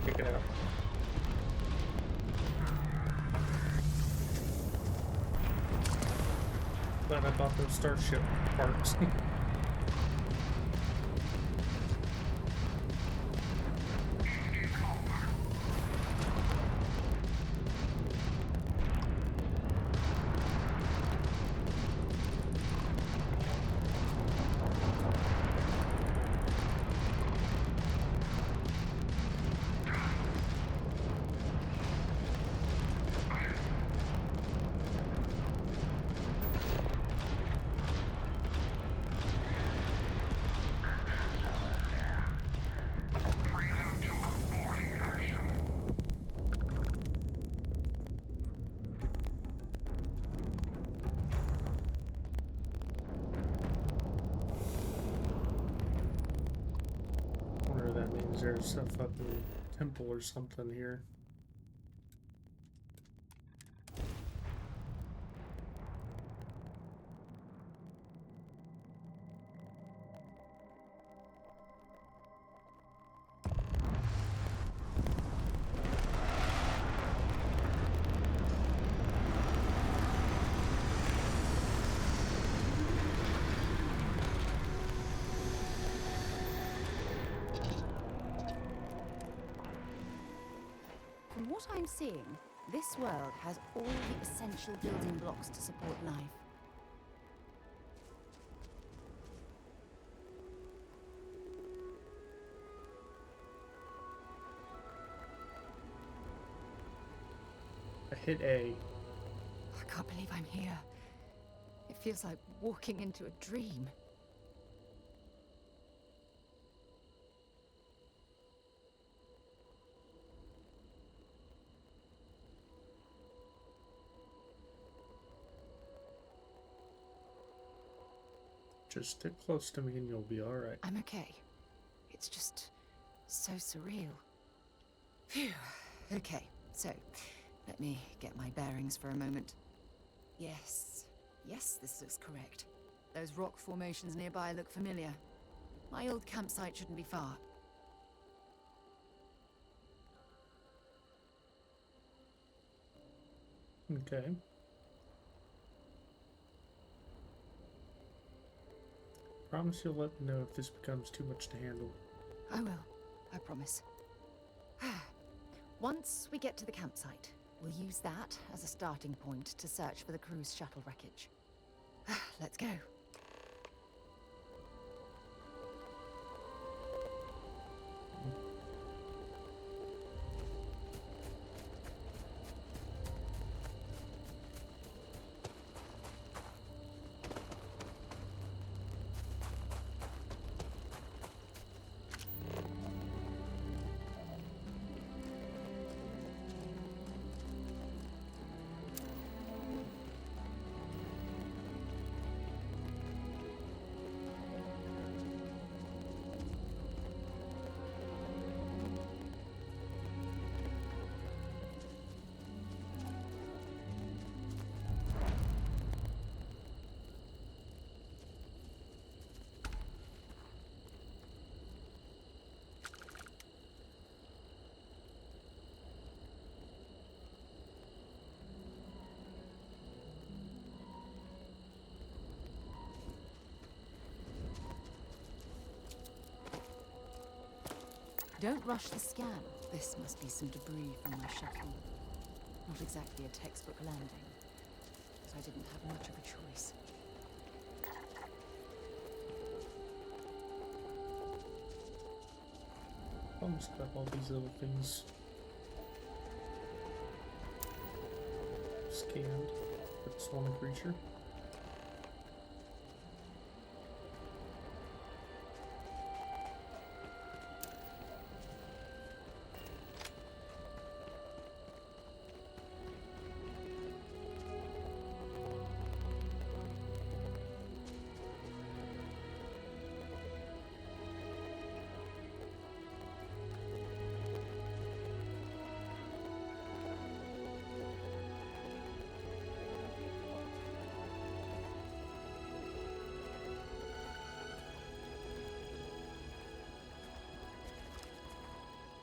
Pick it up. Glad I bought those starship parts. Wonder if that means there's a fucking temple or something here. From what I'm seeing, this world has all the essential building blocks to support life. I hit A. I can't believe I'm here. It feels like walking into a dream. Just stick close to me and you'll be alright. I'm okay. It's just so surreal. Phew. Okay, so let me get my bearings for a moment. Yes, this looks correct. Those rock formations nearby look familiar. My old campsite shouldn't be far. Okay. Promise you'll let me know if this becomes too much to handle. I will, I promise. Once we get to the campsite, we'll use that as a starting point to search for the cruise shuttle wreckage. Let's go. Don't rush the scan. This must be some debris from my shuttle. Not exactly a textbook landing, so I didn't have much of a choice. Almost got all these little things scanned for the swarming creature.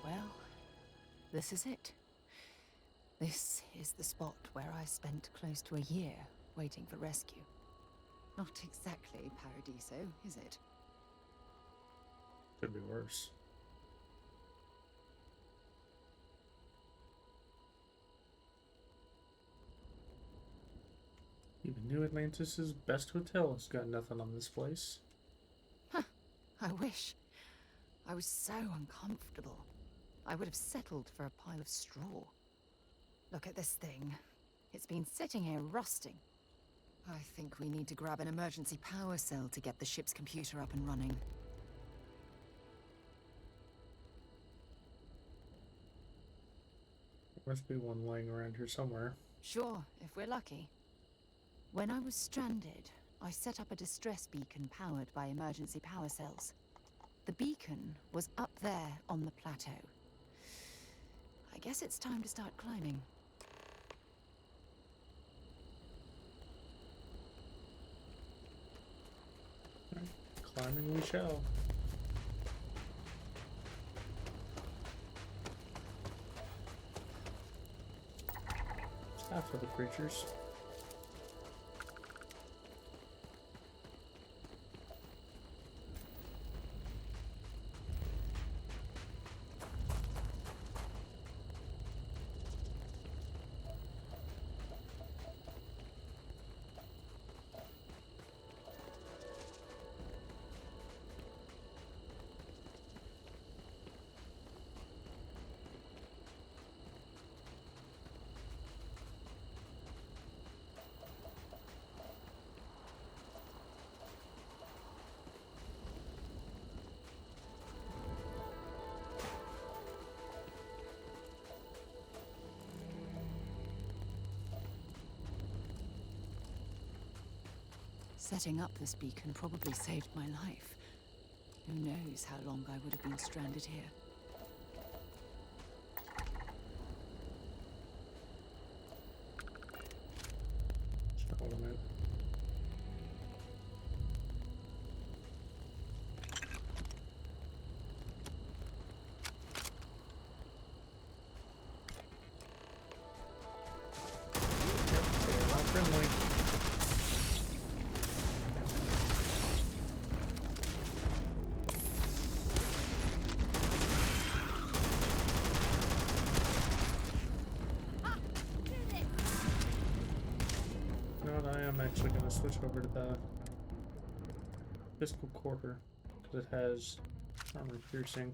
Well, this is it. This is the spot where I spent close to a year waiting for rescue. Not exactly Paradiso, is it? Could be worse. Even New Atlantis' best hotel has got nothing on this place. Huh, I wish. I was so uncomfortable. I would have settled for a pile of straw. Look at this thing. It's been sitting here rusting. I think we need to grab an emergency power cell to get the ship's computer up and running. There must be one lying around here somewhere. Sure, if we're lucky. When I was stranded, I set up a distress beacon powered by emergency power cells. The beacon was up there on the plateau. I guess it's time to start climbing. Climbing we shall. Half of the creatures. Setting up this beacon probably saved my life. Who knows how long I would have been stranded here. Element. Not friendly. I am actually going to switch over to the pistol quarter because it has armor piercing.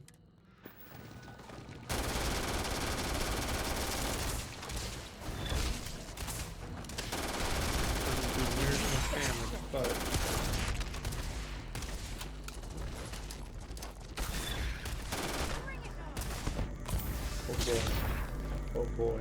Doesn't do near as much damage, but oh boy, oh boy.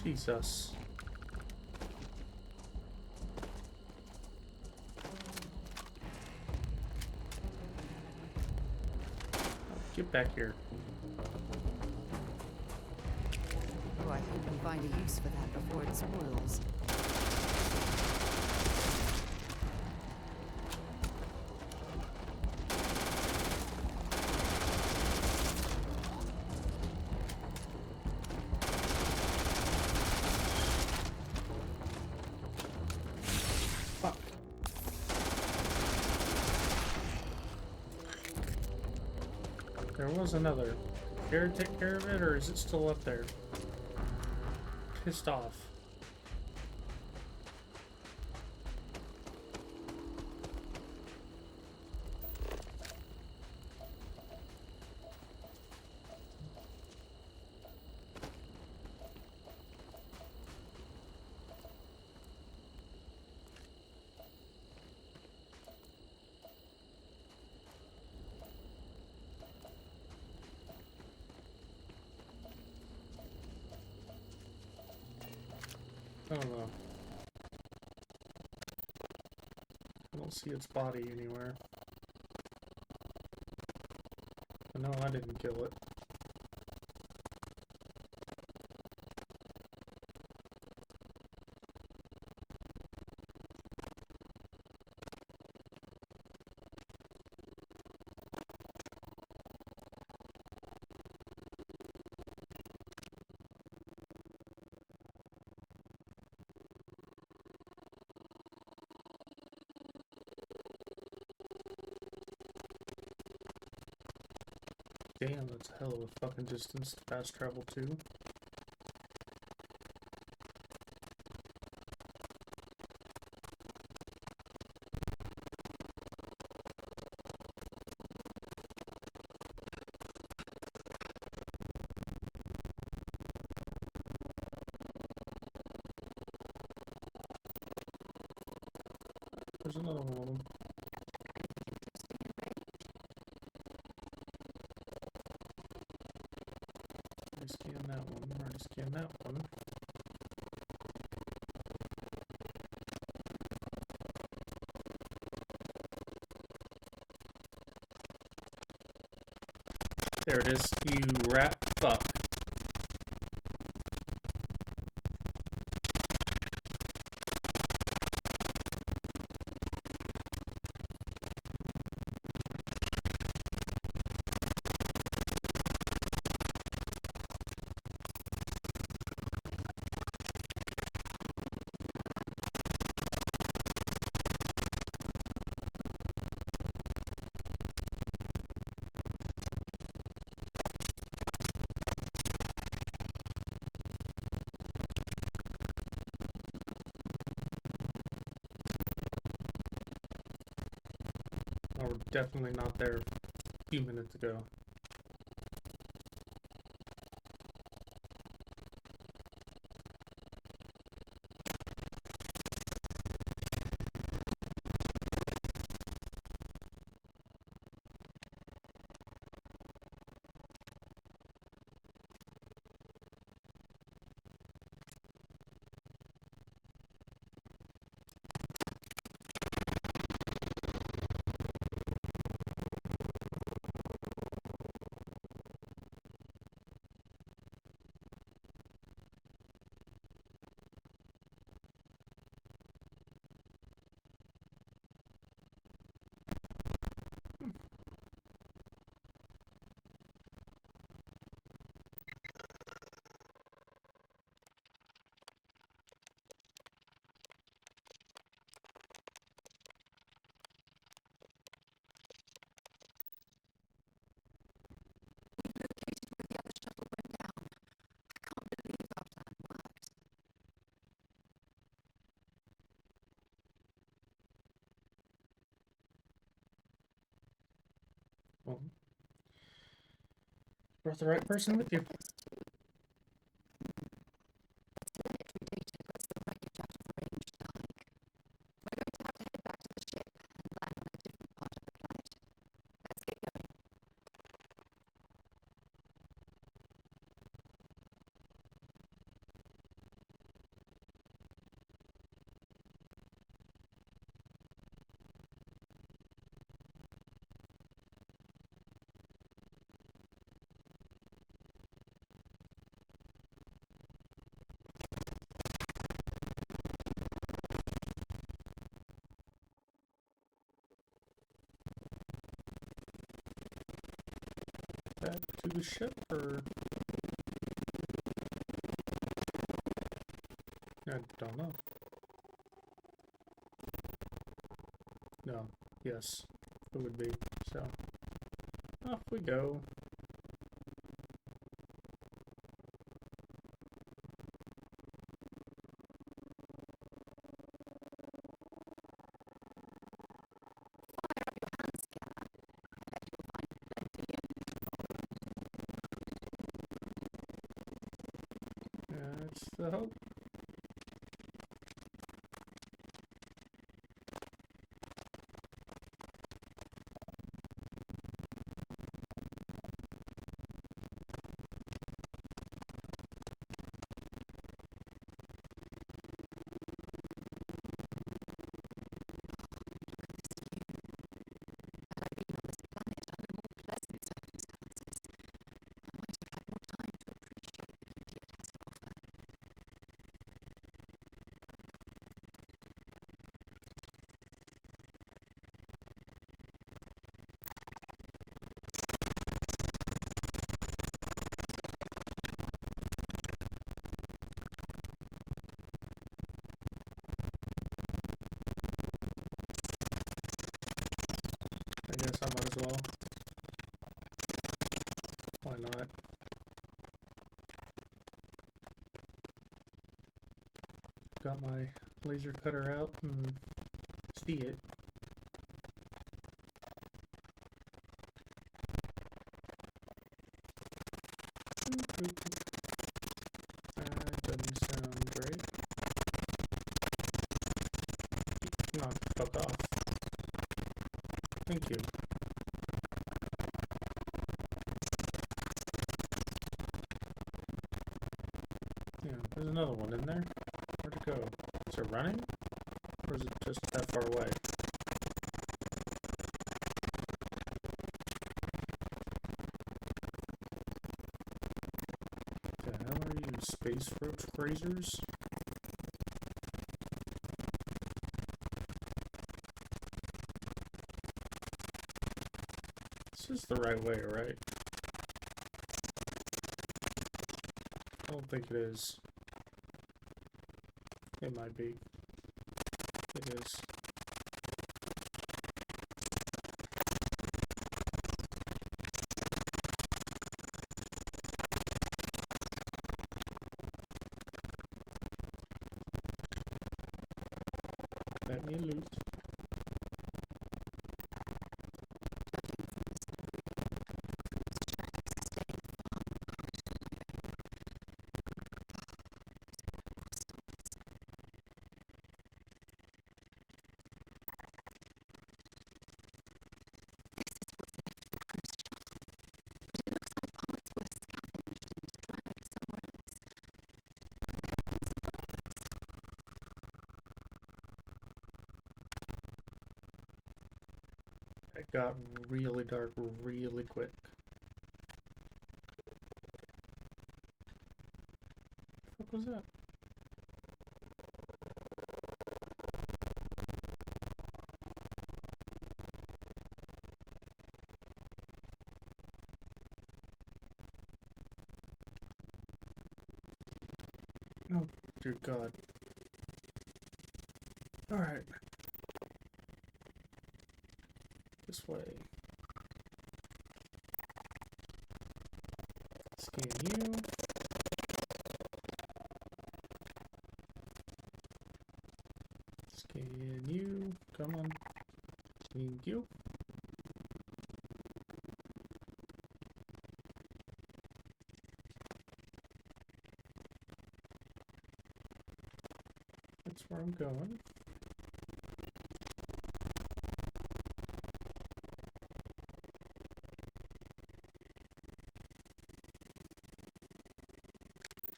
Jesus. Get back here. Oh, I hope we find a use for that before it spoils. There was another. Care to take care of it, or is it still up there? Pissed off. I don't know. I don't see its body anywhere. But no, I didn't kill it. Damn, that's a hell of a fucking distance to fast travel to. There's another one of them. Already scanned that one. Already scanned that one. There it is. You rat fuck. Oh, we're definitely not there a few minutes ago. Brought the right person with you. Telemetry data puts the wreckage out of range, darling. We're going to have to head back to the ship and land on a different part of the planet. Let's get going. Back to the ship, or I don't know. No. Yes, it would be. So off we go. That's the hope. I guess I might as well. Why not? Got my laser cutter out and see it. That doesn't sound great. Knock the fuck off. Thank you. Yeah, there's another one in there. Where'd it go? Is it running? Or is it just that far away? The hell are you, space roach grazers? This is the right way, right? I don't think it is. It might be. It is. Let me loot. It got really dark really quick. What was that? Oh, dear God. Alright. This way. Scan you. Scan you. Come on. Thank you. That's where I'm going.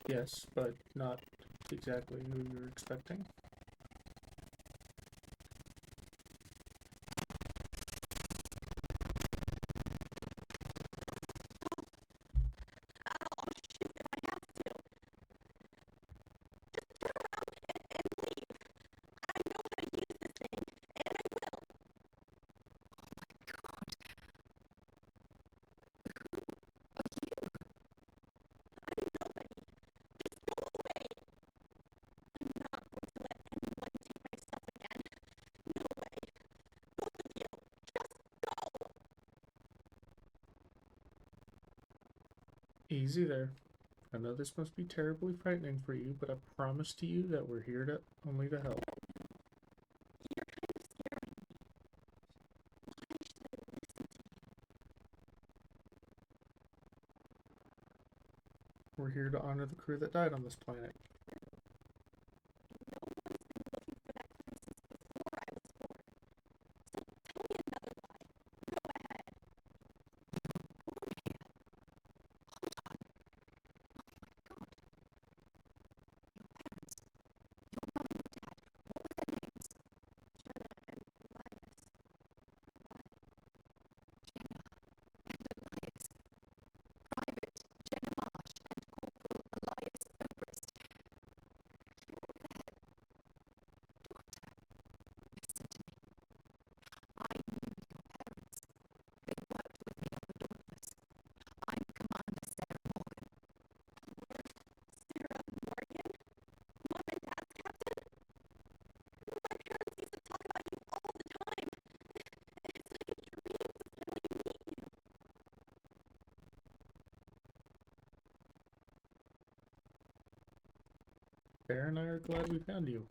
Yes, but not exactly who you're expecting. Easy there. I know this must be terribly frightening for you, but I promise to you that we're here to only to help. We're here to honor the crew that died on this planet. Bear and I are glad we found you.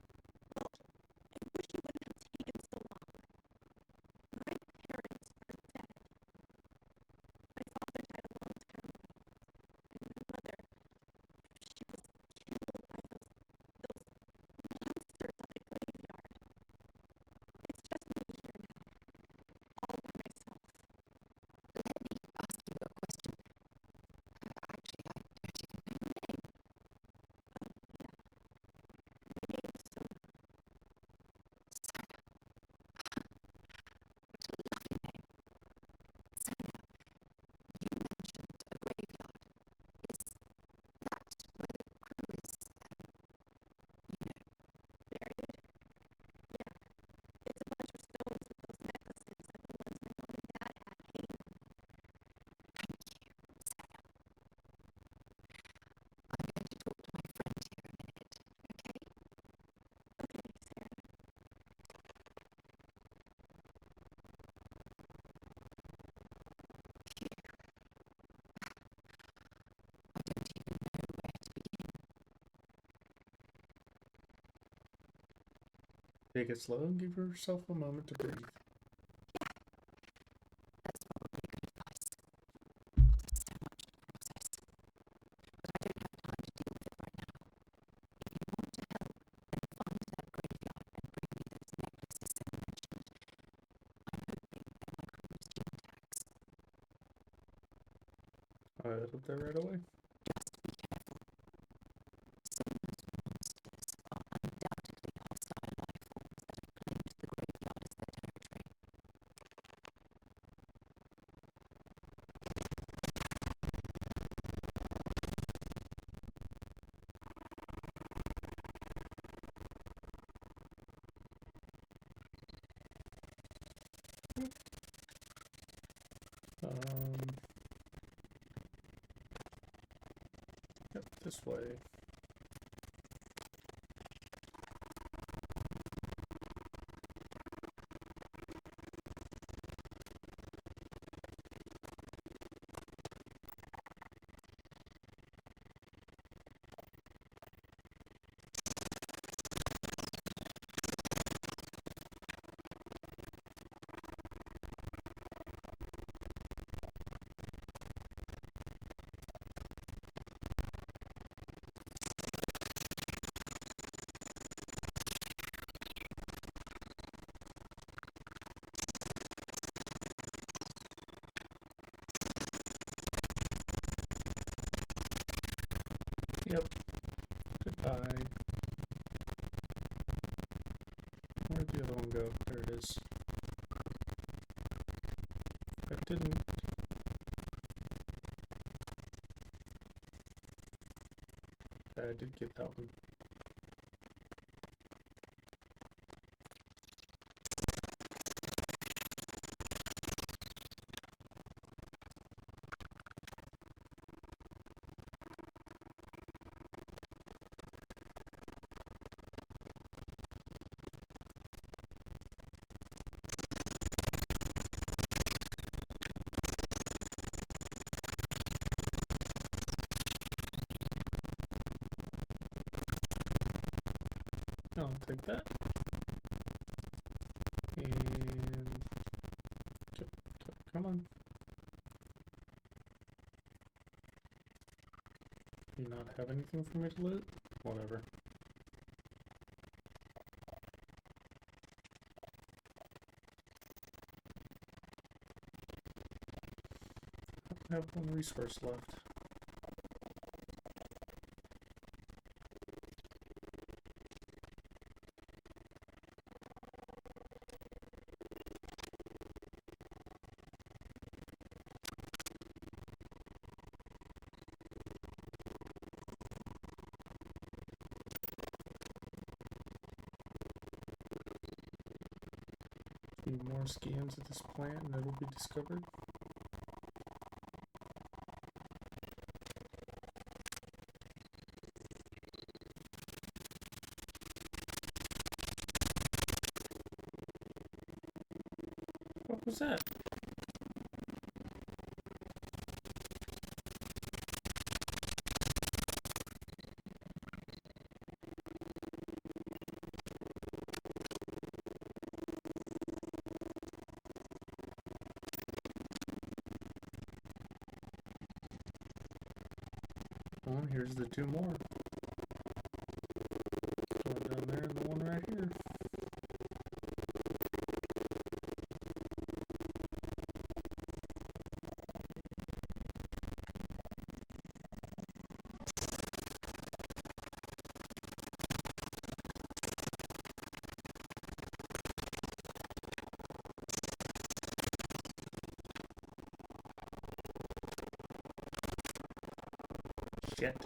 Take it slow and give yourself a moment to breathe. I hope they're right away. Yep, this way. side. Where'd the other one go? There it is. That didn't. I did get that one. I'll take that. And come on. Do you not have anything for me to loot? Whatever. I have one resource left. Few more scans of this plant and it'll be discovered. What was that? Well, here's the two more. One down there and the one right here. Shit.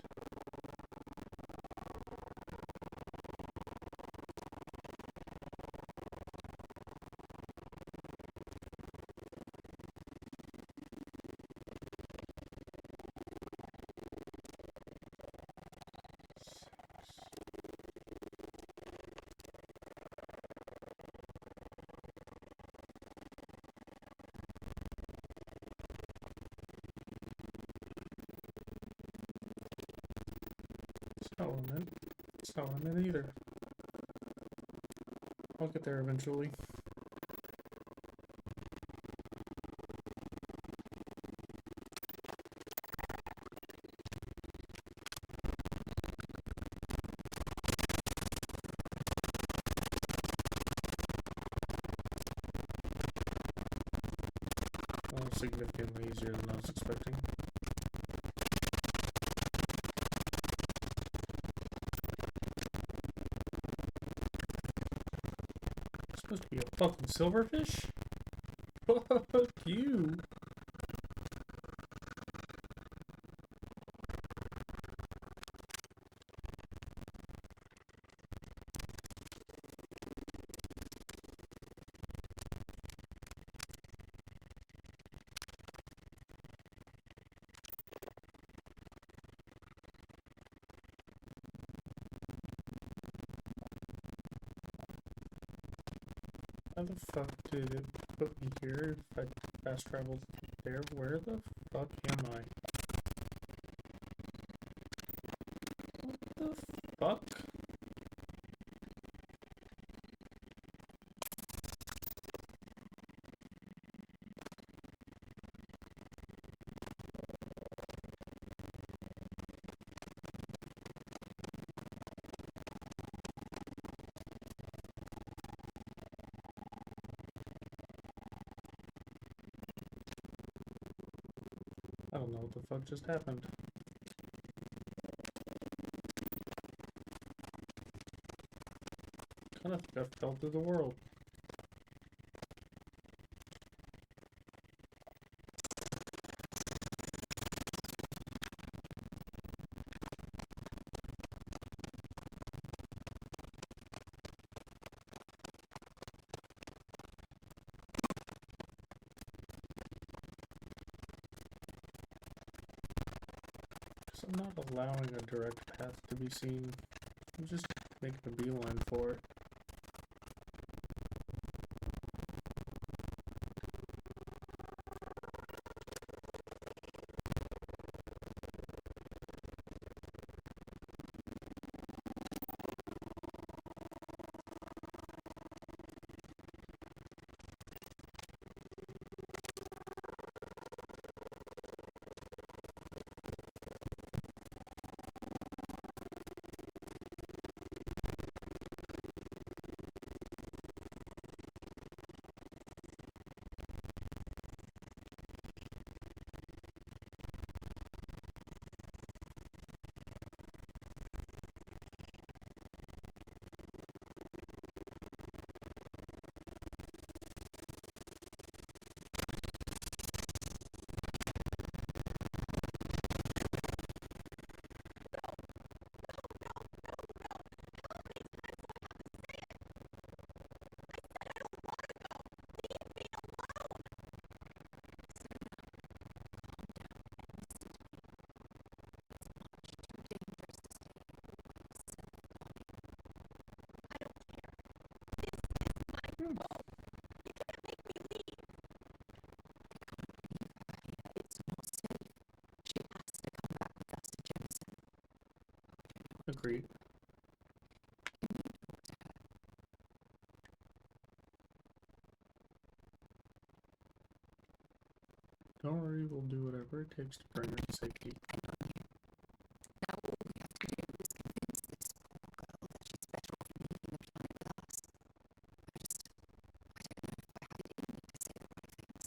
That's not what I meant either. I'll get there eventually. Well, significantly easier than I was expecting. Supposed to be a fucking silverfish? Fuck you. How the fuck did it put me here if I fast traveled there? Where the fuck am I? What the fuck? I don't know what the fuck just happened. I don't think I've fell through the world. So I'm not allowing a direct path to be seen. I'm just making a beeline for it. Agreed. Don't worry, we'll do whatever it takes to bring her to safety. Now all we have to do is convince this poor girl that she's better off leaving the planet with us. I don't know if I had it in me to say the right things.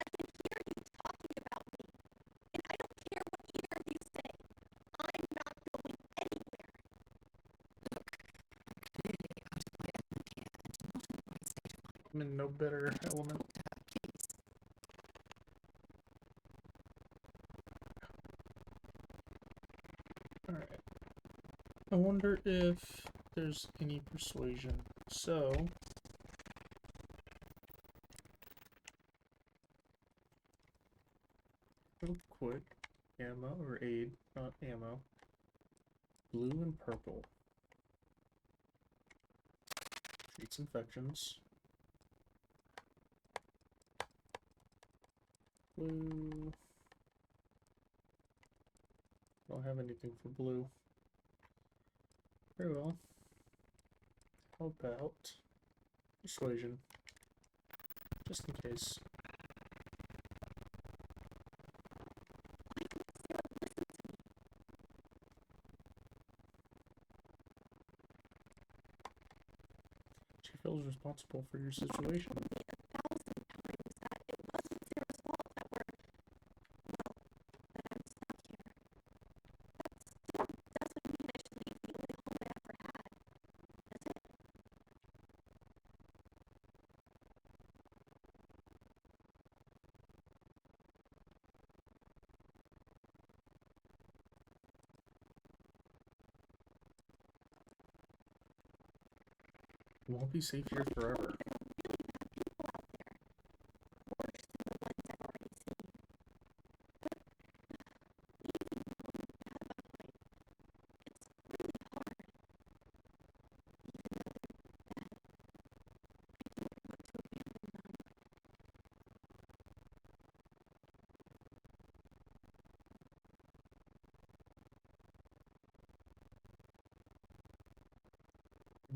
I can hear you talking about me, and I don't care what either of you say. I'm not going anywhere. Look, I'm clearly out of my element here, and not in the right state of mind. I'm in no better element. Please. Alright. I wonder if there's any persuasion. So, real quick, ammo or aid, not ammo. Blue and purple. Treats infections. Blue. Don't have anything for blue. Very well. How about persuasion? Just in case. She feels responsible for your situation. You won't be safe here forever.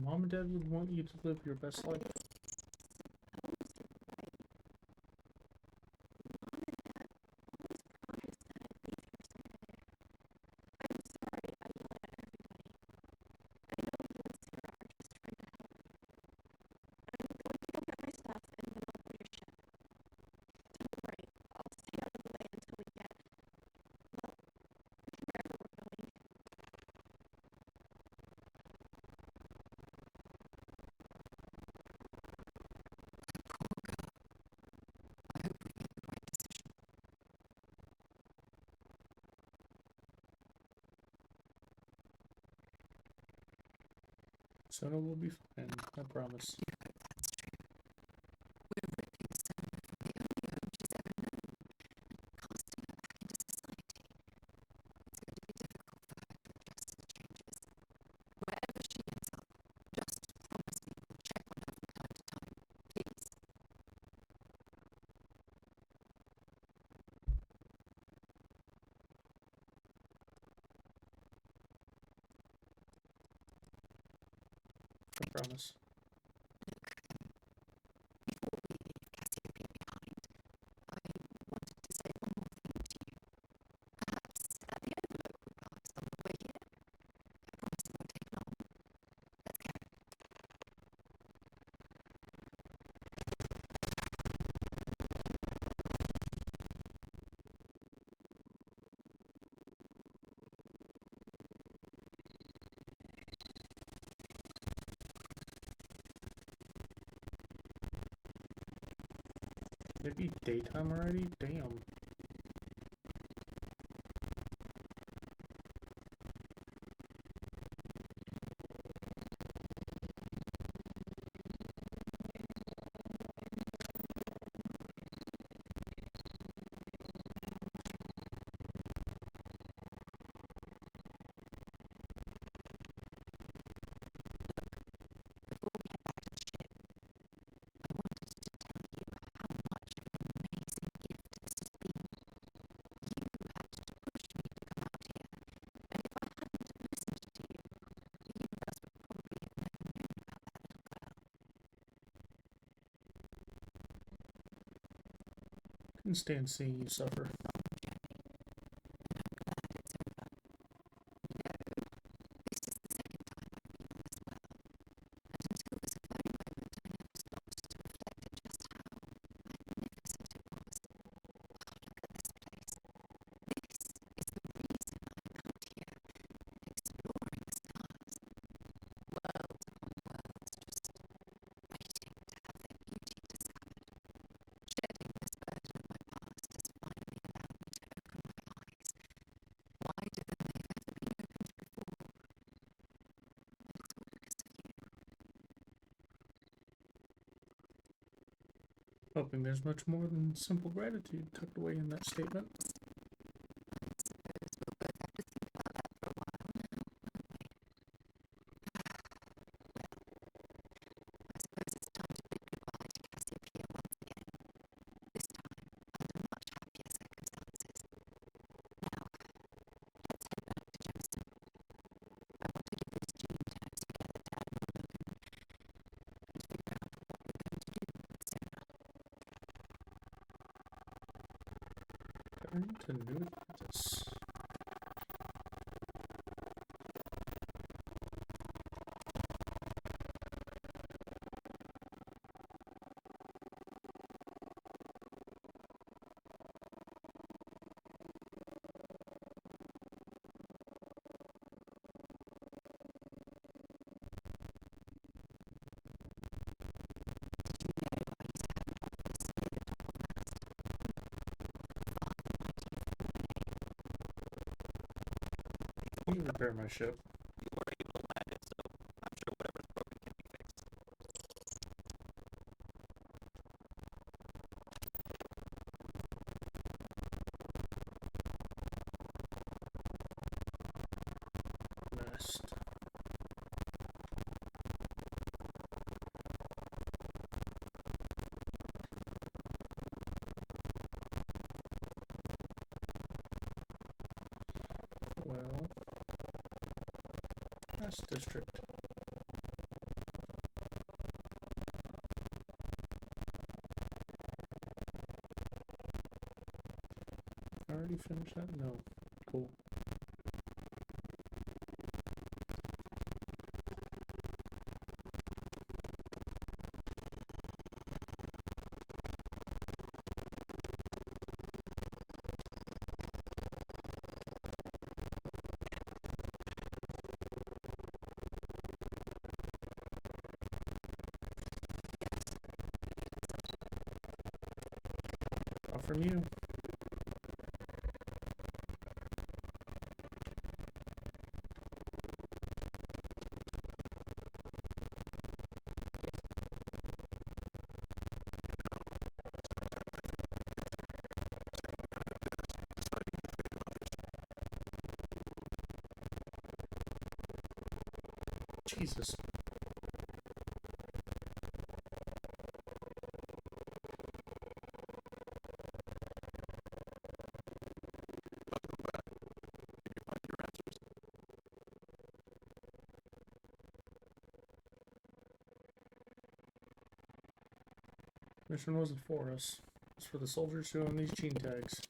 Mom and Dad would want you to live your best life. Sona will be fine, I promise. That's true. We're ripping Sona from the only home she's ever known and casting her back into society. It's going to be difficult for her to adjust to the changes. Wherever she ends up, just promise me we'll check on her from time to time, please. I promise. Look, before we leave Cassiopeia behind, I wanted to say one more thing to you. Perhaps at the envelope we passed on the way here. I promise it won't take long. Let's go. It'd be daytime already? Damn. Before we get back to the ship, I wanted to tell you how much of an amazing gift this has been. You had to push me to come out here, and if I hadn't listened to you, the universe would probably have never known about that little girl. Couldn't stand seeing you suffer. Long journey, and I'm glad it's over. You know, this is the second time I've been on this well, and until this very moment I never stopped to reflect on just how magnificent it was. Oh, look at this place. This is the reason I'm out here, exploring the stars. Worlds upon worlds, just waiting to have their beauty discovered. Shedding this burden of my past has finally allowed me to open my eyes, wider than they've ever been opened before. And it's all because of you. Hoping there's much more than simple gratitude tucked away in that statement. I suppose we'll both have to think about that for a while now, won't we? Well, I suppose it's time to bid goodbye to Cassiopeia once again. This time, under much happier circumstances. Now, let's head back to Gemstone. I want to give this gene tag together, Dad and Logan, and figure out what we're going to do with Sona. Turn to New Atlantis. Did you know I used to have an office near the top of Mast? Far the mighty fallen name. Can you repair my ship? You were able to land it, so I'm sure whatever's broken can be fixed. Nest. Well, Nest District. Already finished that? No. Cool. All from you. Jesus. Mission wasn't for us. It's for the soldiers who own these gene tags.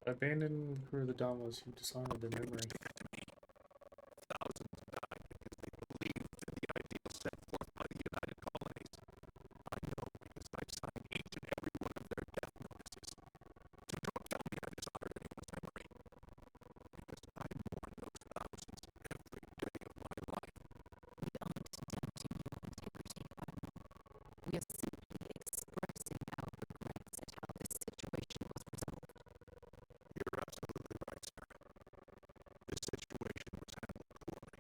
Abandon the crew of the Damas who dishonored their memory. Thousands died because they believed in the ideals set forth by the United Colonies. I know because I've signed each and every one of their death notices. So don't tell me I dishonored anyone's memory. Because I mourn those thousands every day of my life. We aren't doubting your integrity, Admiral. We are simply expressing our regrets at how this situation was resolved. You're absolutely right, sir. This situation was handled poorly.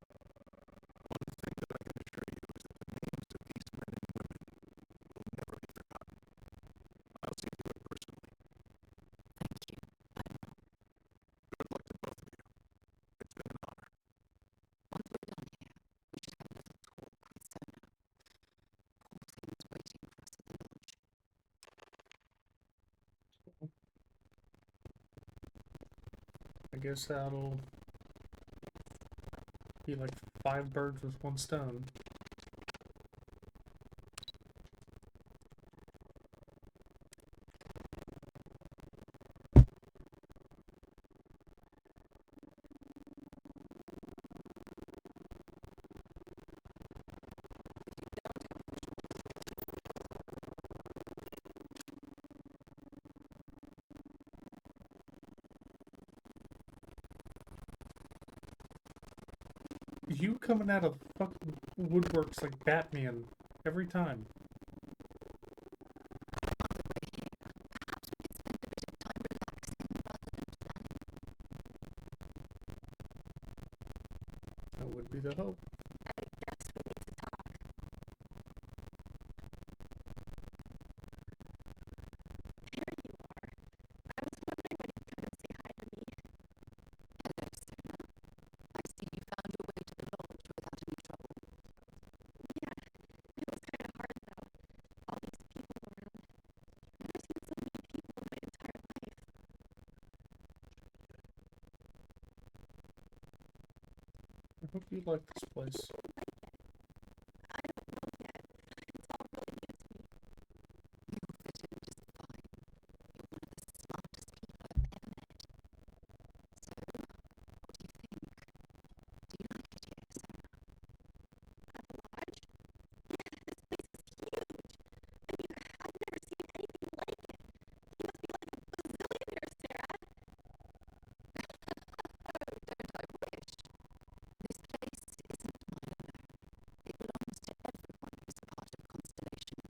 One thing that I can assure you is that the names of these men and women will never be forgotten. I'll see to it personally. Thank you, Admiral. Good luck to both of you. It's been an honor. Once we're done here, we should have a little talk with Sona. Poor thing's waiting for us at the lodge. I guess that'll be like 5 birds with 1 stone. You coming out of fucking woodworks like Batman every time. That would be the hope. Hello, Sona. I see you found your way to the lodge without any trouble. Yeah, it was kind of hard though. All these people around. I've never seen so many people in my entire life. I hope you like this place. I don't know yet. It's all really new to me. You'll fit in just fine. You're one of the smartest people I've ever met. So, what do you think? Do you like it here, Sona? At the lodge? Yeah, this place is huge. I mean, I've never seen anything like it. You must be like a bazillionaire, Sarah. Oh, don't I wish? This place isn't my own. It belongs to everyone who's a part of Constellation.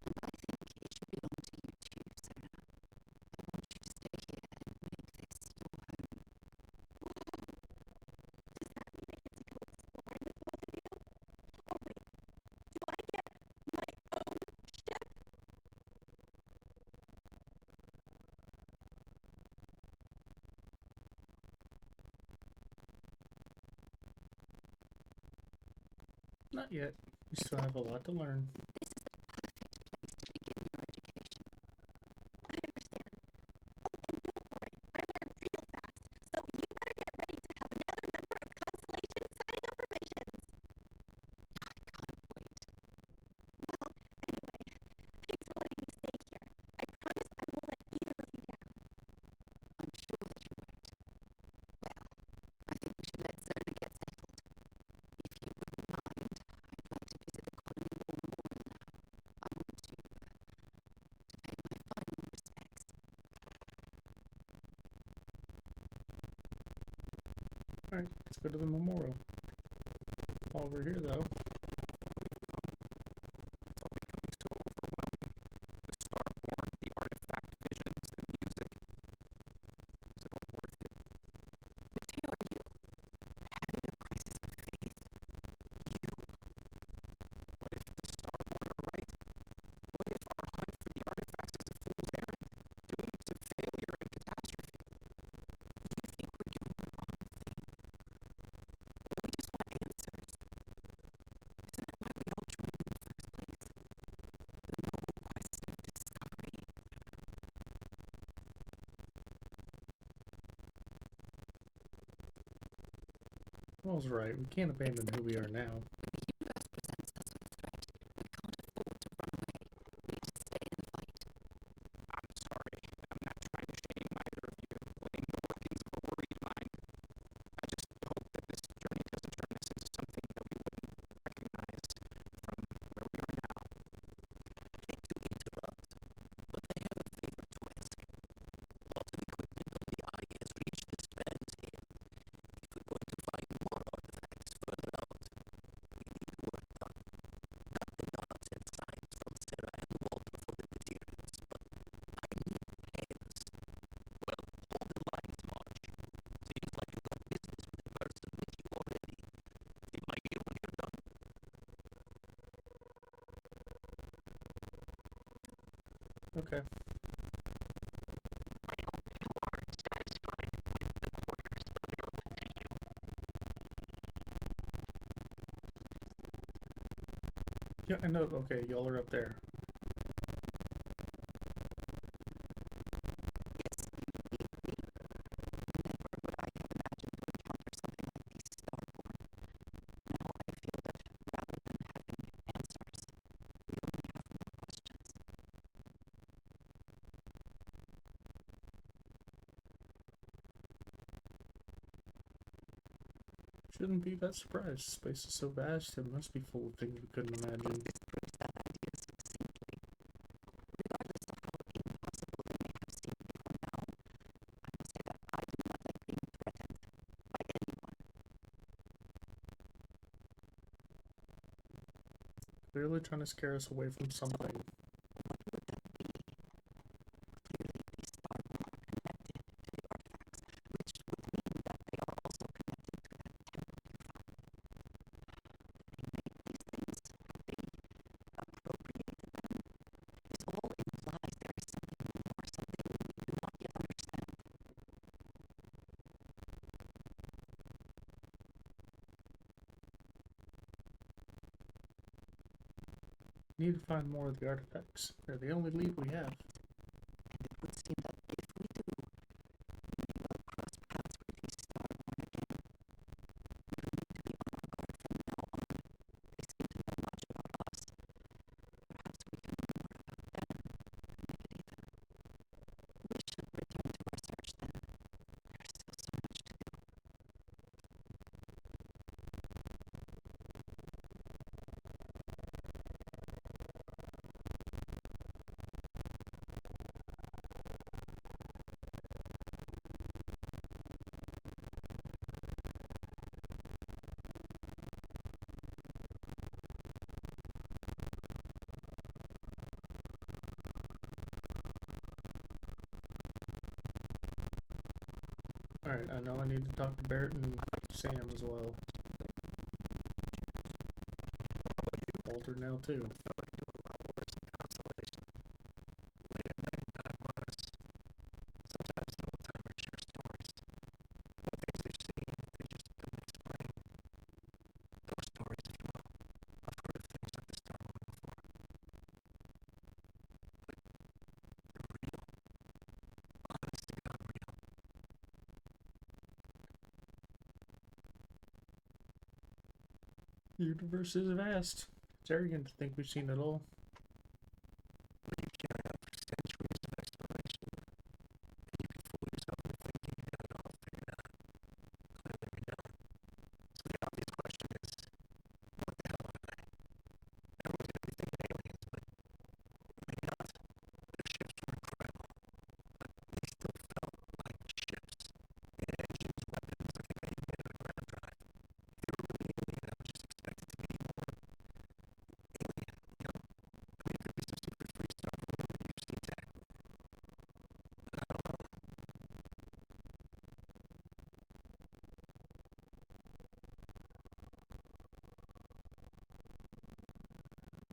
And I think it should belong to you too, Sona. I want you to stay here and make this your home. Does that mean I get to go exploring with both of you? Oh wait, do I get my own ship? Not yet. You still have a lot to learn. This is the perfect place to begin your education. I understand. Oh, and don't worry, I learn real fast, so you better get ready to have another member of Constellation signing up for missions. I can't wait. Well, anyway, thanks for letting me stay here. I promise I won't let either of you down. I'm sure that you won't. Well, I think we should let Sona get settled. If you wouldn't mind, I'd like to visit the colony wall more than Alright, let's go to the memorial. While we're here, though. The Starborn, the artifact visions, the music. Is it all worth it? But who are you? Having a crisis of faith? You? What if the Starborn are right? What if our hunt for the artifacts is a fool's errand, doomed to failure and catastrophe? You think we're doing the wrong thing? We just want answers. Isn't that why we all joined in the first place? The noble quest of discovery. Paul's right. We can't abandon who we are now. When the universe presents us with threat, we can't afford to run away. We need to stay and fight. I'm sorry. I'm not trying to shame either of you. Blame Yorkins for a worried mind. I just hope that this journey doesn't turn us into something that we wouldn't recognize from where we are now. I hate to interrupt, but I have a favor to ask. Lots of equipment on the eye has reached the strands here. If we're going to find more artifacts further out, we need work done. Not the nods and signs from Sarah and Walter for the materials, but I need hands. Well, hold the line, Marge. Seems like you've got business with a person with you already. It might be when you're done. Okay. I hope you are satisfied with the quarters available to you. Yeah, I know. Okay, y'all are up there. Yes, you need me. Never would I have imagined to encounter something like these Starborn. Now I feel that rather than having answers, we only have more questions. Shouldn't be that surprised. Space is so vast, it must be full of things we couldn't imagine. This proves that idea succinctly. Regardless of how impossible they may have seemed before now, I must say that I do not like being threatened by anyone. Clearly trying to scare us away from something. What would that be? Clearly, these Starborn are connected to the artifacts, which would mean that they are also connected to that temple you found. They made these things, they appropriated them. This all implies there is something more, something we do not yet understand. We need to find more of the artifacts. They're the only lead we have. And it would seem that if we do, we may well cross paths with these Starborn again. We will need to be on our guard from now on. They seem to know much about us. Perhaps we can learn more about them and mitigate them. We should return to our search then. There's still so much to do. Alright, I know I need to talk to Barrett and Sam as well. Walter now too. Sometimes the old-timers share stories. About things they've seen, they just don't explain. Those stories, if you will. I've heard of things like the Starborn before. But they're real. Honest to God, real. The universe is vast. It's arrogant to think we've seen it all. But you can't have centuries of exploration. And you can fool yourself into thinking you got it all figured out. Clearly we don't. So the obvious question is, what the hell are they? Everyone's gonna be thinking aliens, but maybe not. Their ships were incredible. But they still felt like ships. They had engines, weapons, like they got you made of the ground.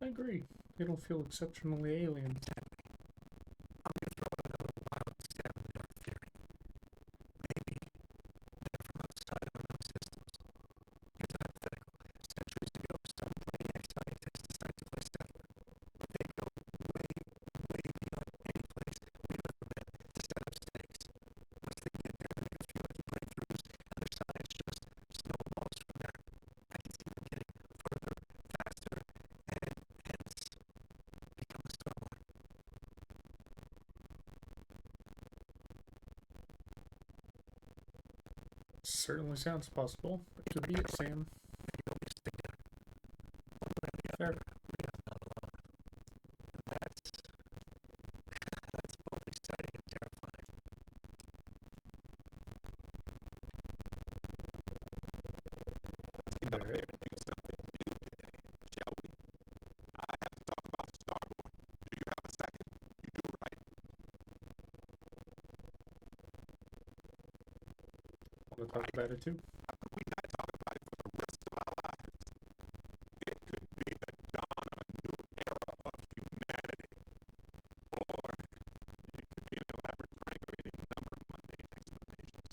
I agree. They don't feel exceptionally alien. I'm gonna throw out another wild stab in the dark theory. Maybe they're from outside of our own systems. Here's a hypothetical. Centuries ago, some brainiac scientists decided to play settler. But they go way, way beyond any place we've ever been to set up stakes. Once they get there, they make a few lucky breakthroughs, and their science just snowballs from there. I can see them getting further, faster, and hence become a star one. Certainly sounds possible. It could be it, Sam. Maybe they'll just stick there. One way or the Fair. other, Rita's not alone. And that's both exciting and terrifying. Let's get out of here and do something new today, shall we? I have to talk about the Starboard. Do you have a second? You do, right? Want to talk about it too? How could we not talk about it for the rest of our lives? It could be the dawn of a new era of humanity. Or it could be an elaborate prank of any number of mundane explanations.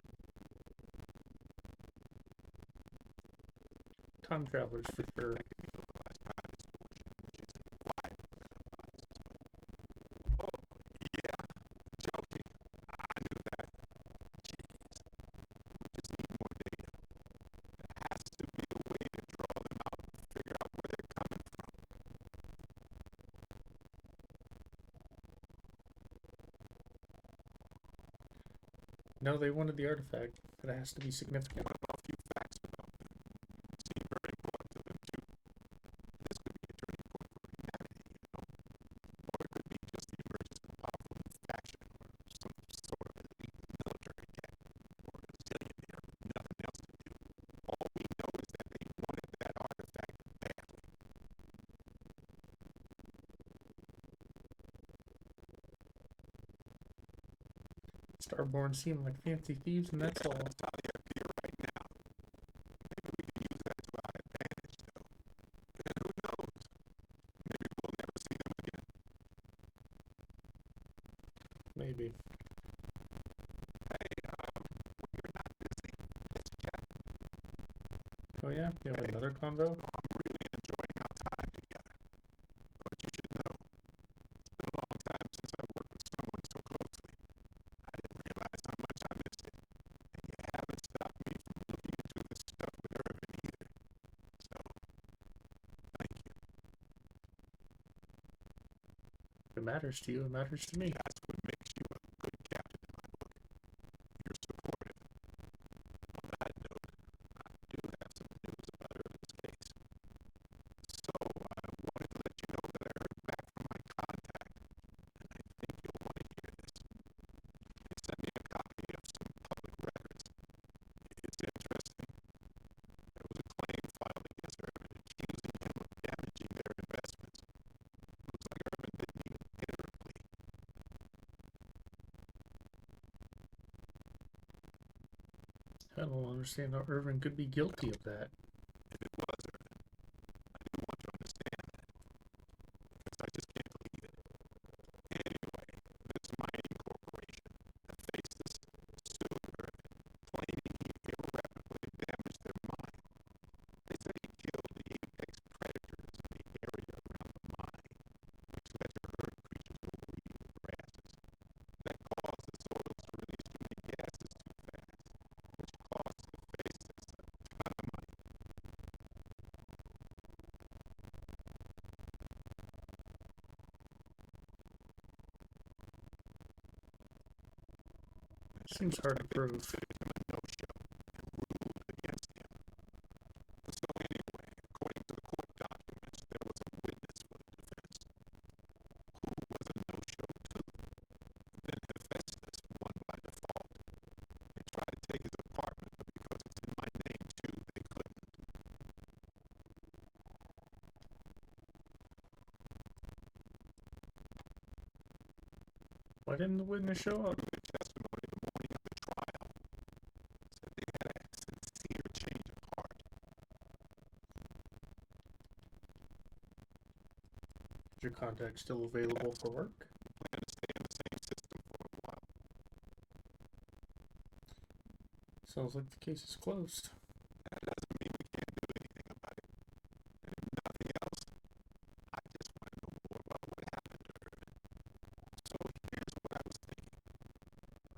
Time travelers for sure. That could be the last time distortion, which isn't quite what that hypothesis, but... Oh, yeah, joking. I knew that. Jeez. We just need more data. There has to be a way to draw them out and figure out where they're coming from. No, they wanted the artifact. It has to be significant. What about a few facts about them? Seem very important to them, too. This could be a turning point for humanity, you know? Or it could be just the emergence of a powerful new faction, or some sort of elite military tech, or a zillionaire with nothing else to do. All we know is that they wanted that artifact badly. Starborn seem like fancy thieves, and that's all. That's how they appear right now. Maybe we can use that to our advantage, though. And who knows? Maybe we'll never see them again. Maybe. Hey, when you're not busy, let's chat. Oh yeah? You have another convo? I'm really enjoying our time together. But you should know, it's been a long time since I worked with someone so closely. I didn't realize how much I missed it. And you haven't stopped me from looking into this stuff with Irvin either. So, thank you. If it matters to you, it matters to me. That's what makes you a good captain in my book. You're supportive. On that note, I do have some news about Irvin's case. So, I wanted to let you know that I heard back from my contact, and I think you'll want to hear this. They sent me a copy of some public records. It's interesting. There was a claim filed against Irvin accusing him of damaging their investments. Looks like Irvin didn't even enter a plea. I don't understand how Irvin could be guilty of that. If it was Irvin, I do want to understand that, because I just can't believe it. Anyway, this mining corporation that faced us sued Irvin, claiming he irreparably damaged their mine. They said he killed the apex predators in the area around the mine, which led to herd creatures overeating the grasses. That caused the soils to release too many gases too fast, which cost the faces a ton of money. Seems hard to prove. Considered him a no-show and ruled against him. So anyway, according to the court documents, there was a witness for the defense who was a no-show too. Then Hephaestus won by default. They tried to take his apartment, but because it's in my name too, they couldn't. Why didn't the witness show up? Through the testimony the morning of the trial, said they had a sincere change of heart. your contact still available for work? Plan to stay in the same system for a while. Sounds like the case is closed. That doesn't mean we can't do anything about it. And if nothing else, I just want to know more about what happened to Herman. So here's what I was thinking.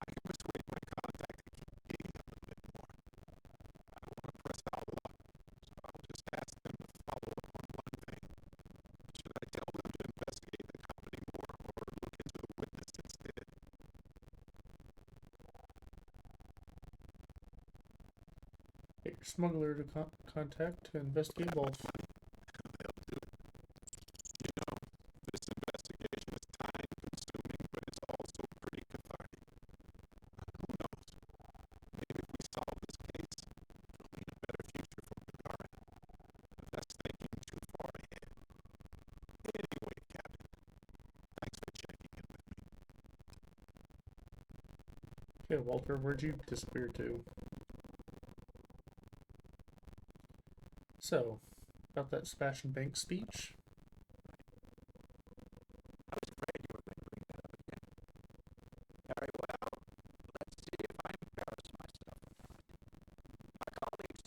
I can persuade my contact to keep digging a little bit more. I don't want to press our luck, so I'll just ask them to follow up on one thing. Should I tell them to investigate the company more or look into the witness instead? Get your smuggler to contact to investigate both. They'll do it. You know, this investigation is time-consuming, but it's also pretty cathartic. Who knows? Maybe if we solve this case, it'll mean a better future for Picard. But that's thinking too far ahead. Anyway, Captain, thanks for checking in with me. Okay, Walter, where'd you disappear to? So, about that Sebastian Banks speech? I was afraid you were going to bring that up again. Very well. Let's see if I embarrass myself or not. My colleagues,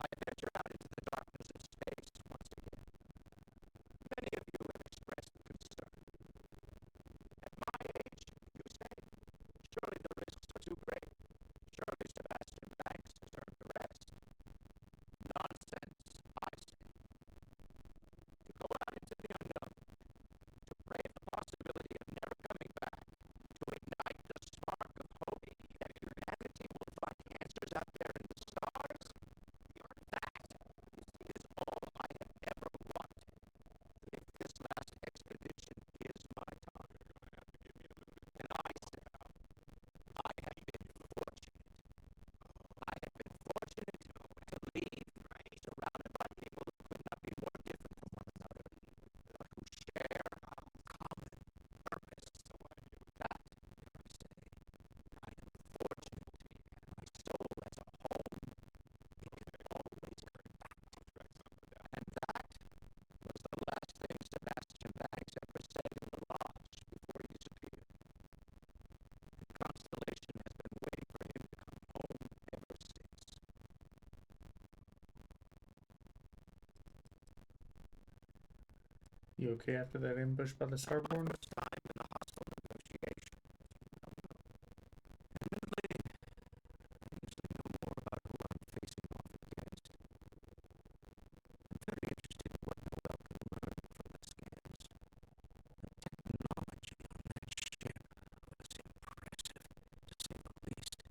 I venture out into the darkness of space once again. Many of you have expressed concern. At my age, you say, surely the risks are too great. Surely Sebastian Banks has earned the rest. Nonsense, I say. To go out into the unknown, to brave the possibility of never coming back, to ignite the spark of hope that humanity will find answers out there in the stars, that is all I have ever wanted. If this last expedition gives my time, then I say, I have been fortunate. I have been fortunate to leave, surrounded by people who could not be more different from one another, but who share a common purpose. So I do that, I say. I am fortunate. My soul has a home. It can always come back. And that was the last thing Sebastian Banks ever said in the lodge before he disappeared. The constellation has been waiting for him to come home ever since. You okay after that ambush by the Starborn? Time in the hostile negotiation. Admittedly, I usually know more about who I'm facing off against. I'm very interested in what Noel can learn from the scans. The technology on that ship was impressive, to say the least.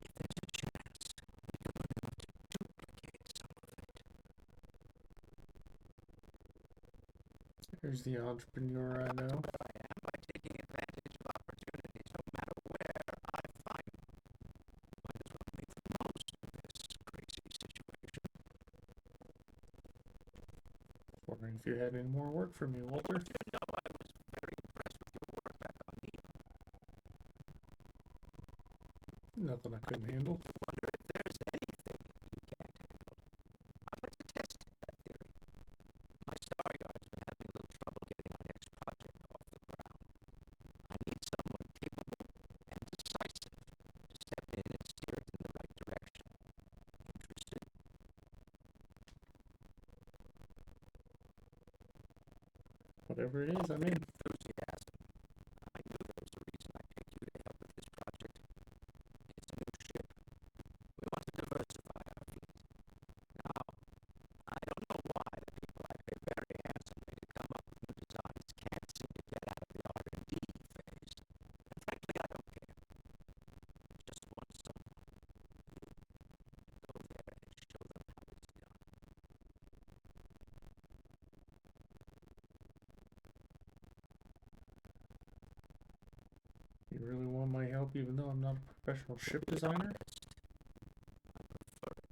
If there's a chance, we can learn how to duplicate some of it. There's the entrepreneur I know. Where I am by taking advantage of opportunities, no matter where I find them. Might as well make the most of this crazy situation. Wondering if you had any more work for me, Walter. You know, I was very impressed with your work back on Needle. Nothing I couldn't handle. I wonder if there's anything you can't handle. I want to test that theory. My star yard's been having a little trouble getting our next project off the ground. I need someone capable and decisive to step in and steer it in the right direction. Interested? Whatever it is, I'm in. Enthusiasm. I knew there was a reason I picked you to help with this project. It's a new ship. We want to diversify our fleet. Now, I don't know why the people I pay very handsomely to come up with new designs can't seem to get out of the R&D phase. And frankly, I don't care. Just want someone to go there and show them how it's done. You really want my help even though I'm not a professional ship designer? I prefer it.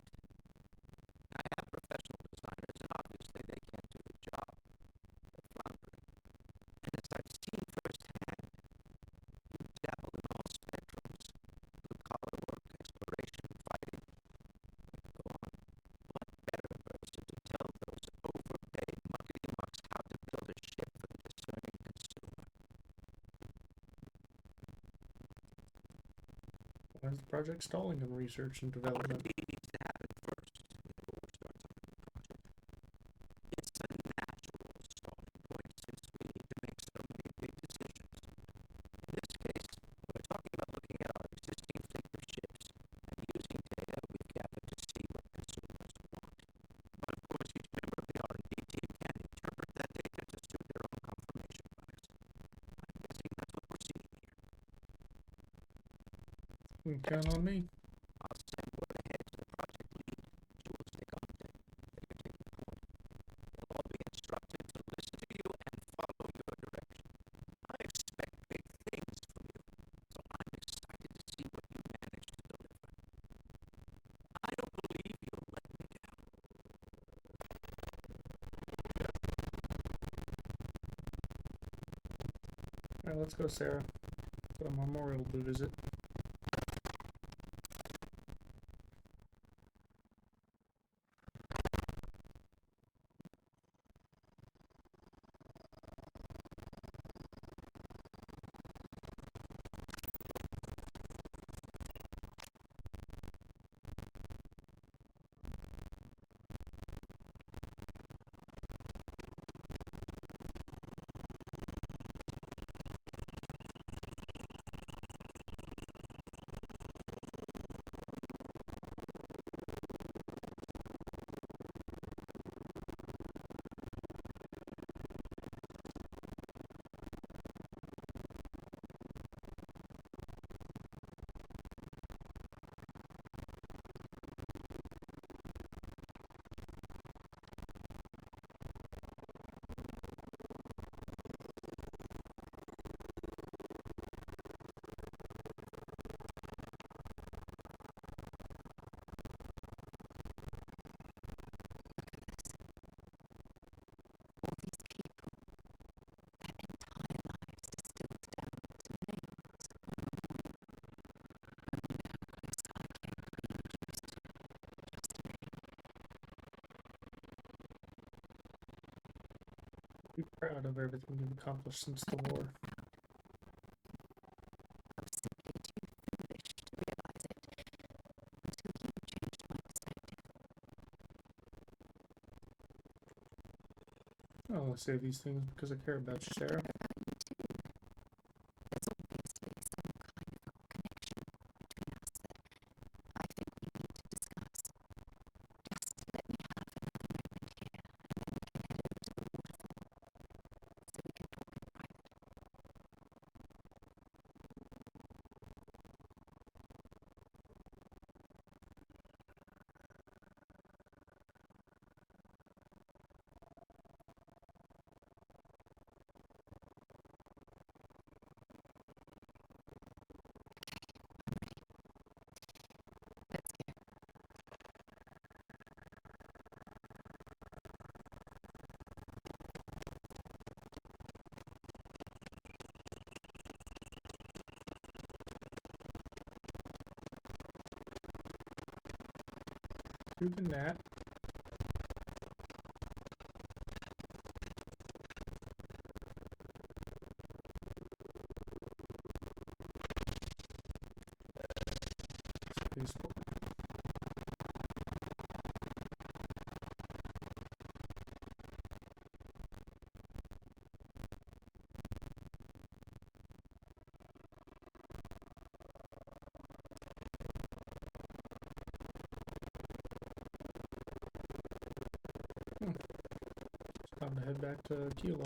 I have professional designers, and obviously they can't do the job. They're floundering. And as I've seen firsthand, you dabble in all spectrums. Blue-collar work, exploration, fighting. I could go on. What better person to tell those overpaid muckety-mucks how to Why is the project stalling in research and development? needs to happen first before we start something on the project. It's a natural starting point since we need to make so many big decisions. In this case, we're talking about looking at our existing fleet of ships and using data we've gathered to see what consumers want. But of course, each member of the R&D team can interpret that data to suit their own confirmation bias. I'm guessing that's what we're seeing here. You can count on me. I'll send word ahead to the project lead. She will take contact. They can take the point. They'll all be instructed to listen to you and follow your direction. I expect big things from you, so I'm excited to see what you manage to deliver. I don't believe you'll let me down. Alright, let's go, Sarah. Got a memorial to visit. All these people, their entire lives distilled down to names on a wall. Only now close I came to be reduced to just a name. Be proud of everything you've accomplished since the war. I was simply too foolish to realize it until you changed my perspective. I only say these things because I care about you, Sarah. There's obviously some kind of a connection between us that I think we need to discuss. Just let me have another moment here, and then we can head over to the waterfall, so we can talk in private. Let's go. Do the nat. Space forward. It's time to head back to Kilo.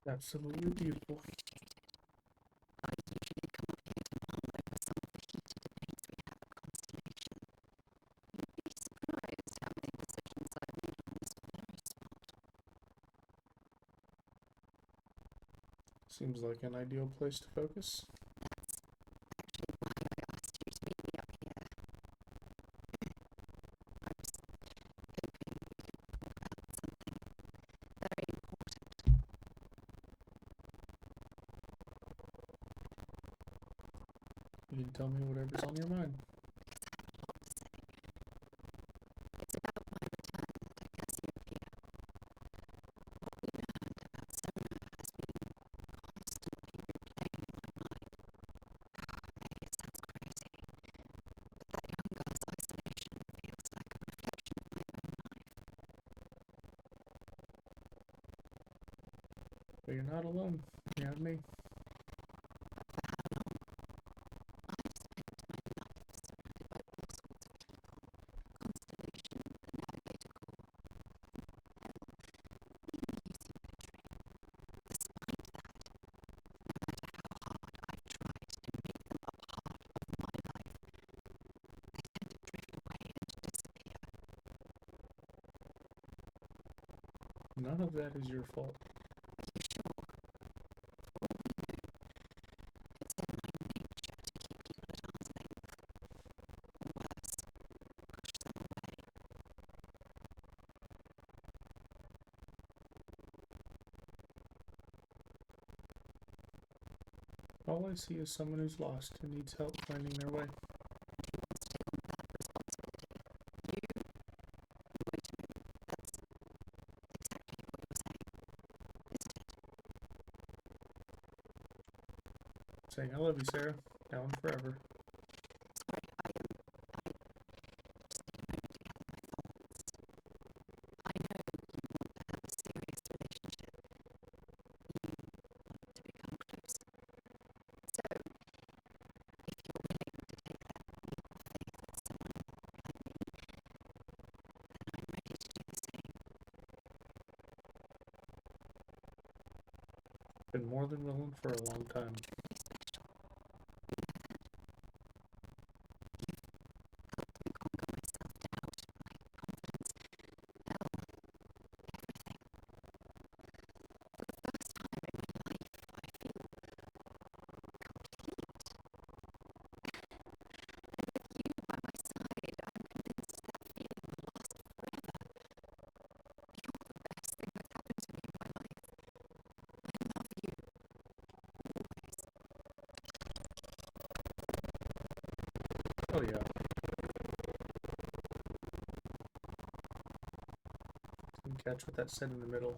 Absolutely beautiful. I usually come up here to mull over some of the heated debates we have at Constellation. You'd be surprised how many decisions I've made on this very spot. Seems like an ideal place to focus. That's actually why I asked you to meet me up here. I was hoping we could talk about something very important. You can tell me whatever's on your mind. It's about my return to Cassiopeia. What we learned about Sona has been constantly replaying in my mind. Maybe it sounds crazy, but that young girl's isolation feels like a reflection of my own life. But you're not alone. You have me. For how long? I've spent my life surrounded by all sorts of people. Constellation, the Navigator Corps. Hell, even the UC military. Despite that, no matter how hard I've tried to make them a part of my life, they tend to drift away and disappear. None of that is your fault. Are you sure? For all we know, it's in my nature to keep people at arm's length. Or worse, push them away. All I see is someone who's lost and needs help finding their way. Who wants to take on that responsibility? You? Wait a minute. That's exactly what you're saying, isn't it? Saying I love you, Sarah. Now and forever. Sorry, I just need a moment to gather my thoughts. I know you want to have a serious relationship. You want to become close. So, if you're willing to take that leap of faith with someone like me, then I'm ready to do the same. Been more than willing for a long time. Truly special. You know that? You've helped me conquer my self-doubt, my confidence, hell, everything. For the first time in my life, I feel complete. And with you by my side, I'm convinced that feeling will last forever. You're the best thing that's happened to me in my life. I love you. Always. Oh yeah. Didn't catch what that said in the middle.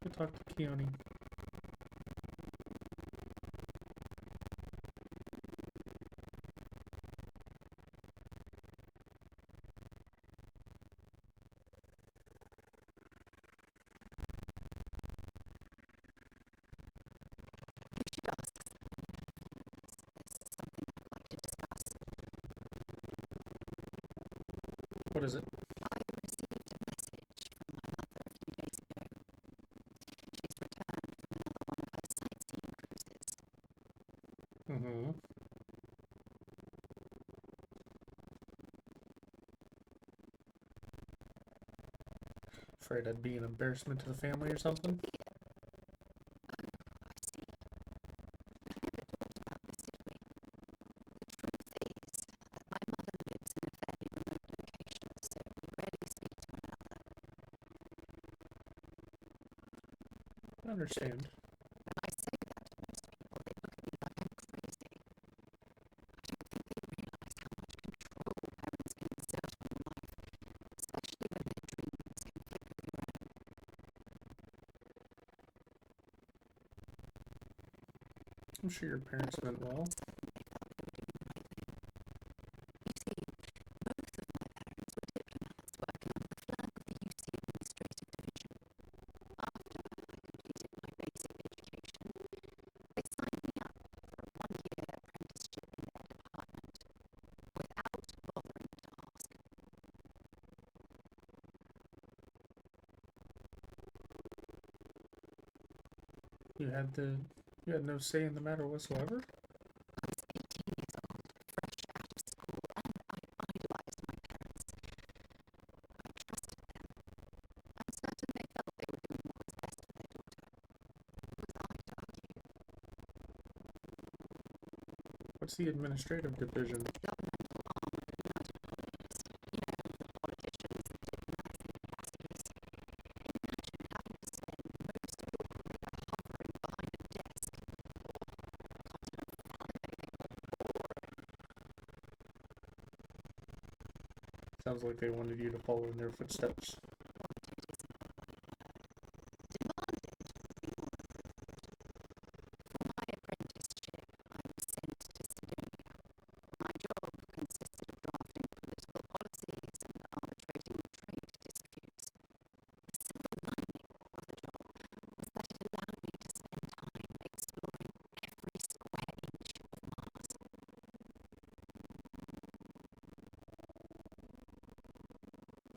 Go talk to Keone. You should ask. There's something I'd like to discuss. What is it? I received a message from my mother a few days ago. She's returned from another one of her sightseeing cruises. Mm-hmm. Afraid I'd be an embarrassment to the family or something? Oh, I see. We never talked about this, did we? The truth is that my mother lives in a fairly remote location, so we rarely speak to one another. I understand. When I say that to most people, they look at me like I'm crazy. I don't think they realize how much control parents can exert on your life, especially when their dreams conflict with your own. I'm sure your parents meant well. Certain they felt they were doing the right thing. You see, You had no say in the matter whatsoever? I was 18 years old, fresh out of school, and I idolized my parents. I trusted them. I'm certain they felt they were doing what was best for their daughter. Who was I to argue? What's the administrative division? Governmental arm of the United Colonies. You know, the politicians, the diplomatic ambassadors. Imagine having to spend most of your career hovering behind a desk, or continent salivating, or Sounds like they wanted you to follow in their footsteps. For my apprenticeship, I was sent to Sardinia. My job consisted of drafting political policies and arbitrating trade disputes. The silver lining of the job was that it allowed me to spend time exploring every square inch of Mars.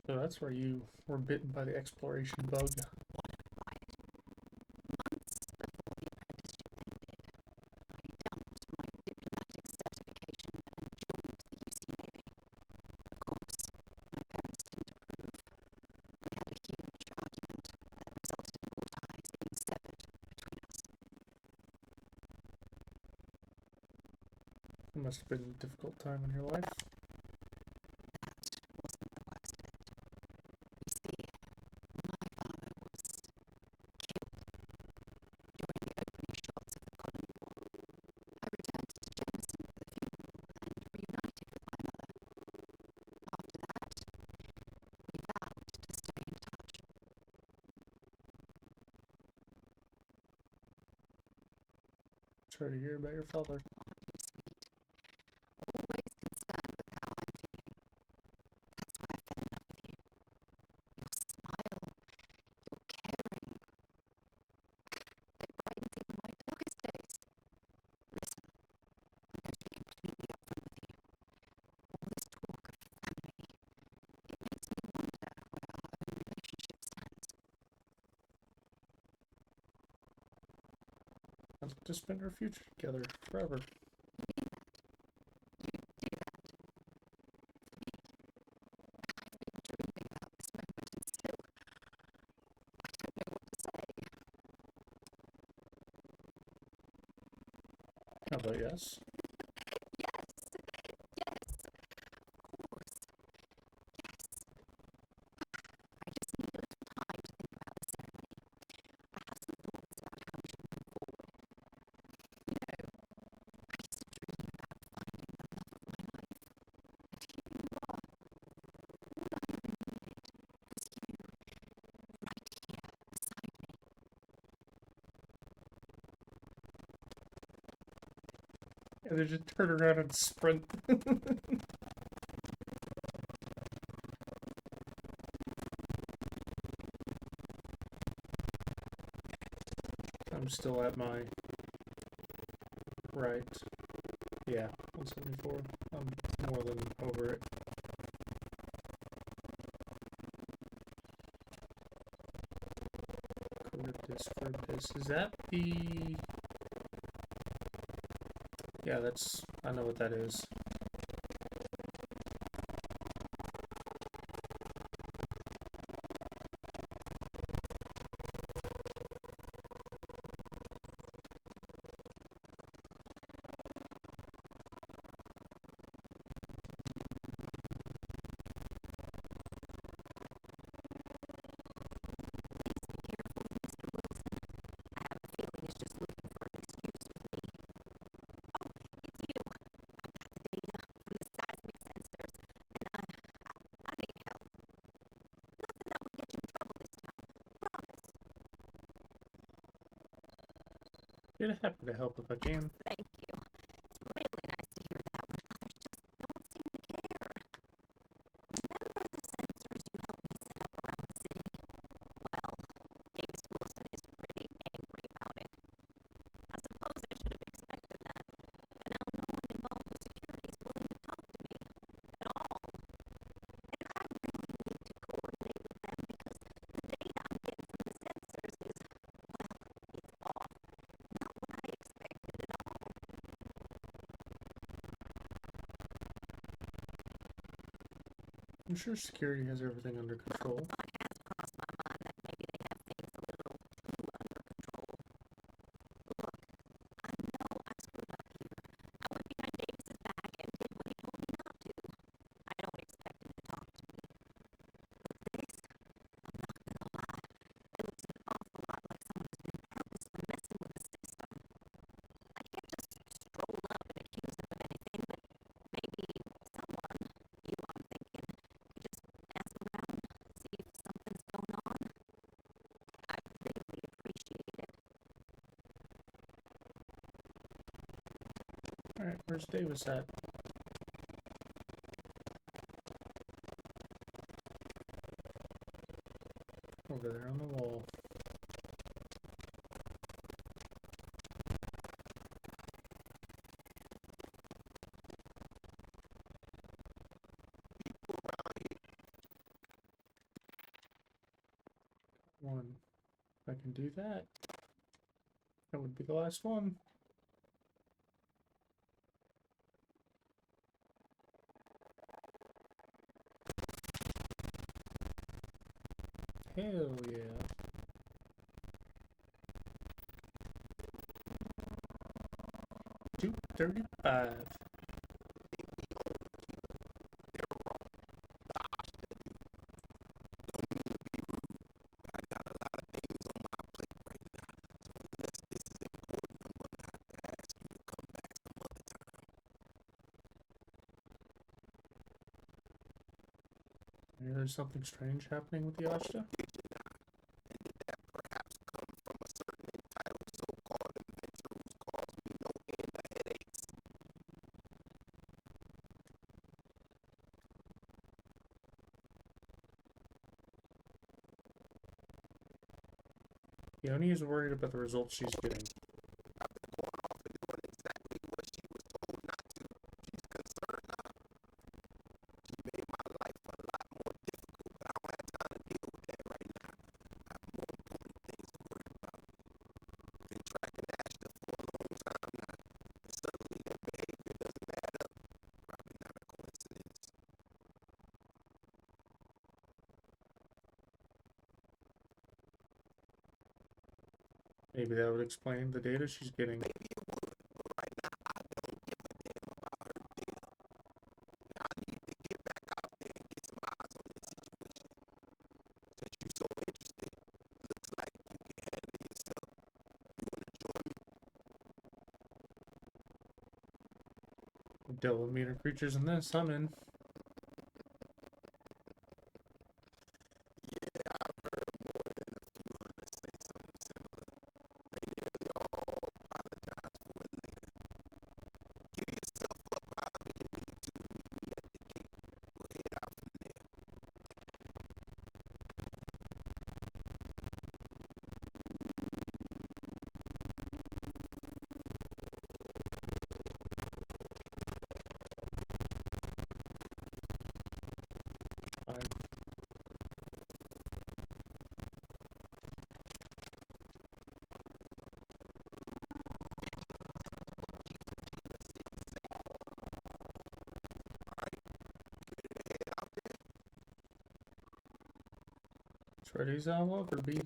So that's where you were bitten by the exploration bug. Months before the apprenticeship ended, I dumped my diplomatic certification and joined the UC Navy. Of course, my parents didn't approve. We had a huge argument that resulted in all ties being severed between us. It must have been a difficult time in your life. That wasn't the worst of it. You see, my father was killed during the opening shots of the colony war. I returned to Jameson for the funeral and reunited with my mother. After that, we vowed to stay in touch. Sorry to hear about your father. Aren't you sweet? Always concerned with how I'm feeling. That's why I fell in love with you. Your smile, your caring. It brightens even my darkest days. Listen, I'm going to be completely upfront with you. All this talk of family, it makes me wonder where our own relationship stands. I'd like to spend our future together forever. You mean that? You do that? For me? I've been dreaming about this moment and still, I don't know what to say. How about yes? Yes, yes, of course, yes. I just need a little time to think about the ceremony. I have some thoughts about how we should move forward. You know, I used to dream about finding the love of my life. And here you are. All I ever needed was you, right here beside me. And they just turn around and sprint. I'm still at my right. Yeah, 174. I'm more than over it. Cordis. Is that the... Yeah, that's... I know what that is. Be happy to help if I can. Thank you. It's really nice to hear that when others just don't seem to care. Remember the sensors you helped me set up around the city? Well, James Wilson is pretty angry about it. I suppose I should have expected that, but now no one involved with security is willing to talk to me at all. And I really need to coordinate with them because the data I'm getting from the sensors is, well, it's off. I'm sure security has everything under control. Has crossed my mind that maybe they have things a little too under control. Look, I know I screwed up here. I went behind Davis's back and did what he told me not to. I don't expect him to talk to me. But this, I'm not gonna lie, it looks an awful lot like someone has been purposely messing with the system. I can't just stroll up and accuse him of anything, but maybe someone, you I'm thinking, could just ask around, see if something's going on. I'd really appreciate it. Alright, where's Davis at? Over there on the wall. One. If I can do that, that would be the last one. Hell yeah. $235. There's something strange happening with the Ashta? Yoni is worried about the results she's getting. Maybe that would explain the data she's getting. Dealt with meaner creatures than this, I'm in. Fine. It's ready as I'll ever be.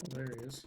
Oh, there he is.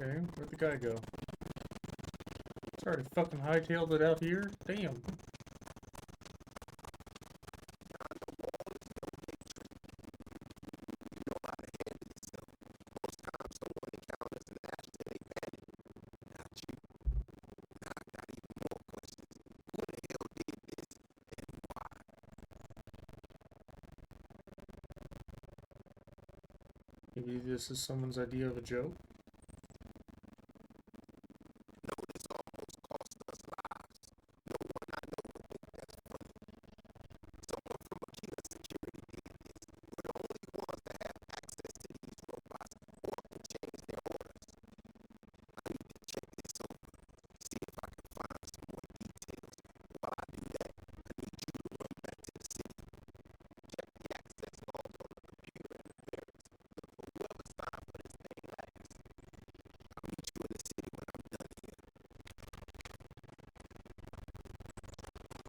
Okay, where'd the guy go? It's already fucking hightailed it out here? Damn. Maybe this is someone's idea of a joke?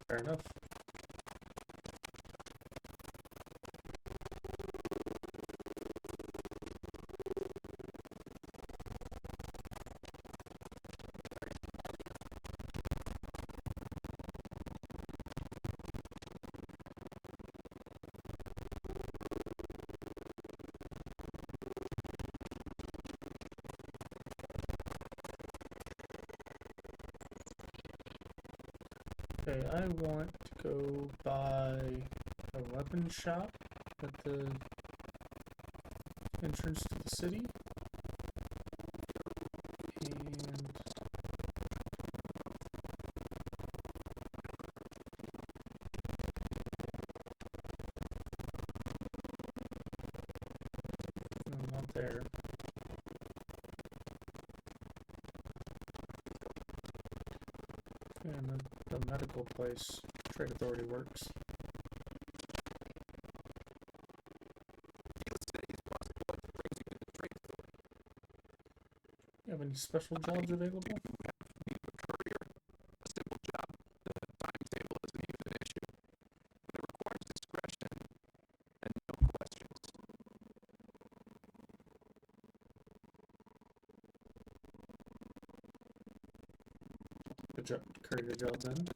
Fair enough. Okay, I want to go buy a weapon shop at the entrance to the city. And no, not there. And the medical place, Trade Authority works. You have any special jobs available? Good job. Courier job then.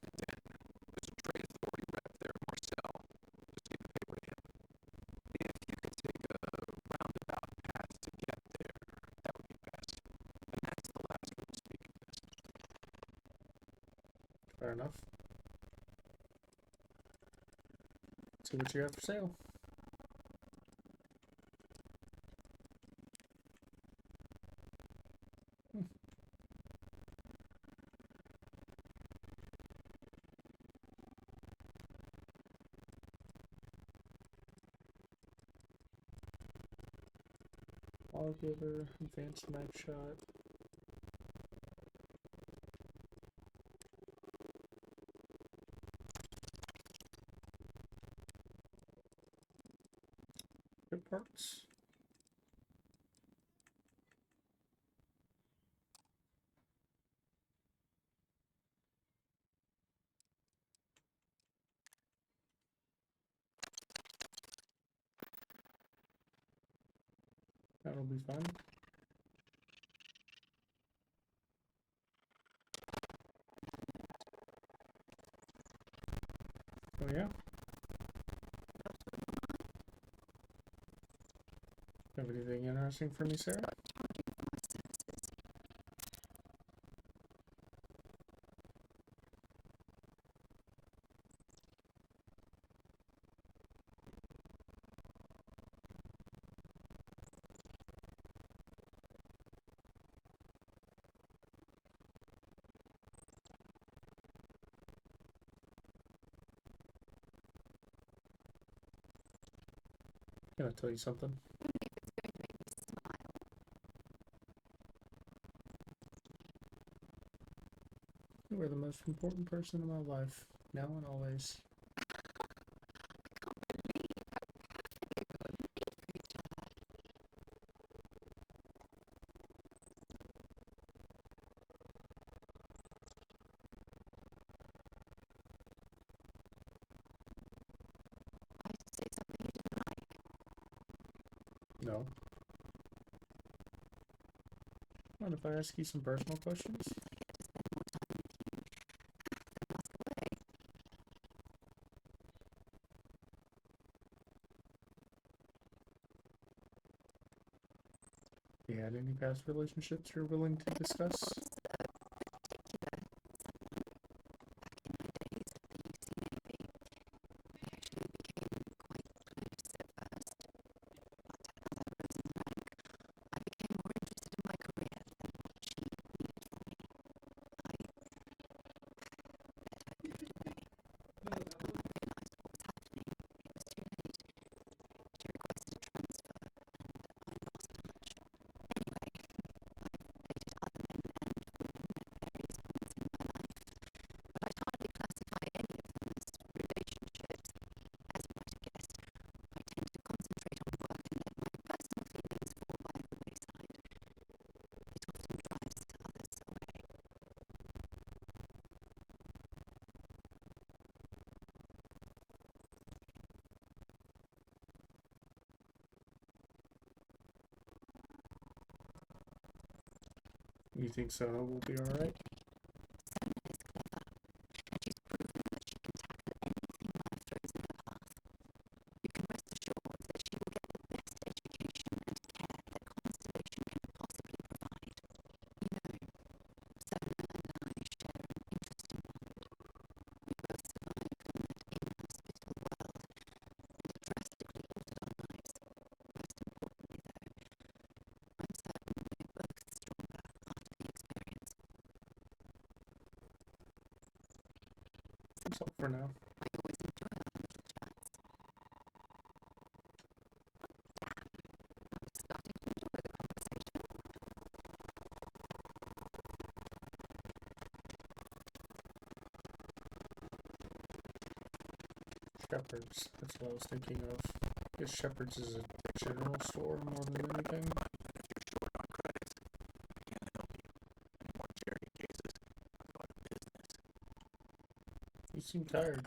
Fair enough. See what you have for sale. Lawgiver, advanced mag shot. Good parts. That'll be fun. Oh yeah? Have anything interesting for me, Sarah? Can I tell you something? You are the most important person in my life, now and always. No. Mind if I ask you some personal questions? You had any past relationships you're willing to discuss? You think Sono will be alright? So for now. Shepherd's, that's what I was thinking of. I guess Shepherd's is a general store more than anything. You seem tired.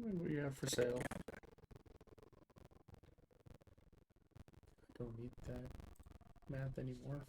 What do you have for sale? I don't need that math anymore.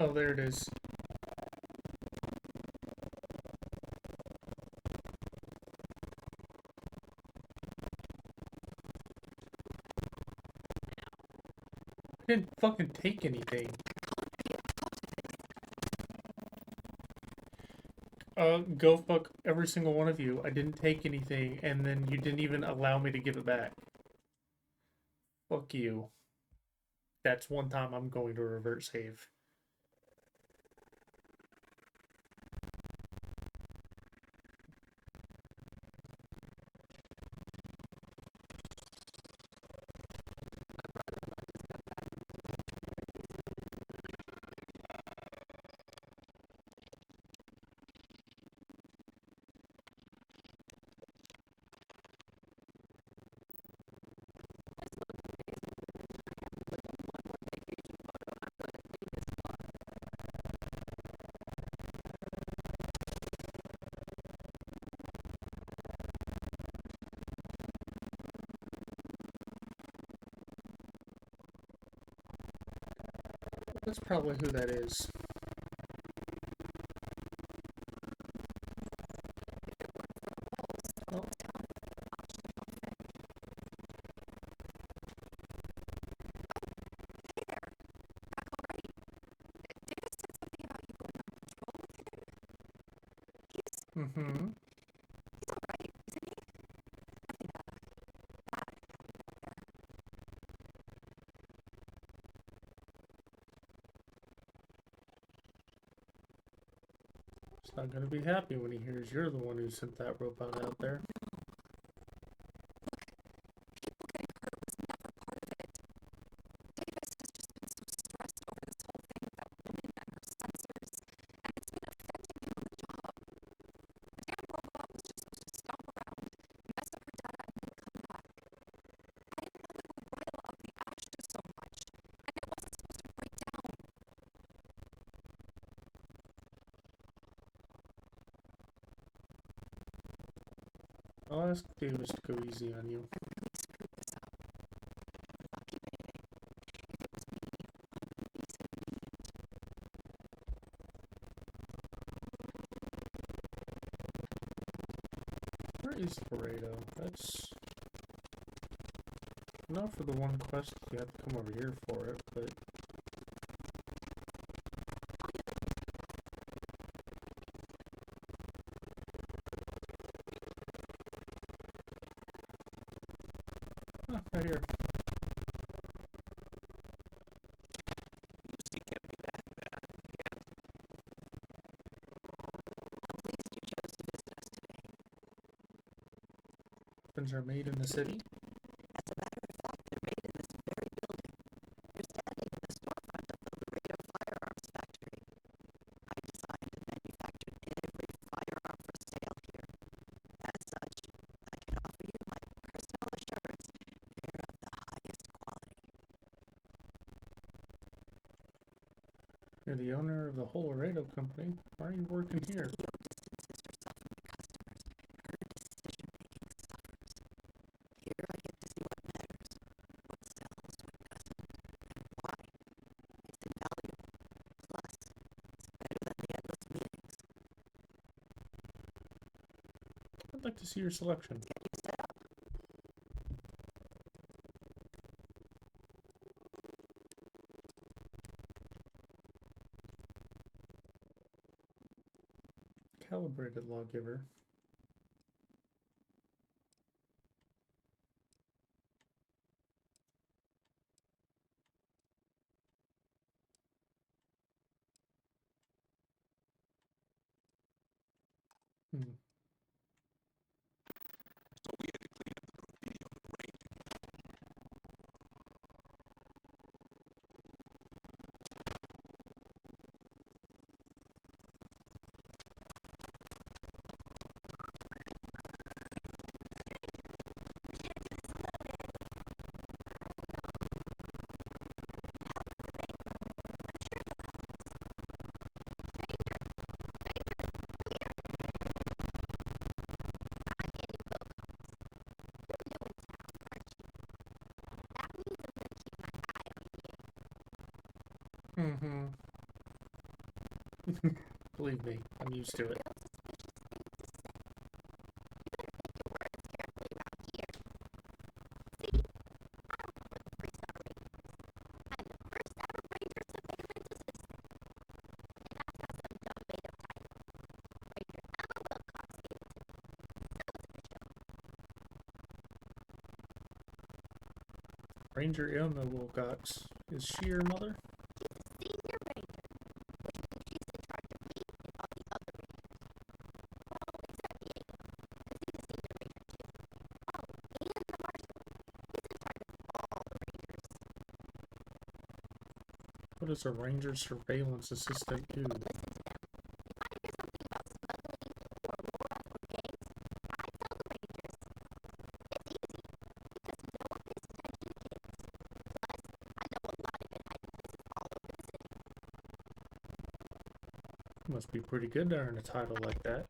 Oh, there it is. I didn't fucking take anything. Go fuck every single one of you. I didn't take anything, and then you didn't even allow me to give it back. Fuck you. That's one time I'm going to revert save. That's probably who that is. Oh. Mm-hmm. He's not gonna be happy when he hears you're the one who sent that robot out there. I'll ask Davis to go easy on you. Where is Laredo? That's not for the one quest you have to come over here for it, but right here. Weapons are made in the city? As a matter of fact, they're made in this very building. You're standing in the storefront of the Laredo Firearms Factory. I designed and manufactured every firearm for sale here. As such, I can offer you my personal assurance they're of the highest quality. You're the owner of the whole Laredo company. Why are you working here? Here I get to see what matters, what sells, what doesn't, and why. It's invaluable. Plus, it's better than the endless meetings. I'd like to see your selection. Get you set up. Calibrated lawgiver. Mm-hmm. Believe me, I'm used to it. Ranger Ilna Wilcox. Is she your mother? What does a ranger surveillance assistant do? Must be pretty good to earn a title like that.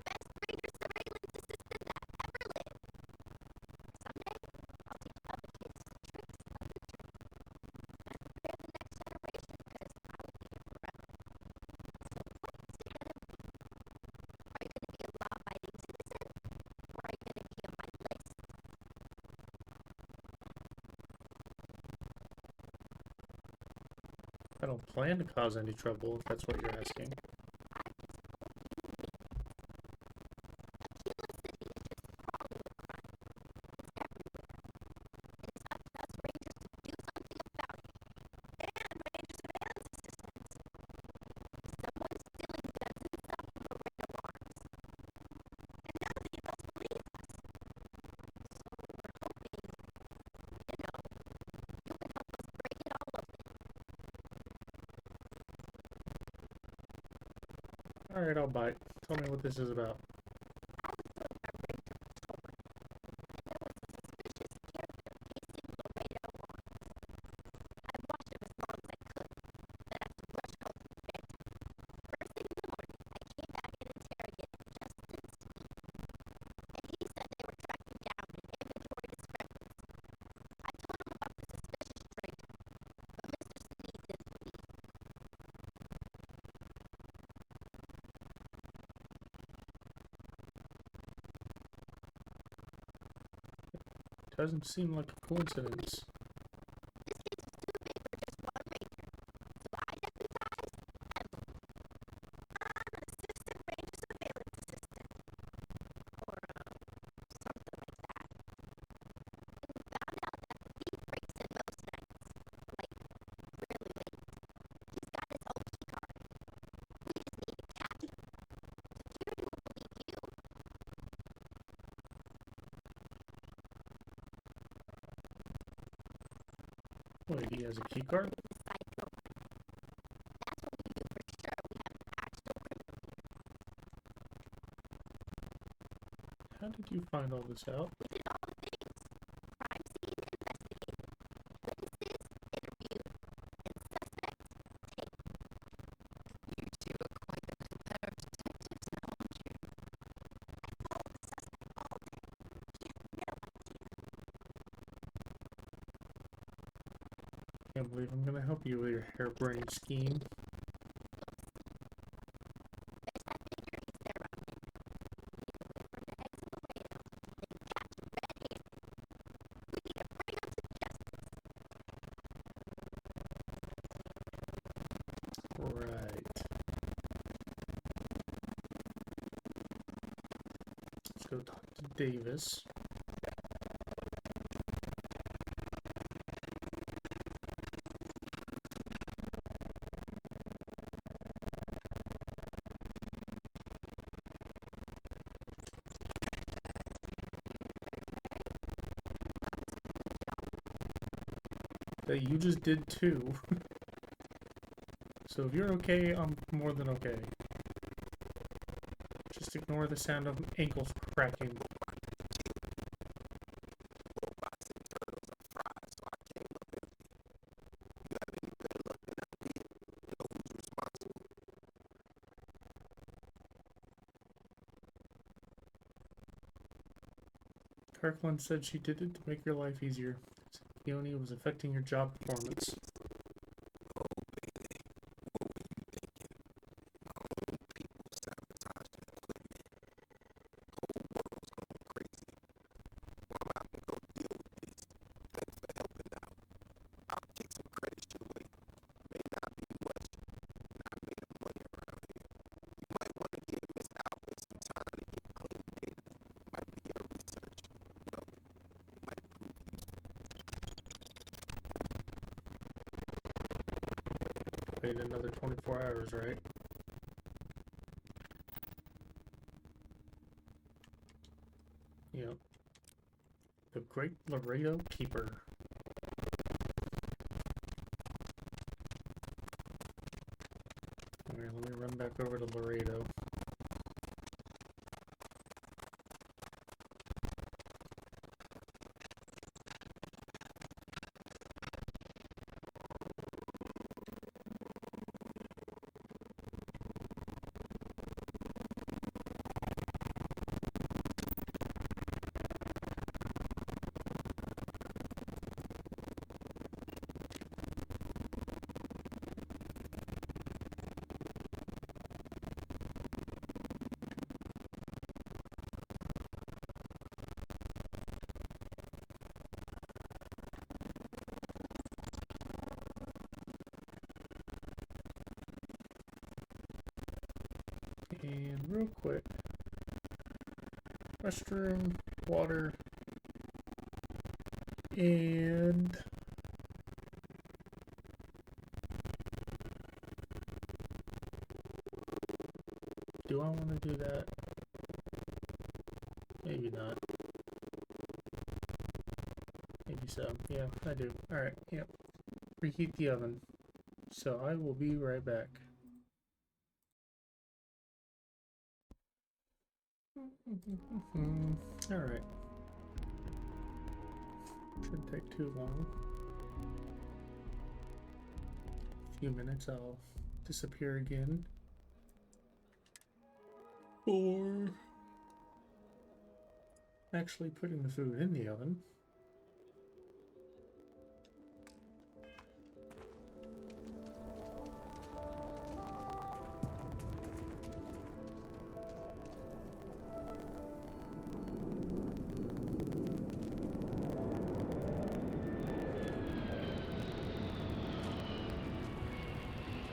I don't plan to cause any trouble, if that's what you're asking. Alright, I'll bite. Tell me what this is about. Doesn't seem like a coincidence. Wait, he has a keycard? How did you find all this out? Can't believe I'm gonna help you with your harebrained scheme. Right. Let's go talk to Davis. That you just did too. So if you're okay, I'm more than okay. Just ignore the sound of ankles cracking. Kirkland said she did it to make your life easier. Peony was affecting your job performance. Wait another 24 hours, right? Yep. The Great Laredo Keeper. Alright, let me run back over to Laredo. And real quick, restroom, water, and do I want to do that? Maybe not. Maybe so. Yeah, I do. Alright, yep. Preheat the oven. So I will be right back. Alright. Shouldn't take too long. A few minutes, I'll disappear again. For actually putting the food in the oven.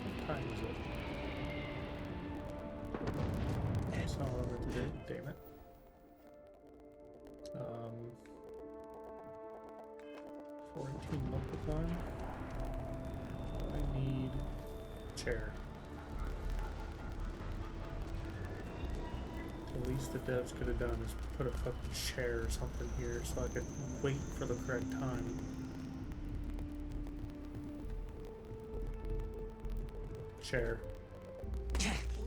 What time is it? It's not over today, damn it. 4:18 local time. I need chair. The least the devs could have done is put a fucking chair or something here so I could wait for the correct time. Chair.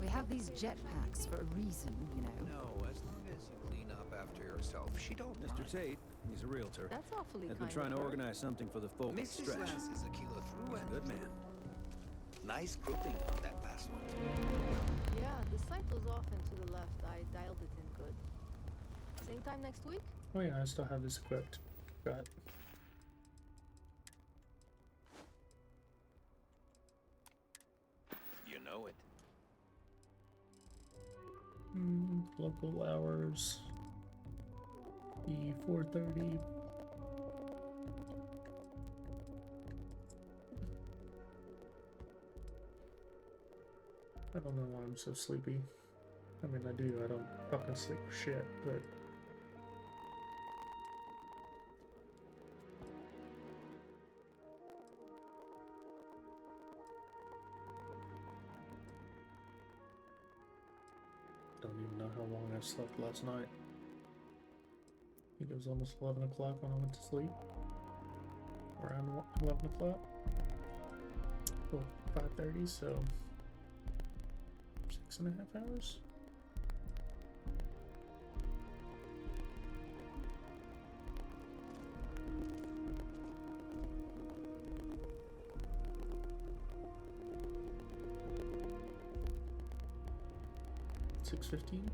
We have these jetpacks for a reason, you know. No, as long as you clean up after yourself, she don't Mr. Tate, he's a realtor. That's awfully Has kind been trying of to her. organize something for the folk at Mrs. Stretch. Lass is a kilo through He's a good man. Nice grouping on that last one. Yeah, the site was off and to the left. I dialed it in good. Same time next week? Oh yeah, I still have this equipped. Got You know it. local hours. The 4:30. I don't know why I'm so sleepy. I mean, I do. I don't fucking sleep for shit, but don't even know how long I slept last night. I think it was almost 11 o'clock when I went to sleep. Around 11 o'clock. Well, 5:30, so 6.5 hours. $6.15.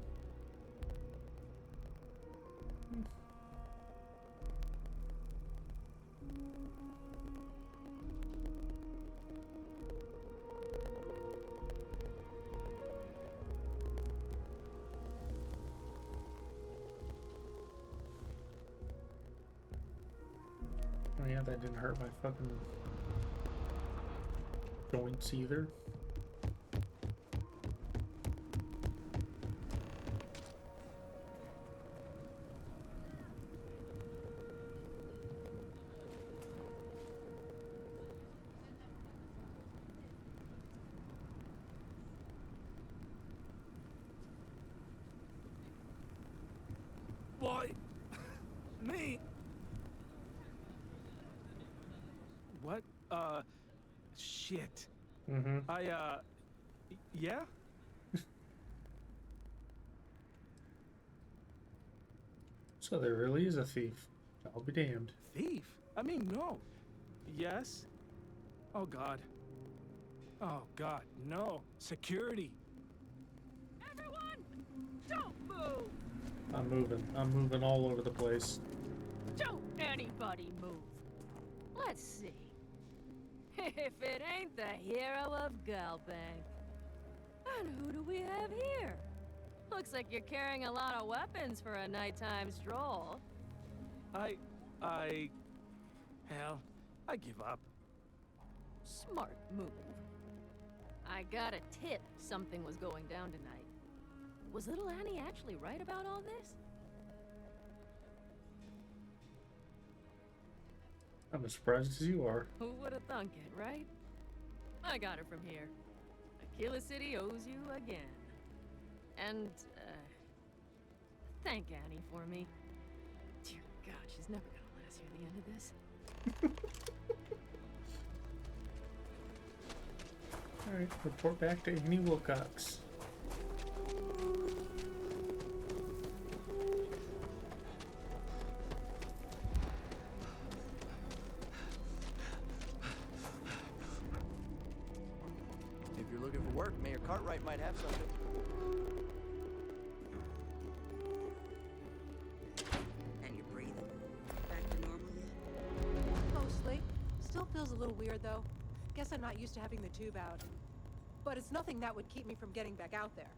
Oh yeah, that didn't hurt my fucking joints either. Why? Me? What? Shit. Mm-hmm. Yeah? So there really is a thief. I'll be damned. Thief? I mean, no. Yes? Oh, God. Oh, God, no. Security. Everyone, don't move! I'm moving all over the place. Don't anybody move. Let's see. If it ain't the hero of Galbank. And who do we have here? Looks like you're carrying a lot of weapons for a nighttime stroll. Hell, I give up. Smart move. I got a tip something was going down tonight. Was little Annie actually right about all this? I'm as surprised as you are. Who would have thunk it, right? I got her from here. Aquila City owes you again. And, thank Annie for me. Dear God, she's never gonna let us hear the end of this. Alright, report back to Annie Wilcox. If you're looking for work, Mayor Cartwright might have something. And you're breathing. Back to normal yet? Mostly. Still feels a little weird, though. Guess I'm not used to having the tube out. But it's nothing that would keep me from getting back out there.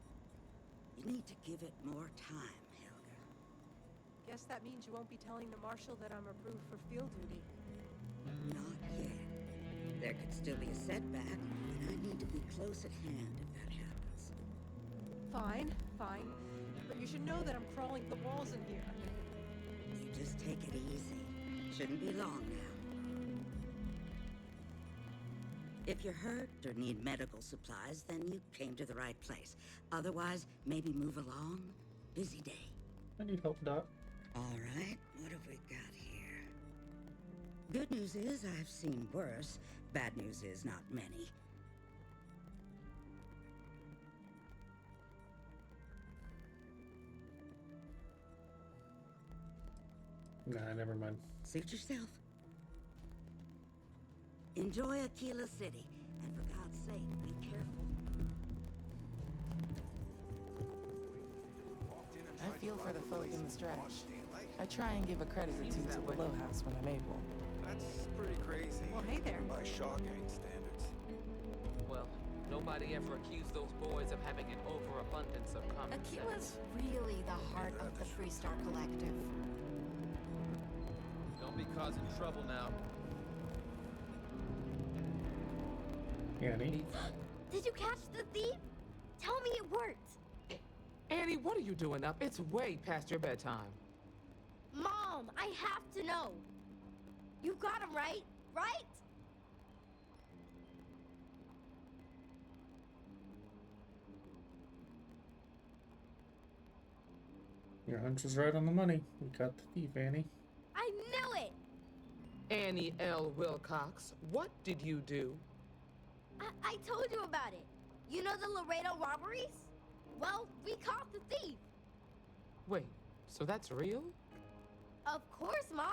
You need to give it more time, Helga. Guess that means you won't be telling the marshal that I'm approved for field duty. Not yet. There could still be a setback, and I need to be close at hand if that happens. Fine, fine. But you should know that I'm crawling the walls in here. You just take it easy. Shouldn't be long now. If you're hurt or need medical supplies, then you came to the right place. Otherwise, maybe move along. Busy day. I need help, Doc. All right, what have we got here? Good news is I've seen worse. Bad news is not many. Nah, never mind. Suit yourself. Enjoy Aquila City, and for God's sake, be careful. I feel for the folk in the stretch. I try and give a credit or two to Willow House when I'm able. That's pretty crazy. Well, hey there. By Shaw Gang standards. Well, nobody ever accused those boys of having an overabundance of common Aquila's sense. really the heart of the Freestar Collective. Don't be causing trouble now. Annie? Did you catch the thief? Tell me it worked. Annie, what are you doing up? It's way past your bedtime. Mom, I have to know. You got him right, right? Your hunch was right on the money. We got the thief, Annie. I knew it! Annie L. Wilcox, what did you do? I told you about it. You know the Laredo robberies? Well, we caught the thief. Wait, so that's real? Of course, Mom.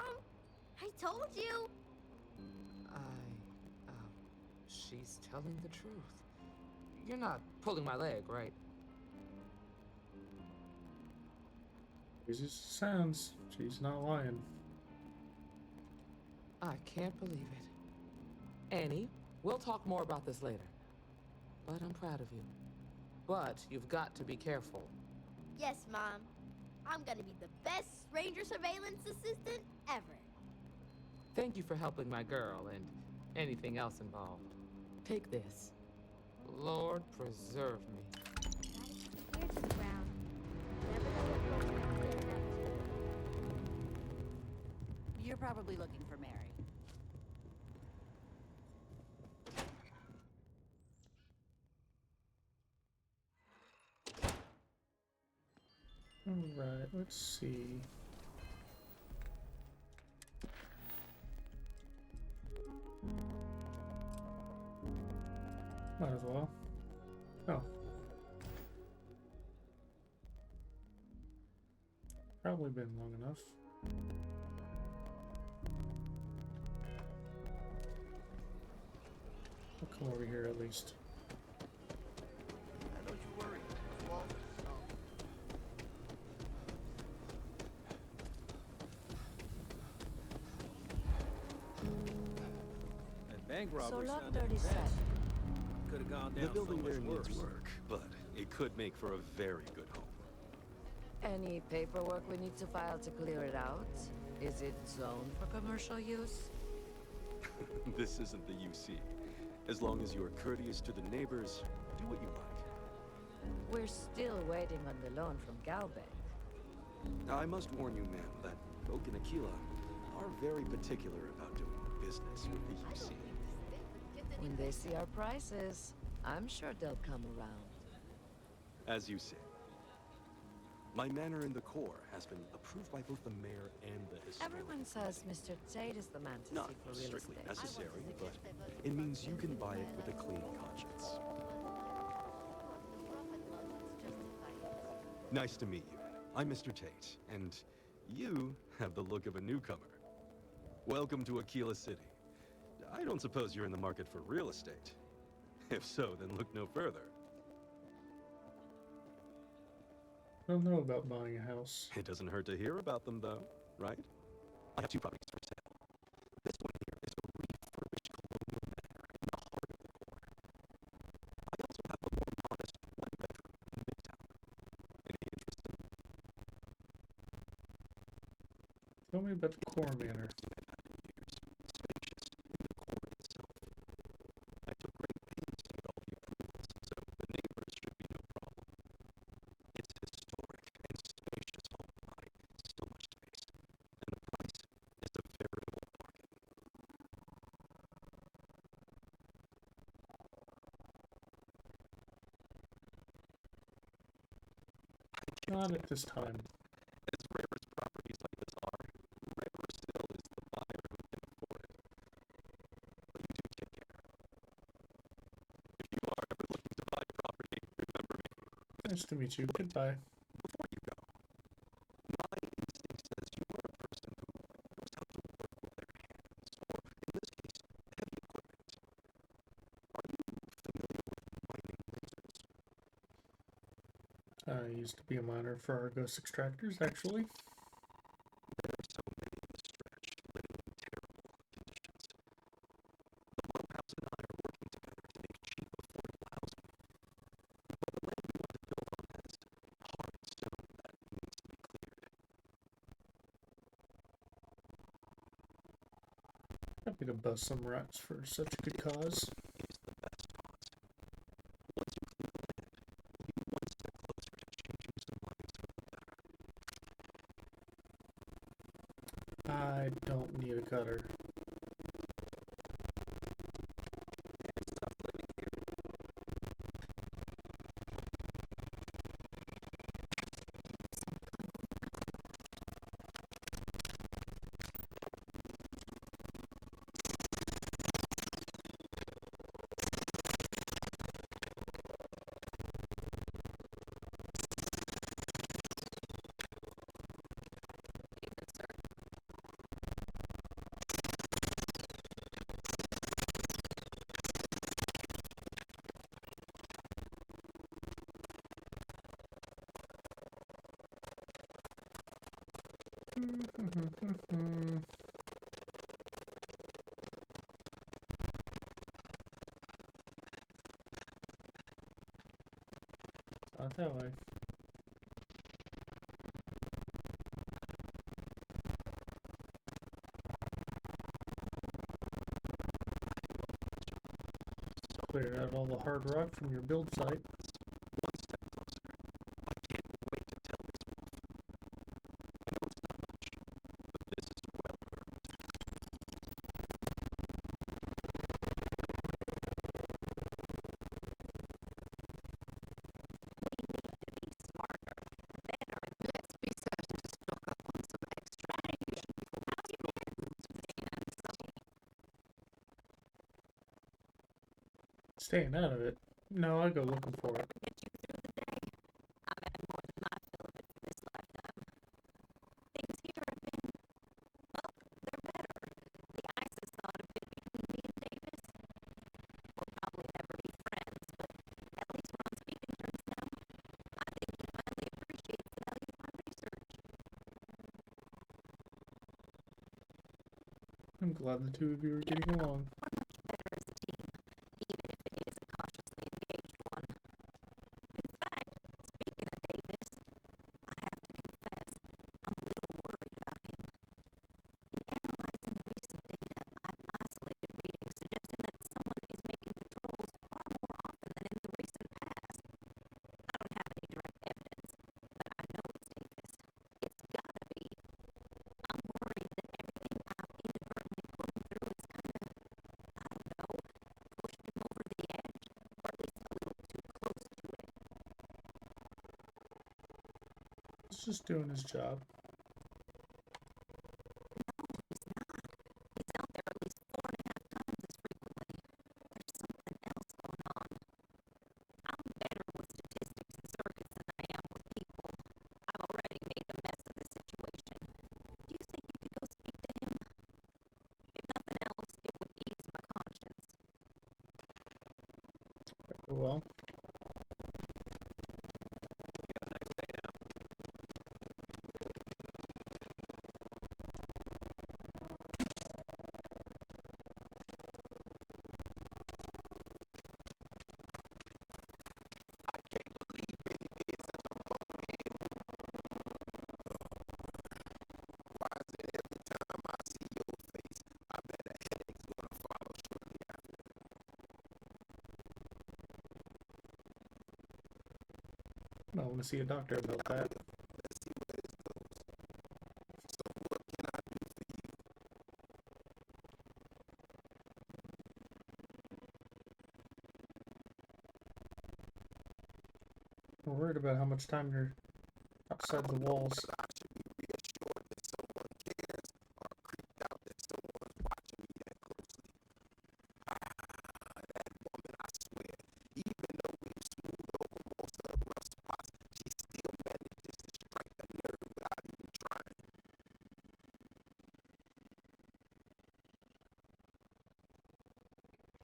I told you. She's telling the truth. You're not pulling my leg, right? Crazy as it sounds, she's not lying. I can't believe it. Annie, we'll talk more about this later. But I'm proud of you. But you've got to be careful. Yes, Mom. I'm gonna be the best ranger surveillance assistant ever. Thank you for helping my girl and anything else involved. Take this. Lord preserve me. Here's the ground. Never know what's going on there next. You're probably looking for Mary. Alright, let's see. Might as well. Oh. Probably been long enough. I'll come over here at least. Don't you worry. Walt. That bank So robbery lot sounded 37. intense. Could have gone down The building so there much needs worse. work, but it could make for a very good home. Any paperwork we need to file to clear it out? Is it zoned for commercial use? This isn't the UC. As long as you are courteous to the neighbors, do what you like. We're still waiting on the loan from Galbank. I must warn you, ma'am, that folk in Aquila are very particular about doing business with the UC. When they see our prices, I'm sure they'll come around. As you say. My manor in the core has been approved by both the mayor and the historian. Everyone says Mr. Tate is the man to Not see for real strictly estate. necessary, but it means you can buy it with a clean conscience. Nice to meet you. I'm Mr. Tate, and you have the look of a newcomer. Welcome to Aquila City. I don't suppose you're in the market for real estate. If so, then look no further. I don't know about buying a house. It doesn't hurt to hear about them, though, right? I have 2 properties for sale. This one here is a refurbished colonial manor in the heart of the core. I also have a more modest 1-bedroom in Midtown. Any interest in? Tell me about the core manor. Spacious in the core itself. I took great pains to get all the approvals, so the neighbors should be no problem. It's historic and spacious, all by so much space, and the price is a veritable bargain. Not at this time. As rare as properties like this are, rarer still is the buyer who can afford it. But you do take care. If you are ever looking to buy property, remember me. Nice to meet you. Goodbye. Before you go, my instinct says you are a person who knows how to work with their hands, or in this case, heavy equipment. Are you familiar with mining lasers? I used to be a miner for our ghost extractors, actually. There are so many in the stretch, living in terrible conditions. The Low House and I are working together to make cheap, affordable housing. But the land we want to build on has hard stone that needs to be cleared. Happy to bust some rats for such a good cause. Is the best cause. Once you clear the land, you'll be one step closer to changing some lives for the better. I don't need a cutter. It's tough living here. Not that way. Cleared out all the hard rock from your build site. One step closer. I can't wait to tell Miss Wolf. I know it's not much, but this is well earned. Let's be certain to stock up on some extra ammunition before we go and something. Staying out of it. No, I go looking for it. Get you through the day. I've had more than my fill of it for this lifetime. Things here have been, well, they're better. The ISIS thought a bit between me and Davis. We'll probably never be friends, but at least we're on speaking terms now. I think he finally appreciates the value of my research. I'm glad the two of you are getting along. We're much better as a team, even if it is a cautiously engaged one. In fact, speaking of Davis, I have to confess, I'm a little worried about him. In analyzing recent data, I've isolated readings suggesting that someone is making patrols far more often than in the recent past. I He's just doing his job. No, he's not. He's out there at least 4.5 times as frequently. There's something else going on. I'm better with statistics and circuits than I am with people. I've already made a mess of the situation. Do you think you could go speak to him? If nothing else, it would ease my conscience. Well. Why is it every time I see your face, I bet a headache's gonna follow shortly after? I want to see a doctor about that. Let's see where this goes. So what can I do for you? We're worried about how much time you're outside the walls. I should be reassured that someone cares or creeped out that someone's watching me that closely. That woman, I swear, even though we've smoothed over most of the rough spots, she still manages to strike a nerve without even trying.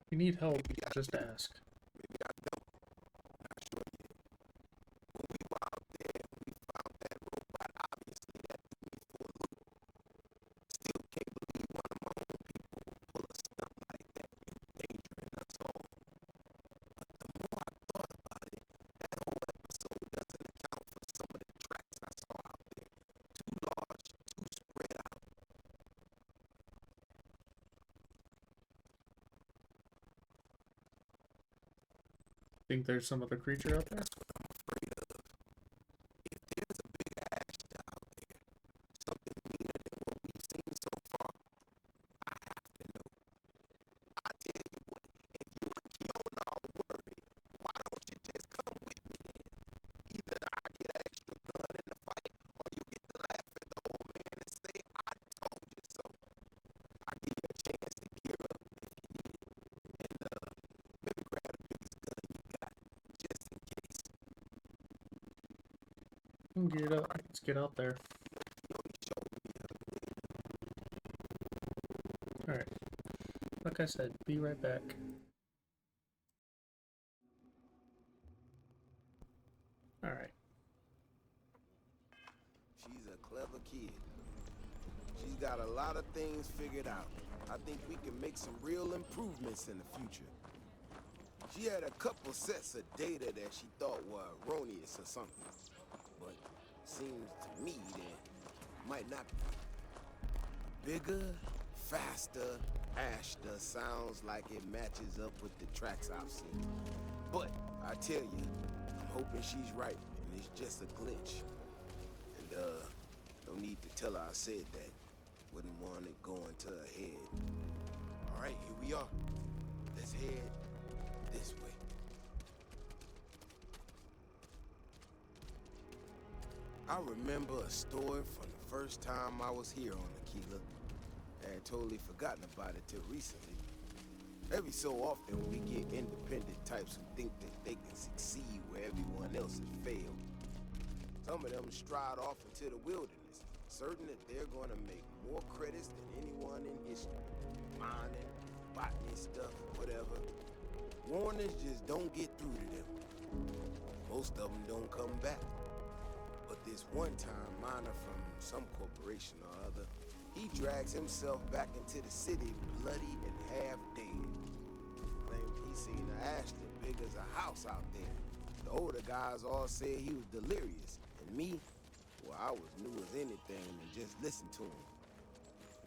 If you need help, just ask. Maybe I don't. Not sure yet. When we were out there, we found that robot. Obviously, that threw me for a loop. Still can't believe one of my own people would pull a stunt like that, endangering us all. But the more I thought about it, that whole episode doesn't account for some of the tracks I saw out there. Too large, too spread out. Think there's some other creature out there? That's what I'm afraid of. If there's a big Ashta out there, something meaner than what we've seen so far, I have to know. I tell you what, if you and Kiona are worried, why don't you just come with me then? Either I get an extra gun in the fight, or you get to laugh at the old man and say, I told you so. I'll give you a chance to gear up if you need it. And, maybe grab the biggest gun you got, just in case. I'm geared up. Let's get out there. Alright. Like I said, be right back. Alright. She's a clever kid. She's got a lot of things figured out. I think we can make some real improvements in the future. She had a couple sets of data that she thought were erroneous or something. But seems to me that might not be. Bigger, faster, Ashta sounds like it matches up with the tracks I've seen. But I tell you, I'm hoping she's right and it's just a glitch. And no need to tell her I said that. Wouldn't want it going to her head. All right, here we are. Let's head this way. I remember a story from the first time I was here on Aquila. I had totally forgotten about it till recently. Every so often we get independent types who think that they can succeed where everyone else has failed. Some of them stride off into the wilderness, certain that they're going to make more credits than anyone in history. Mining, botany stuff, whatever. Warners just don't get through to them. Most of them don't come back. But this one time, miner from some corporation or other, he drags himself back into the city bloody and half dead. Claimed he seen an Ashta big as a house out there. The older guys all said he was delirious. And me, well, I was new as anything and just listened to him.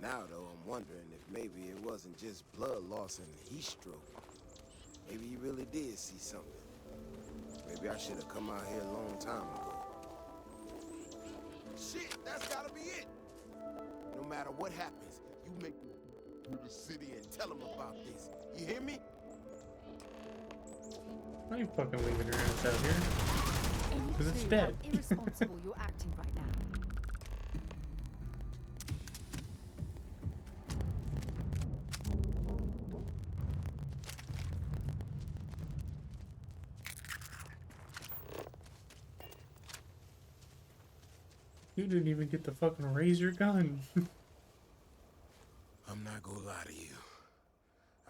Now, though, I'm wondering if maybe it wasn't just blood loss and heat stroke. Maybe he really did see something. Maybe I should have come out here a long time ago. Shit, that's gotta be it. No matter what happens, you make me to the city and tell them about this. You hear me? I ain't fucking leaving your ass out here. 'Cause it's too dead. how irresponsible you're acting right now. You didn't even get to fucking raise your gun. I'm not gonna lie to you.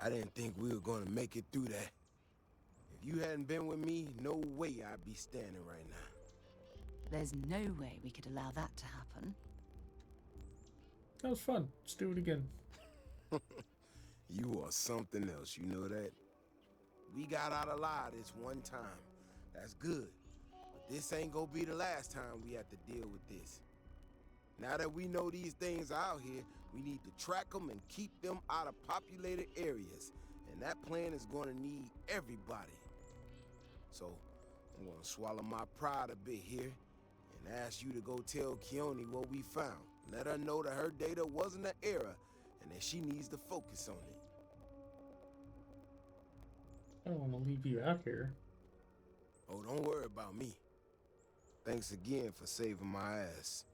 I didn't think we were gonna make it through that. If you hadn't been with me, no way I'd be standing right now. There's no way we could allow that to happen. That was fun. Let's do it again. You are something else, you know that? We got out alive this one time. That's good. But this ain't gonna be the last time we have to deal with this. Now that we know these things are out here, we need to track them and keep them out of populated areas. And that plan is gonna need everybody. So, I'm gonna swallow my pride a bit here and ask you to go tell Keone what we found. Let her know that her data wasn't an error and that she needs to focus on it. I don't want to leave you out here. Oh, don't worry about me. Thanks again for saving my ass.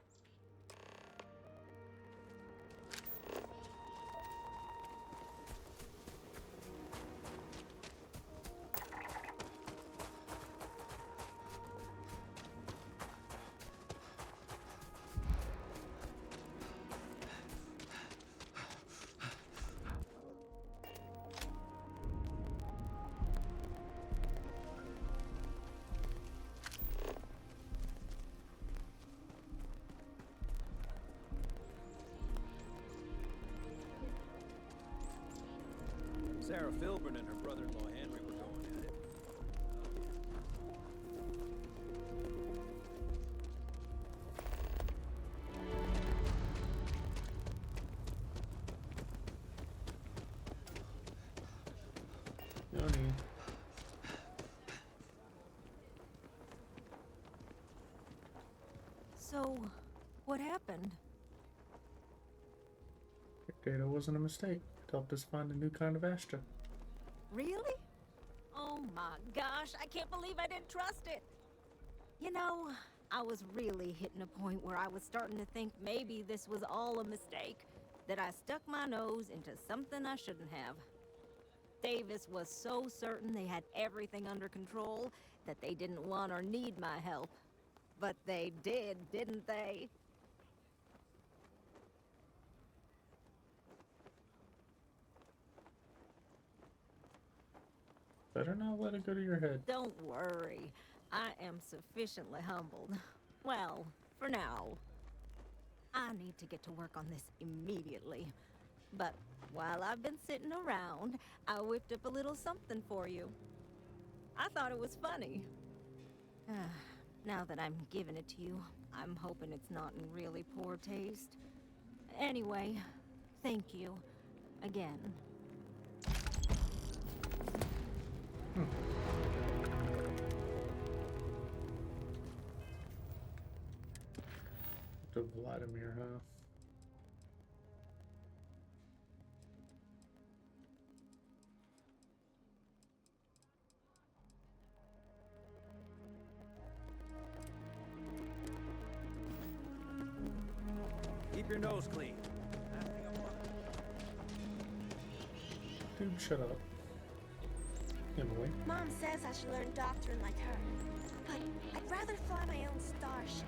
Sarah Filburn and her brother-in-law Henry were going at it. No need. So, what happened? Your data wasn't a mistake. It helped us find a new kind of Astra. Really? Oh my gosh, I can't believe I didn't trust it. You know, I was really hitting a point where I was starting to think maybe this was all a mistake, that I stuck my nose into something I shouldn't have. Davis was so certain they had everything under control that they didn't want or need my help. But they did, didn't they? Better not let it go to your head. Don't worry. I am sufficiently humbled. Well, for now. I need to get to work on this immediately. But while I've been sitting around, I whipped up a little something for you. I thought it was funny. Now that I'm giving it to you, I'm hoping it's not in really poor taste. Anyway, thank you. Again. To Vladimir, huh? Keep your nose clean. Dude, shut up. Emily. Mom says I should learn doctrine like her, but I'd rather fly my own starship.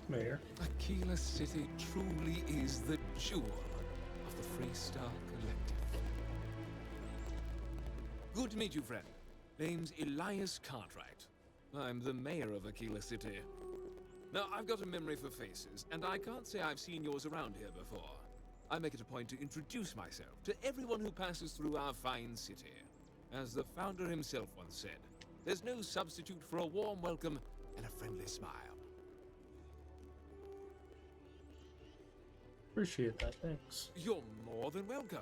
Mayor. Aquila City truly is the jewel of the Free Star Collective. Good to meet you, friend. Name's Elias Cartwright. I'm the mayor of Aquila City. Now, I've got a memory for faces, and I can't say I've seen yours around here before. I make it a point to introduce myself to everyone who passes through our fine city. As the founder himself once said, there's no substitute for a warm welcome and a friendly smile. Appreciate that, thanks. You're more than welcome.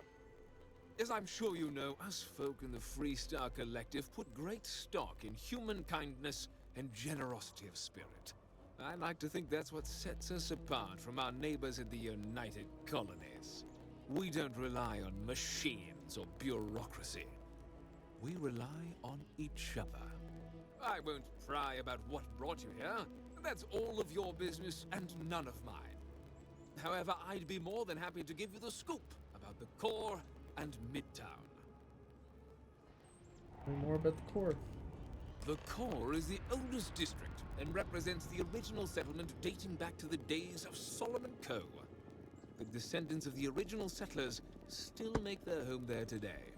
As I'm sure you know, us folk in the Free Star Collective put great stock in human kindness and generosity of spirit. I like to think that's what sets us apart from our neighbors in the United Colonies. We don't rely on machines or bureaucracy. We rely on each other. I won't pry about what brought you here. That's all of your business and none of mine. However, I'd be more than happy to give you the scoop about the core and Midtown. More about the core. The core is the oldest district and represents the original settlement dating back to the days of Solomon Coe. The descendants of the original settlers still make their home there today.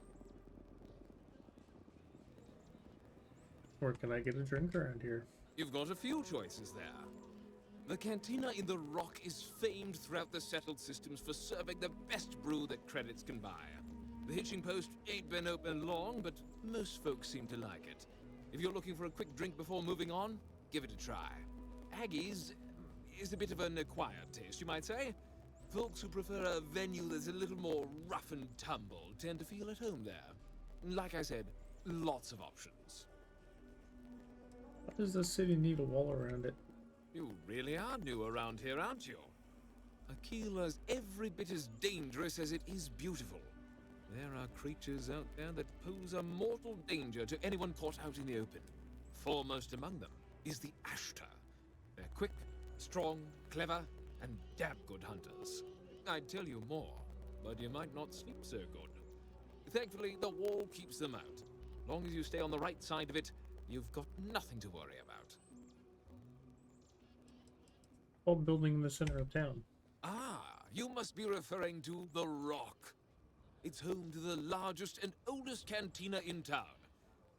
Where can I get a drink around here? You've got a few choices there. The cantina in the Rock is famed throughout the settled systems for serving the best brew that credits can buy. The hitching post ain't been open long, but most folks seem to like it. If you're looking for a quick drink before moving on, give it a try. Aggie's is a bit of an acquired taste, you might say. Folks who prefer a venue that's a little more rough and tumble tend to feel at home there. Like I said, lots of options. Why does the city need a wall around it? You really are new around here, aren't you? Aquila's every bit as dangerous as it is beautiful. There are creatures out there that pose a mortal danger to anyone caught out in the open. Foremost among them is the Ashtar. They're quick, strong, clever, and damn good hunters. I'd tell you more, but you might not sleep so good. Thankfully, the wall keeps them out. Long as you stay on the right side of it, you've got nothing to worry about. Whole building in the center of town. Ah, you must be referring to the Rock. It's home to the largest and oldest cantina in town.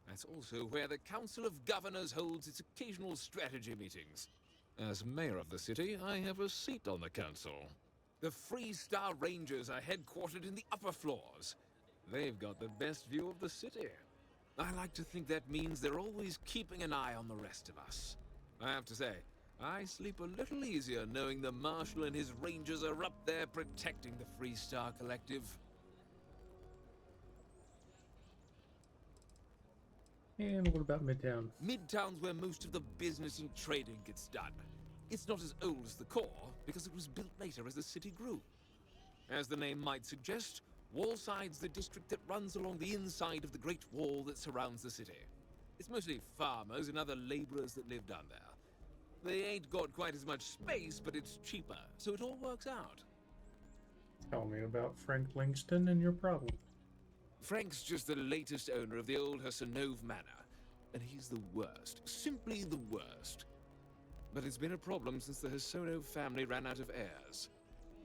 That's also where the Council of Governors holds its occasional strategy meetings. As mayor of the city, I have a seat on the council. The Freestar Rangers are headquartered in the upper floors. They've got the best view of the city. I like to think that means they're always keeping an eye on the rest of us. I have to say, I sleep a little easier knowing the Marshal and his Rangers are up there protecting the Freestar Collective. And what about Midtown? Midtown's where most of the business and trading gets done. It's not as old as the core, because it was built later as the city grew. As the name might suggest, Wallside's the district that runs along the inside of the Great Wall that surrounds the city. It's mostly farmers and other laborers that live down there. They ain't got quite as much space, but it's cheaper, so it all works out. Tell me about Frank Langston and your problem. Frank's just the latest owner of the old Hassanove Manor, and he's the worst, simply the worst. But it's been a problem since the Hassanove family ran out of heirs.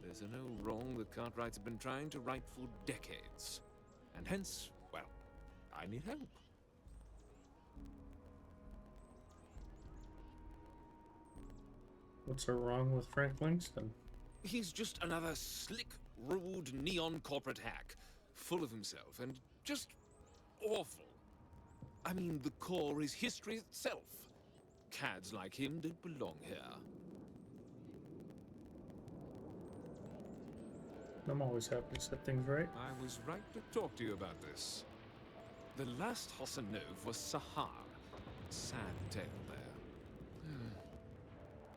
There's a no wrong the Cartwrights have been trying to right for decades. And hence, well, I need help. What's so wrong with Frank Langston? He's just another slick, rude, neon corporate hack, full of himself and just awful. I mean, the core is history itself. Cads like him don't belong here. I'm always happy to set things right. I was right to talk to you about this. The last Hassanove was Sahar. Sad tale there.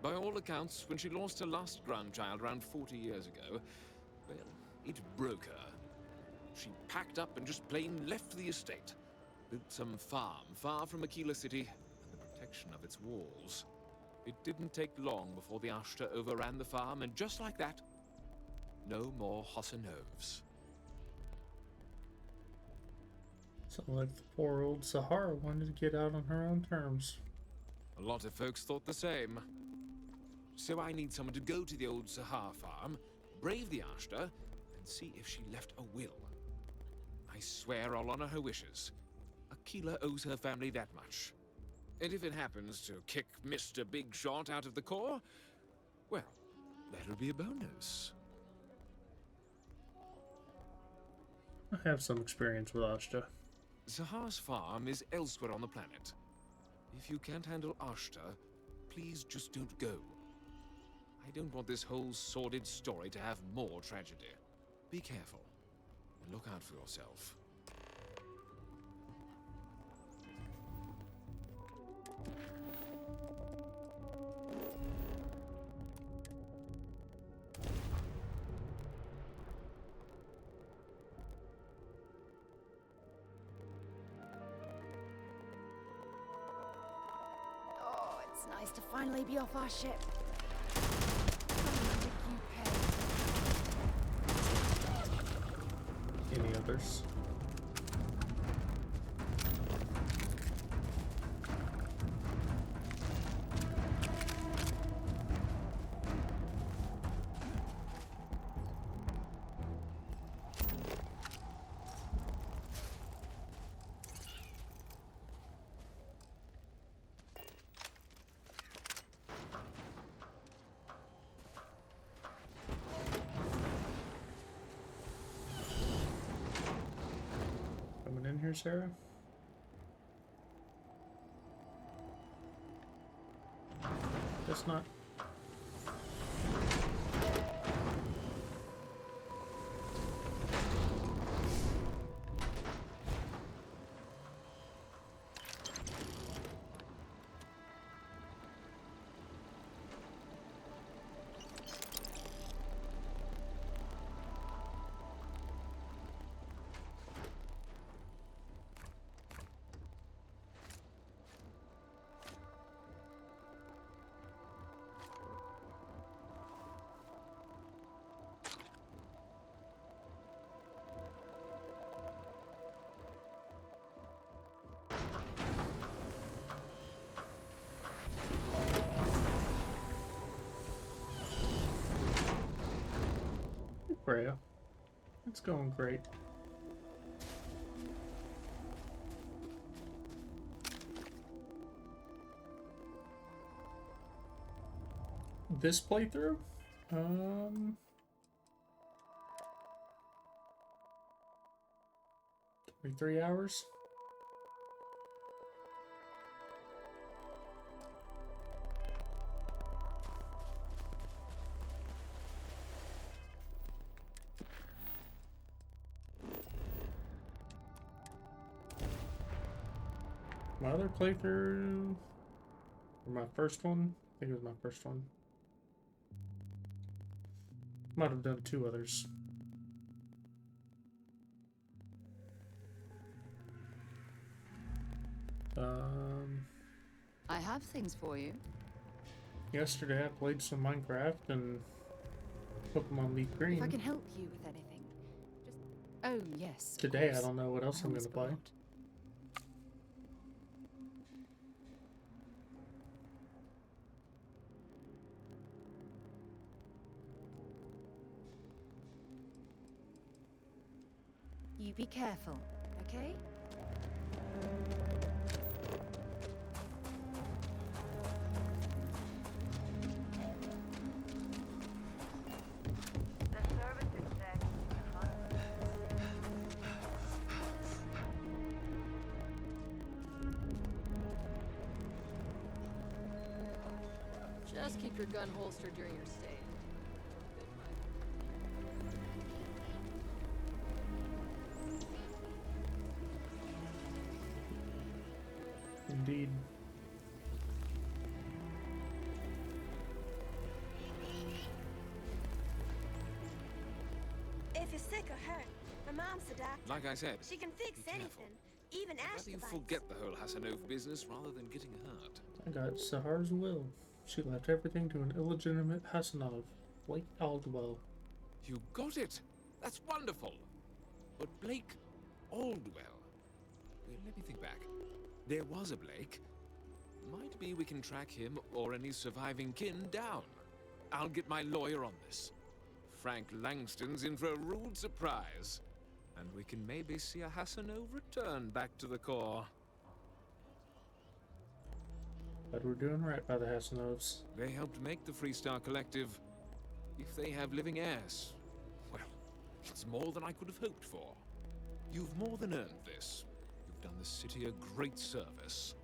By all accounts, when she lost her last grandchild around 40 years ago, well, it broke her. She packed up and just plain left the estate. Built some farm far from Aquila City and the protection of its walls. It didn't take long before the Ashtar overran the farm, and just like that, no more Hassanoves. Sounds like the poor old Sahara wanted to get out on her own terms. A lot of folks thought the same. So I need someone to go to the old Sahar farm, brave the Ashtar, and see if she left a will. I swear I'll honor her wishes. Aquila owes her family that much. And if it happens to kick Mr. Big Shot out of the core, well, that'll be a bonus. I have some experience with Ashta. Sahar's farm is elsewhere on the planet. If you can't handle Ashtar, please just don't go. I don't want this whole sordid story to have more tragedy. Be careful, and look out for yourself. It's nice to finally be off our ship. Any others? Coming in here, Sarah? Guess not. Freya. It's going great. This playthrough? 23 hours? My other playthrough, or my first one, I think it was my first one. Might have done 2 others. I have things for you. Yesterday I played some Minecraft and Pokemon Leaf Green. If I can help you with anything, just... Oh, yes. Today I don't know what else I'm going to play. You be careful, okay? Just keep your gun holstered during your stay. Indeed. If you're sick or hurt, my mom's a doctor. Like I said, She can fix be careful. anything, even I'd rather Ashley you bites. forget the whole Hasanov business rather than getting hurt. I got Sahar's will. She left everything to an illegitimate Hasanov, Blake Aldwell. You got it! That's wonderful! But Blake Aldwell... Wait, let me think back. There was a Blake. Might be we can track him or any surviving kin down. I'll get my lawyer on this. Frank Langston's in for a rude surprise. And we can maybe see a Hasanov return back to the core. But we're doing right by the Hasanovs. They helped make the Freestar Collective. If they have living heirs, well, it's more than I could have hoped for. You've more than earned this. You've done the city a great service.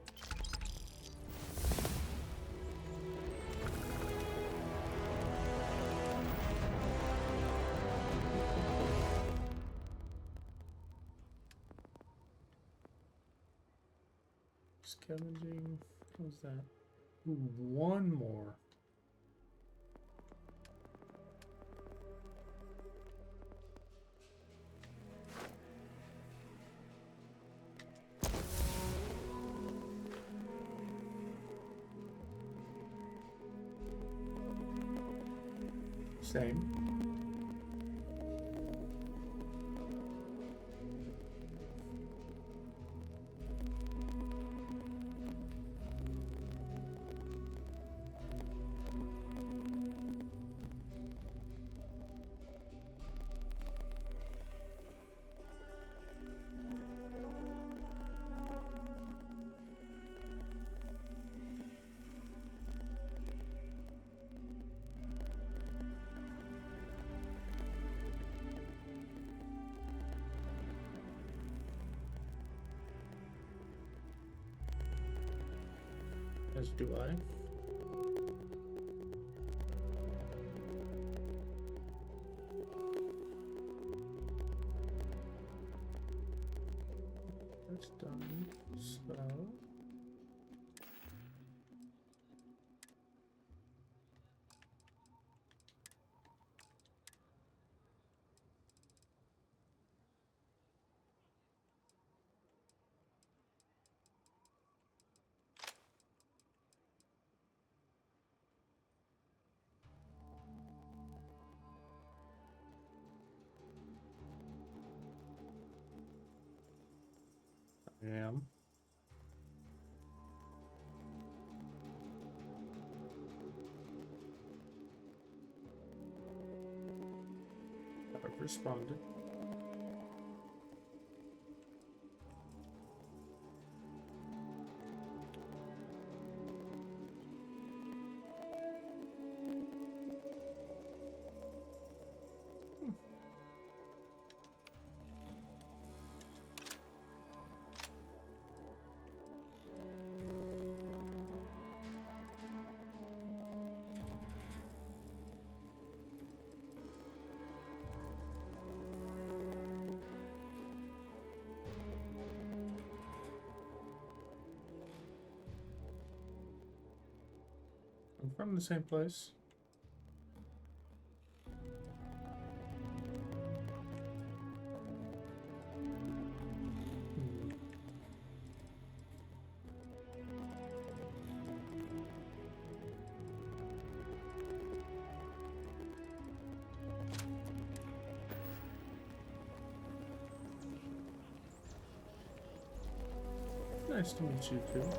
Scavenging. What was that? Ooh, 1 more. Same. As do I. That's done. So. I am. I've responded. I'm from the same place. Nice to meet you too. Looks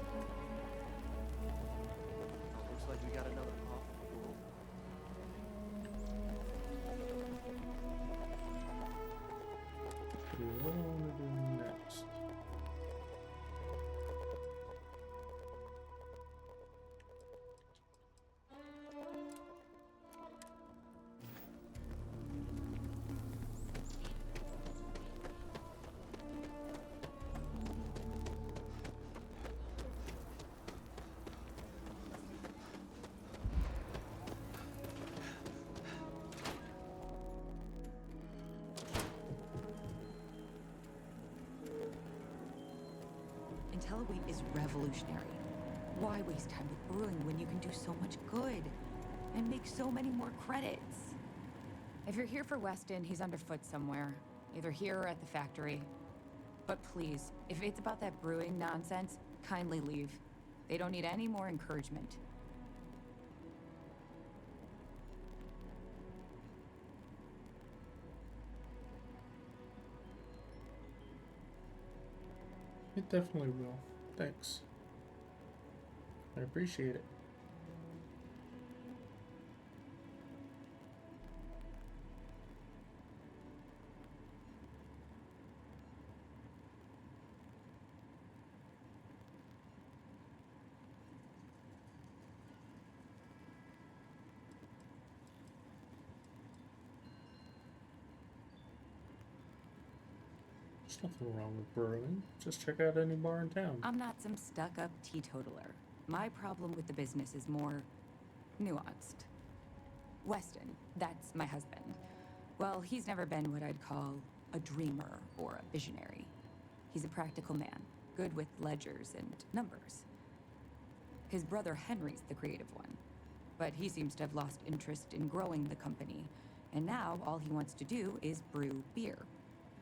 like we got another off the pool. What do I want to do next? IntelliWheat is revolutionary. Why waste time with brewing when you can do so much good and make so many more credits? If you're here for Weston, he's underfoot somewhere, either here or at the factory. But please, if it's about that brewing nonsense, kindly leave. They don't need any more encouragement. It definitely will. Thanks. I appreciate it. There's nothing wrong with brewing. Just check out any bar in town. I'm not some stuck-up teetotaler. My problem with the business is more nuanced. Weston, that's my husband. Well, he's never been what I'd call a dreamer or a visionary. He's a practical man, good with ledgers and numbers. His brother Henry's the creative one, but he seems to have lost interest in growing the company, and now all he wants to do is brew beer.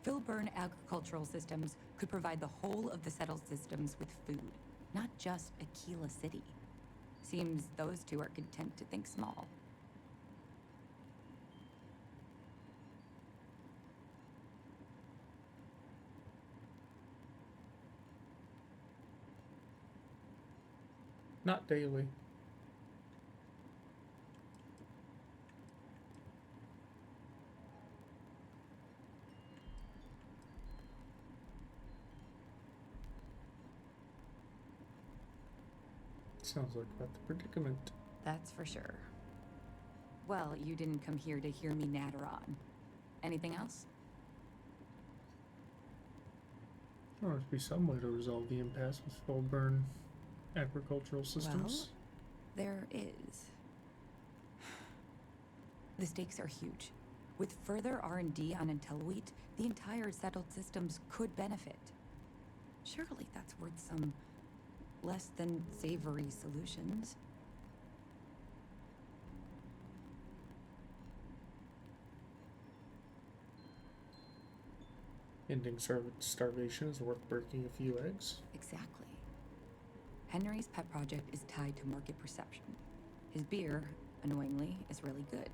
Filburn Agricultural Systems could provide the whole of the settled systems with food, not just Aquila City. Seems those two are content to think small. Not daily. Sounds like quite the predicament. That's for sure. Well, you didn't come here to hear me natter on. Anything else? There must be some way to resolve the impasse with Full-burn agricultural systems. Well, there is. The stakes are huge. With further R&D on IntelliWheat, the entire settled systems could benefit. Surely that's worth some less than savory solutions. Ending starvation is worth breaking a few eggs. Exactly. Henry's pet project is tied to market perception. His beer, annoyingly, is really good.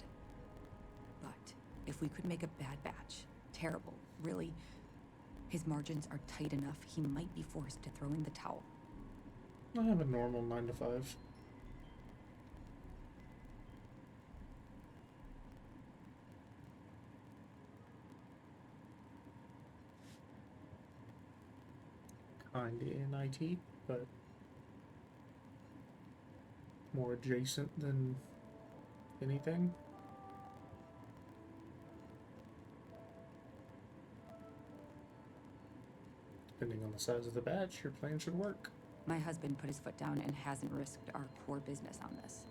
But if we could make a bad batch, terrible, really, his margins are tight enough he might be forced to throw in the towel. I have a normal 9 to 5. Kinda in IT, but more adjacent than anything. Depending on the size of the batch, your plan should work. My husband put his foot down and hasn't risked our core business on this.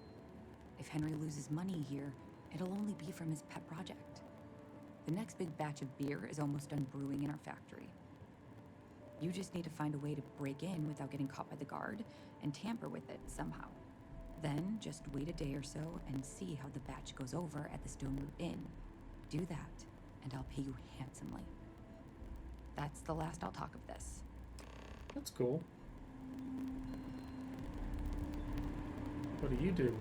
If Henry loses money here, it'll only be from his pet project. The next big batch of beer is almost done brewing in our factory. You just need to find a way to break in without getting caught by the guard and tamper with it somehow. Then just wait a day or so and see how the batch goes over at the Stone Root Inn. Do that, and I'll pay you handsomely. That's the last I'll talk of this. That's cool. What do you do?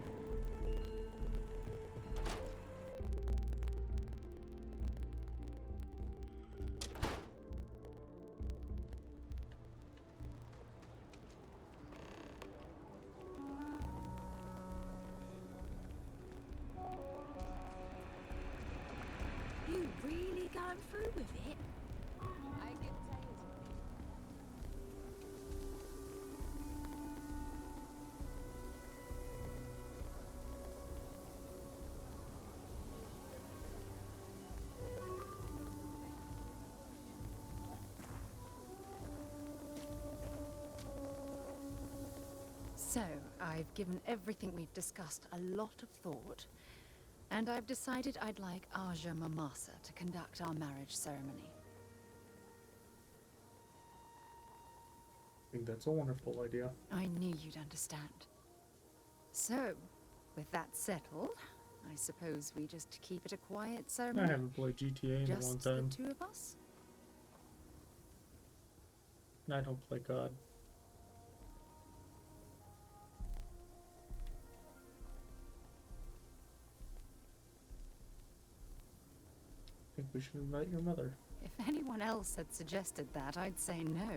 You really going through with it? I can tell you. So, I've given everything we've discussed a lot of thought, and I've decided I'd like Aja Mamasa to conduct our marriage ceremony. I think that's a wonderful idea. I knew you'd understand. So, with that settled, I suppose we just keep it a quiet ceremony? I haven't played GTA in a long Just time. the two of us? I don't play COD. I think we should invite your mother. If anyone else had suggested that, I'd say no.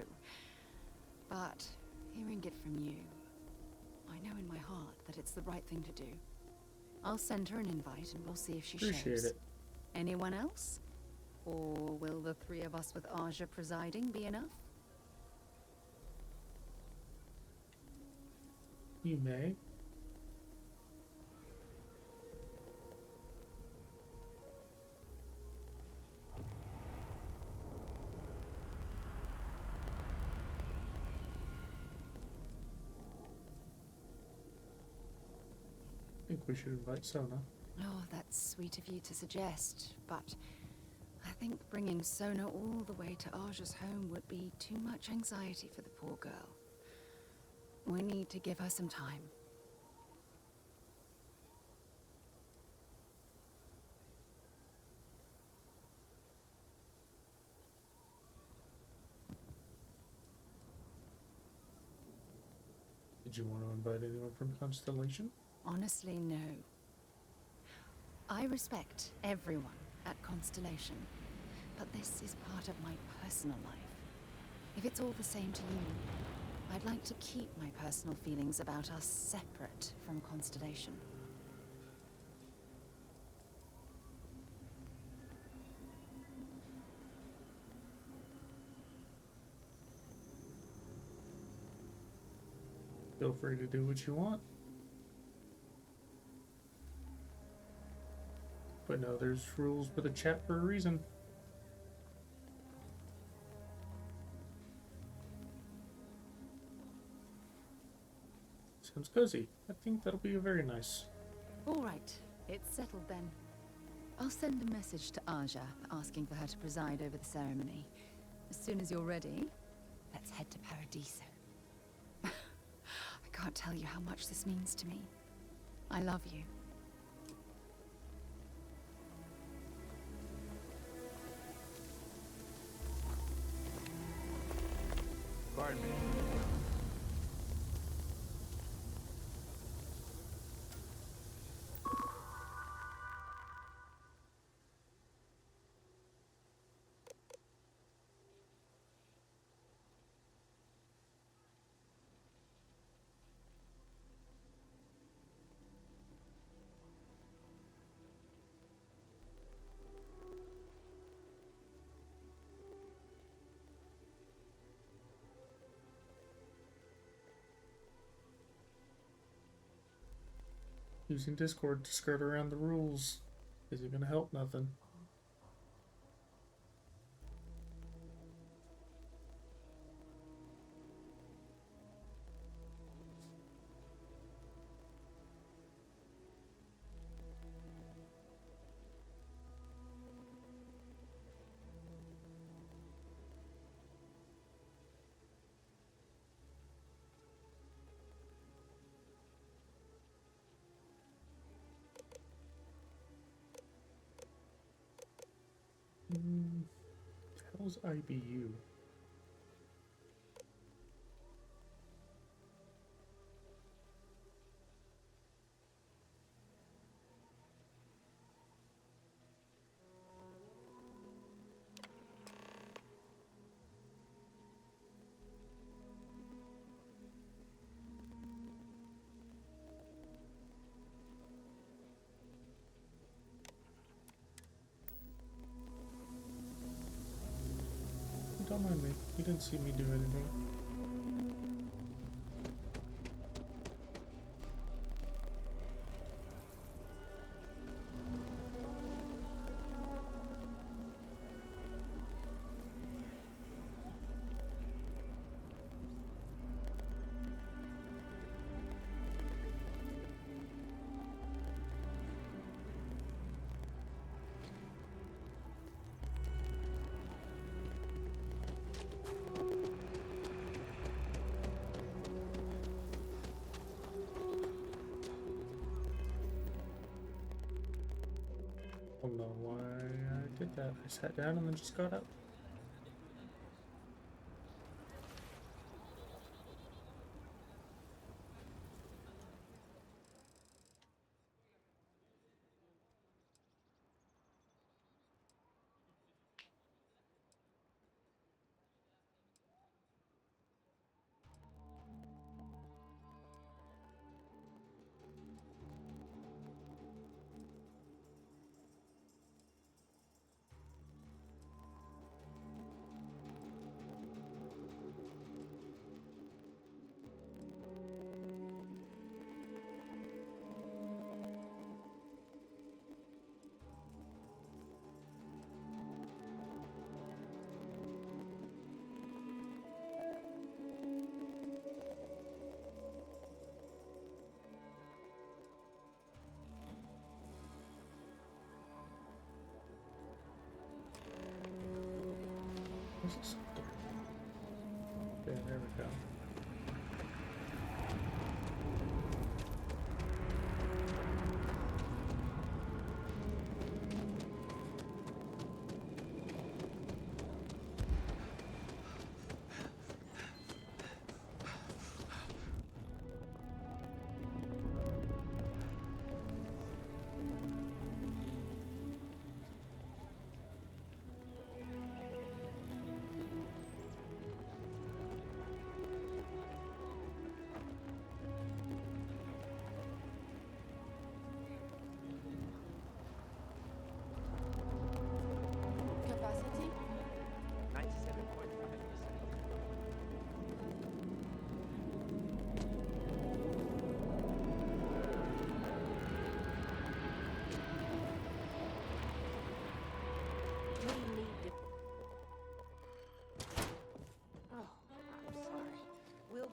But hearing it from you, I know in my heart that it's the right thing to do. I'll send her an invite and we'll see if she Appreciate shows. it. Anyone else? Or will the three of us with Aja presiding be enough? You may. I think we should invite Sona. Oh, that's sweet of you to suggest, but I think bringing Sona all the way to Aja's home would be too much anxiety for the poor girl. We need to give her some time. Did you want to invite anyone from Constellation? Honestly, no. I respect everyone at Constellation, but this is part of my personal life. If it's all the same to you, I'd like to keep my personal feelings about us separate from Constellation. Feel free to do what you want. But no, there's rules for the chat for a reason. Sounds cozy. I think that'll be very nice. All right, it's settled then. I'll send a message to Aja asking for her to preside over the ceremony. As soon as you're ready, let's head to Paradiso. I can't tell you how much this means to me. I love you. Pardon me. Using Discord to skirt around the rules isn't gonna help nothing. How's IBU? Don't mind me. You didn't see me do anything. I don't know why I did that. I sat down and then just got up. Where's this up there? Yeah, there we go.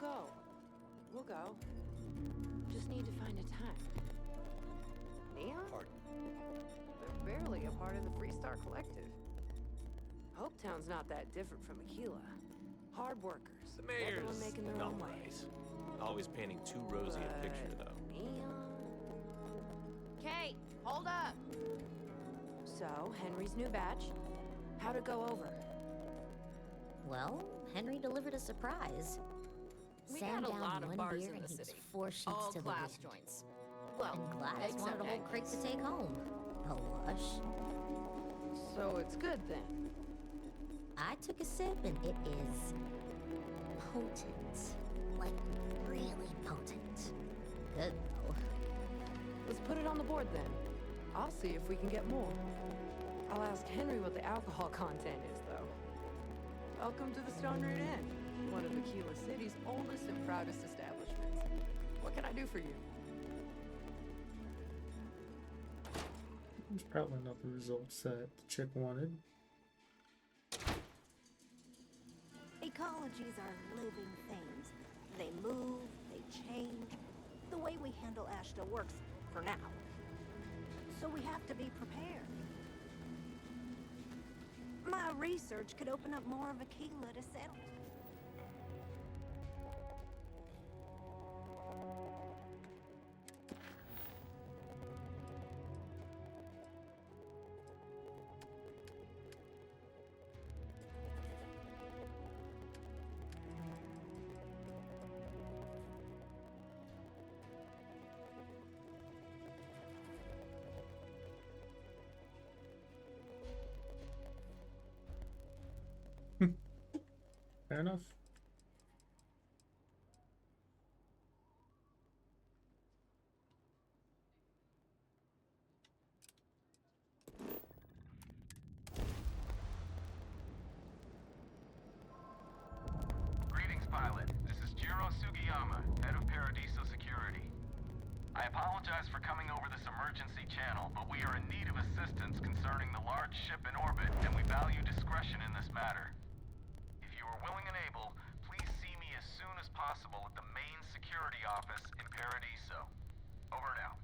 go. We'll go. Just need to find a time. Neon? Pardon? They're barely a part of the Freestar Collective. Hopetown's not that different from Aquila. Hard workers. The mayor's everyone making their not own way. right. Always painting too rosy a picture, though. Neon. Kate, hold up. So, Henry's new batch. How'd it go over? Well, Henry delivered a surprise. We Sam got a downed lot of one bars beer in and the he was city. 4 sheets All to the class wind. joints. Well, And Gladys wanted a whole except crate to Agnes. take home. A lush. So it's good then. I took a sip and it is potent. Like, really potent. Good though. Let's put it on the board then. I'll see if we can get more. I'll ask Henry what the alcohol content is, though. Welcome to the Stone Root Inn, one of Aquila City's oldest and proudest establishments. What can I do for you? It's probably not the results that the chick wanted. Ecologies are living things. They move, they change. The way we handle Ashta works for now. So we have to be prepared. My research could open up more of Aquila to settle. Fair enough. Greetings, pilot. This is Jiro Sugiyama, head of Paradiso Security. I apologize for coming over this emergency channel, but we are in need of assistance concerning the large ship in orbit, and we value discretion in this matter. If you are willing and able, please see me as soon as possible at the main security office in Paradiso. Over and out.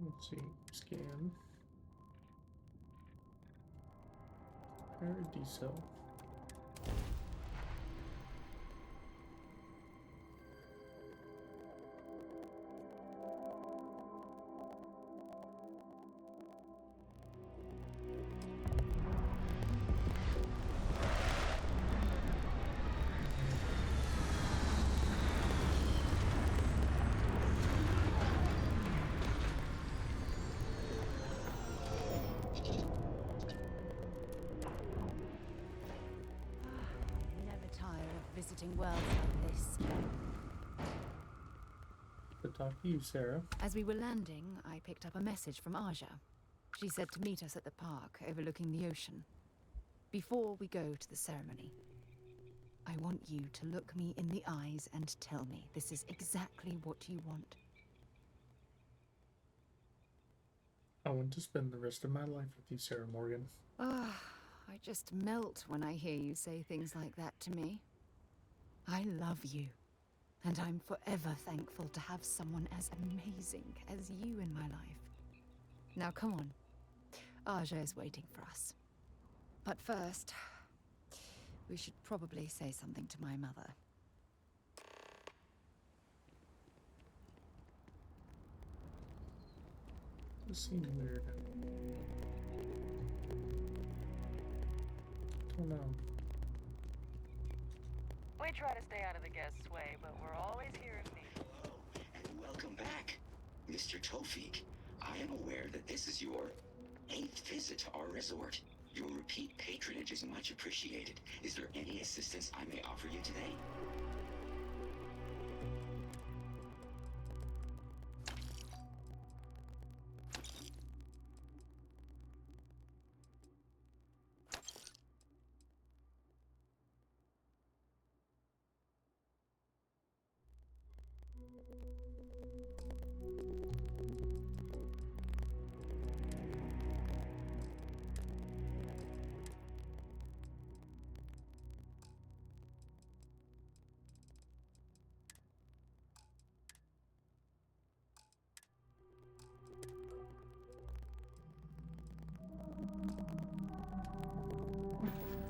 Let's see. Scan. Paradiso. Never tired of visiting worlds like this. To talk to you, Sarah. As we were landing, I picked up a message from Aja. She said to meet us at the park overlooking the ocean. Before we go to the ceremony, I want you to look me in the eyes and tell me this is exactly what you want. I want to spend the rest of my life with you, Sarah Morgan. Ah, I just melt when I hear you say things like that to me. I love you, and I'm forever thankful to have someone as amazing as you in my life. Now come on, Aja is waiting for us. But first, we should probably say something to my mother. This seems weird. Don't know. We try to stay out of the guest's way, but we're always here if needed. Hello, and welcome back, Mr. Tofik. I am aware that this is your 8th visit to our resort. Your repeat patronage is much appreciated. Is there any assistance I may offer you today?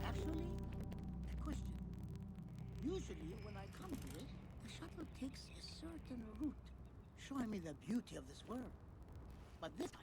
Actually, a question. Usually, when I come here, the shuttle takes a certain route, showing me the beauty of this world. But this time,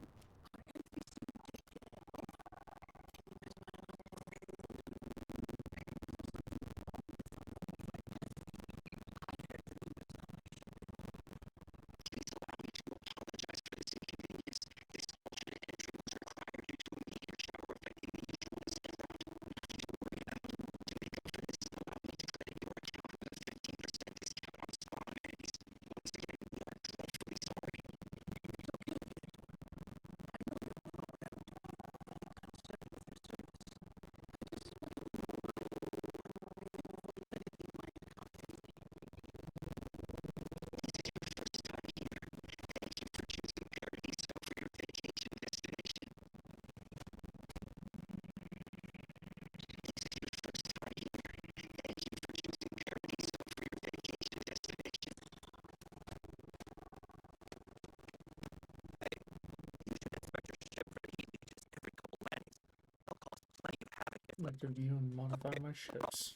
I'd like to view and modify my ships.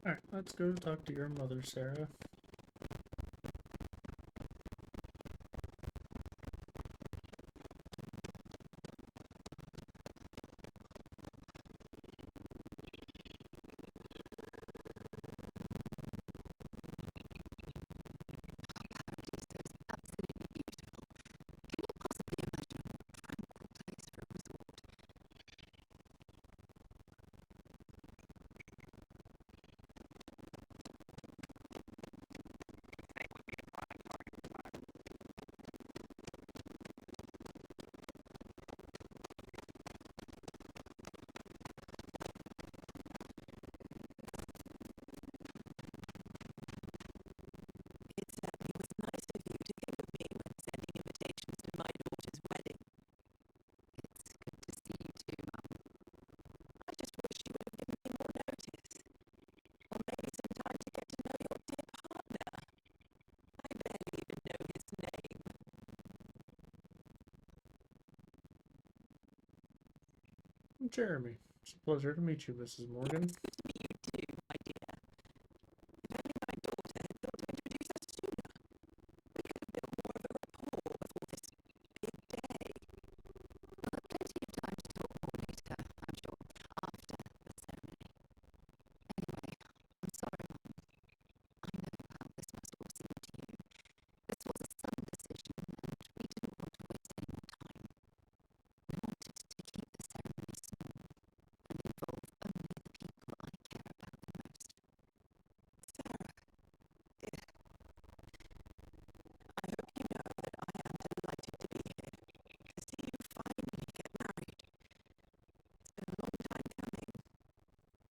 Alright, let's go talk to your mother, Sarah. It certainly was nice of you to think of me when sending invitations to my daughter's wedding. It's good to see you too, Mum. I just wish you would have given me more notice. Or maybe some time to get to know your dear partner. I barely even know his name. Jeremy. It's a pleasure to meet you, Mrs. Morgan. It's good to meet you too, my dear. If only my daughter had thought to introduce us sooner. We could have built more of a rapport before this big day. We'll have plenty of time to talk more later, I'm sure, after the ceremony. Anyway, I'm sorry, Mum. I know how this must all seem to you. This was a sudden decision, and we didn't want to waste any more time. We wanted to keep the ceremony small and involve only the people I care about the most. Sarah, dear, I hope you know that I am delighted to be here, to see you finally get married. It's been a long time coming,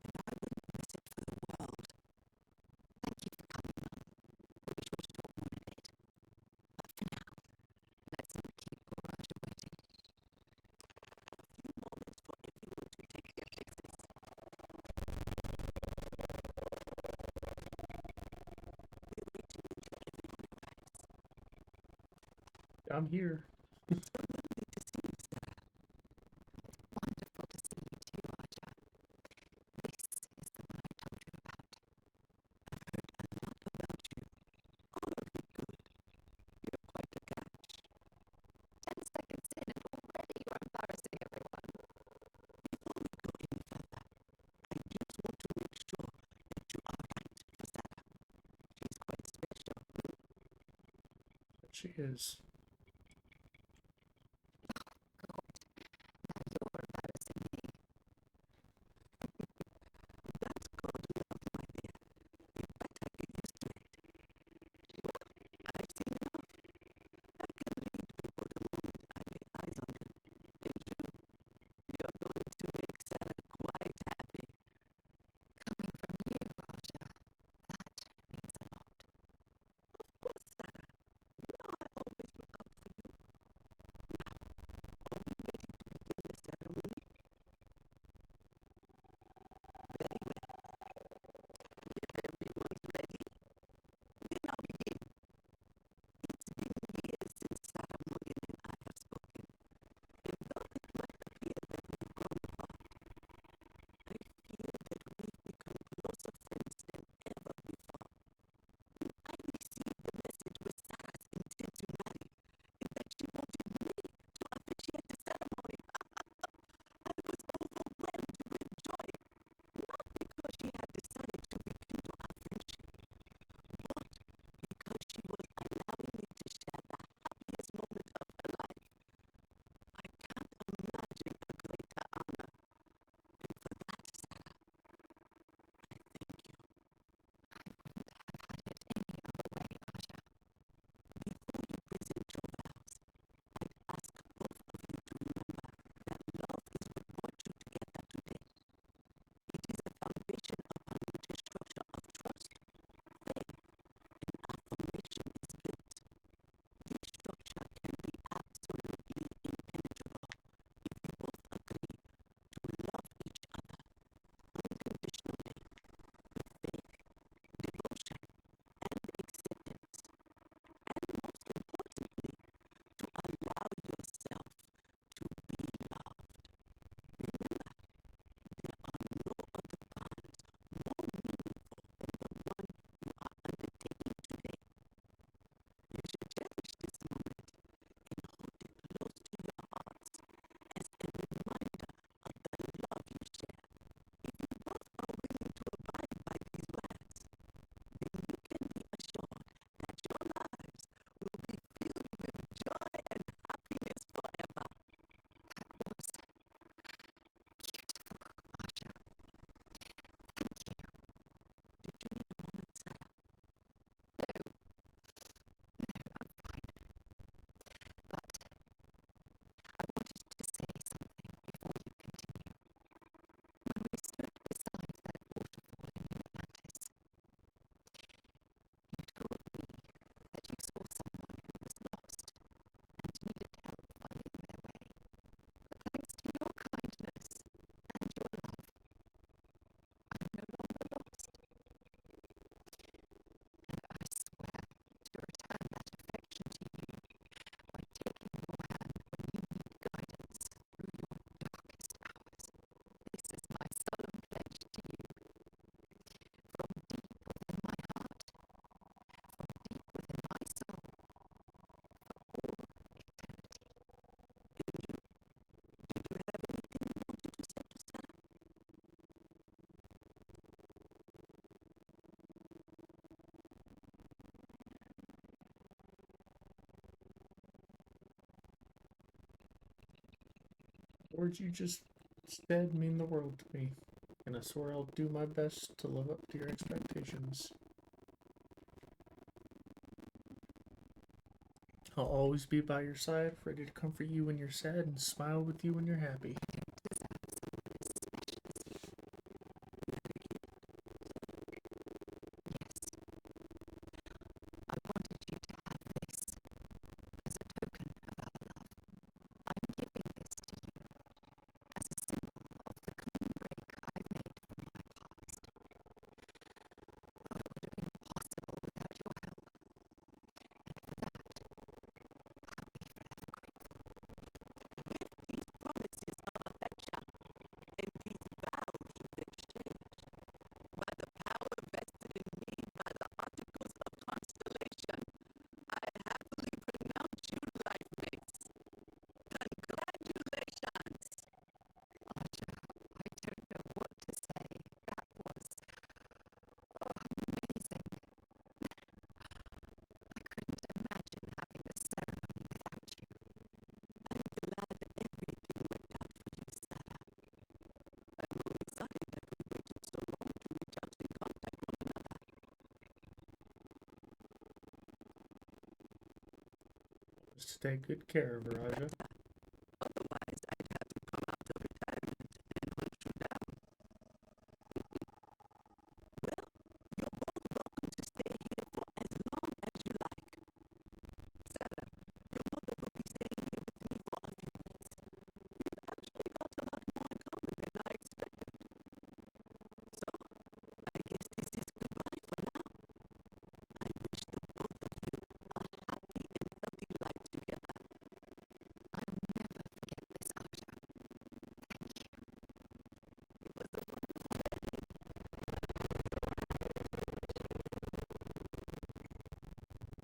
and I wouldn't miss it for the world. Thank you for coming, Mum. We'll be sure to talk more in a bit. But for now, let's not keep poor Roger waiting. A few moments for everyone to take their places. We'll wait till everyone arrives. I'm here. So lovely to see you, Sarah. Wonderful to see you too, Roger. This is the one I told you about. I've heard a lot about you. All of it good. You're quite a catch. 10 seconds in and already you're embarrassing everyone. Before we go any further, I just want to make sure that you are right for Sarah. She's quite special. She is. God, now you're embarrassing me. That's called love, my dear. You better get used to it. Look, I've seen enough. I can read people the moment I lay eyes on them. And you're going to make Sarah quite happy. Coming from you, Roger, that means a lot. Of course, Sarah. You know I always words you just said mean the world to me, and I swear I'll do my best to live up to your expectations. I'll always be by your side, ready to comfort you when you're sad and smile with you when you're happy. I wanted you to have this as a token of our love. I'm giving this to you as a symbol of the clean break I made from my past. Oh, it would have been impossible without your help. And for that, I'll be forever grateful. With these promises of affection and these vows you've exchanged, by the power vested in me by the articles of constellation, I happily pronounce you life mates. Congratulations! Archer, I don't know what to say. That was amazing. I couldn't imagine having this ceremony without you. I'm glad everything worked out for you, Sarah. I'm only sorry that we waited so long to reach out and contact one another. Just take good care of her, Aja. Otherwise, I'd have to come out of retirement and hunt you down. Well, you're both welcome to stay here for as long as you like. Sarah, your mother will be staying here with me for a few weeks. We've actually got a lot more in common than I expected. So, I guess this is goodbye for now. I wish the both of you a happy and healthy life together. I'll never forget this, Aja. Thank you. It was a wonderful wedding.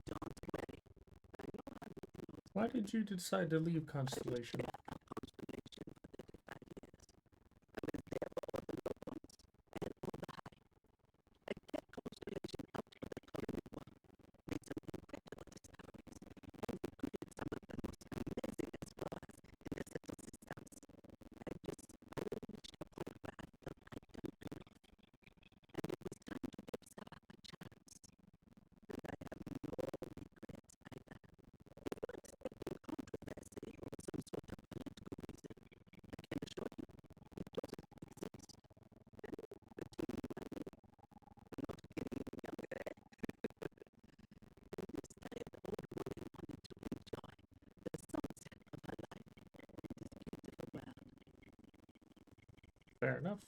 Don't worry. I know how you feel. Why did you decide to leave Constellation? Constellation for 35 years. I was there for all the low points and all the high. I kept Constellation out of the colony war, made some incredible discoveries, and recruited some of the most amazing explorers in the settled systems. I just finally reached a point where I felt I'd done enough, and it was time to give Sarah a chance. And I have no regrets either. If you're expecting controversy or some sort of political reason, I can assure you it doesn't exist. And between you and me, I'm not getting any younger. And this tired old woman wanted to enjoy the sunset of her life in this beautiful world. Fair enough.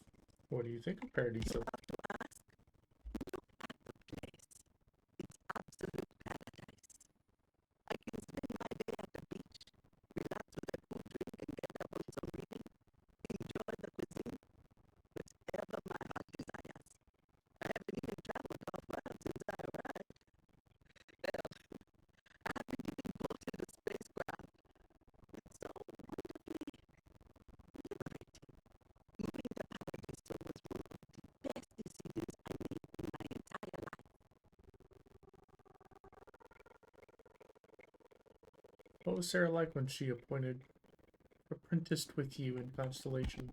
What do you think of Paradiso? Have to ask? Look at the place. It's absolute paradise. I can spend my day at the beach, relax with a cool drink and get up on some reading, enjoy the cuisine, whatever my heart desires. I haven't even traveled off-world since I arrived. Hell, I haven't even boarded a spacecraft. It's so wonderfully liberating. Moving to Paradiso was one of the best decisions I made in my entire life. What was Sarah like when she apprenticed with you in Constellation?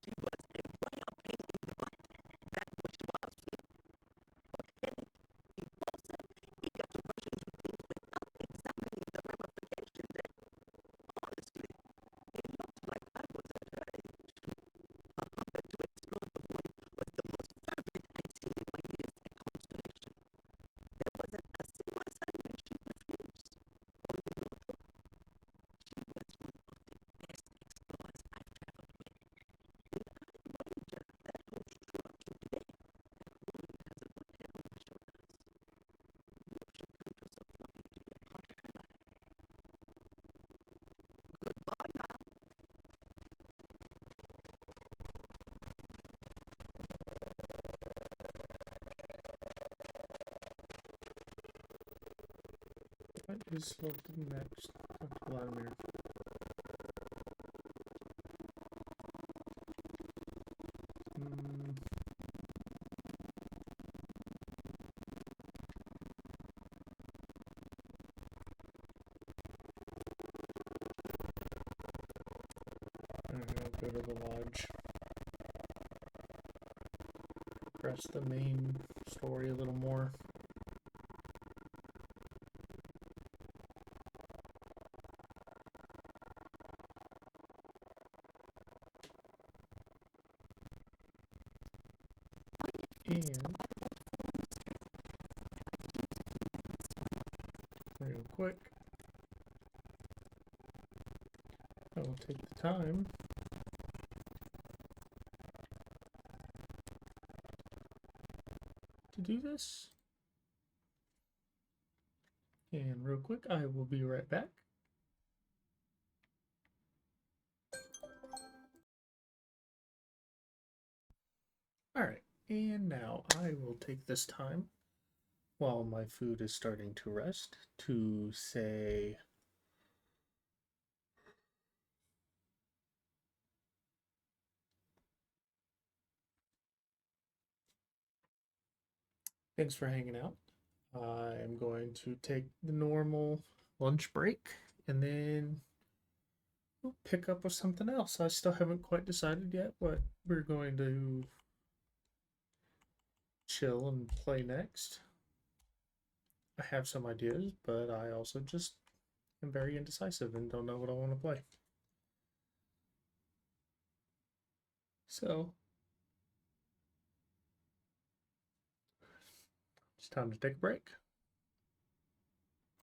She was a royal pain in the butt. That was she was. Hot-headed, impulsive, eager to rush into things without examining the ramifications. And honestly, it looked like I was at her age. Her hunger to explore the void was the most fervent I'd seen in my years at Constellation. There wasn't a single assignment she refused. Only Lotto. She was one of the best explorers I've traveled with. And I wager that holds true up to today. That woman has a good head on her shoulders. You should come to support me to be a part of her life. Goodbye now. What is looking next? Dr. Vladimir. go to the lodge. Press the main story a little more. And real quick, I will take the time to do this. And real quick, I will be right back. Alright, and now I will take this time while my food is starting to rest to say thanks for hanging out. I'm going to take the normal lunch break and then we'll pick up with something else. I still haven't quite decided yet what we're going to chill and play next. I have some ideas, but I also just am very indecisive and don't know what I want to play. So, it's time to take a break.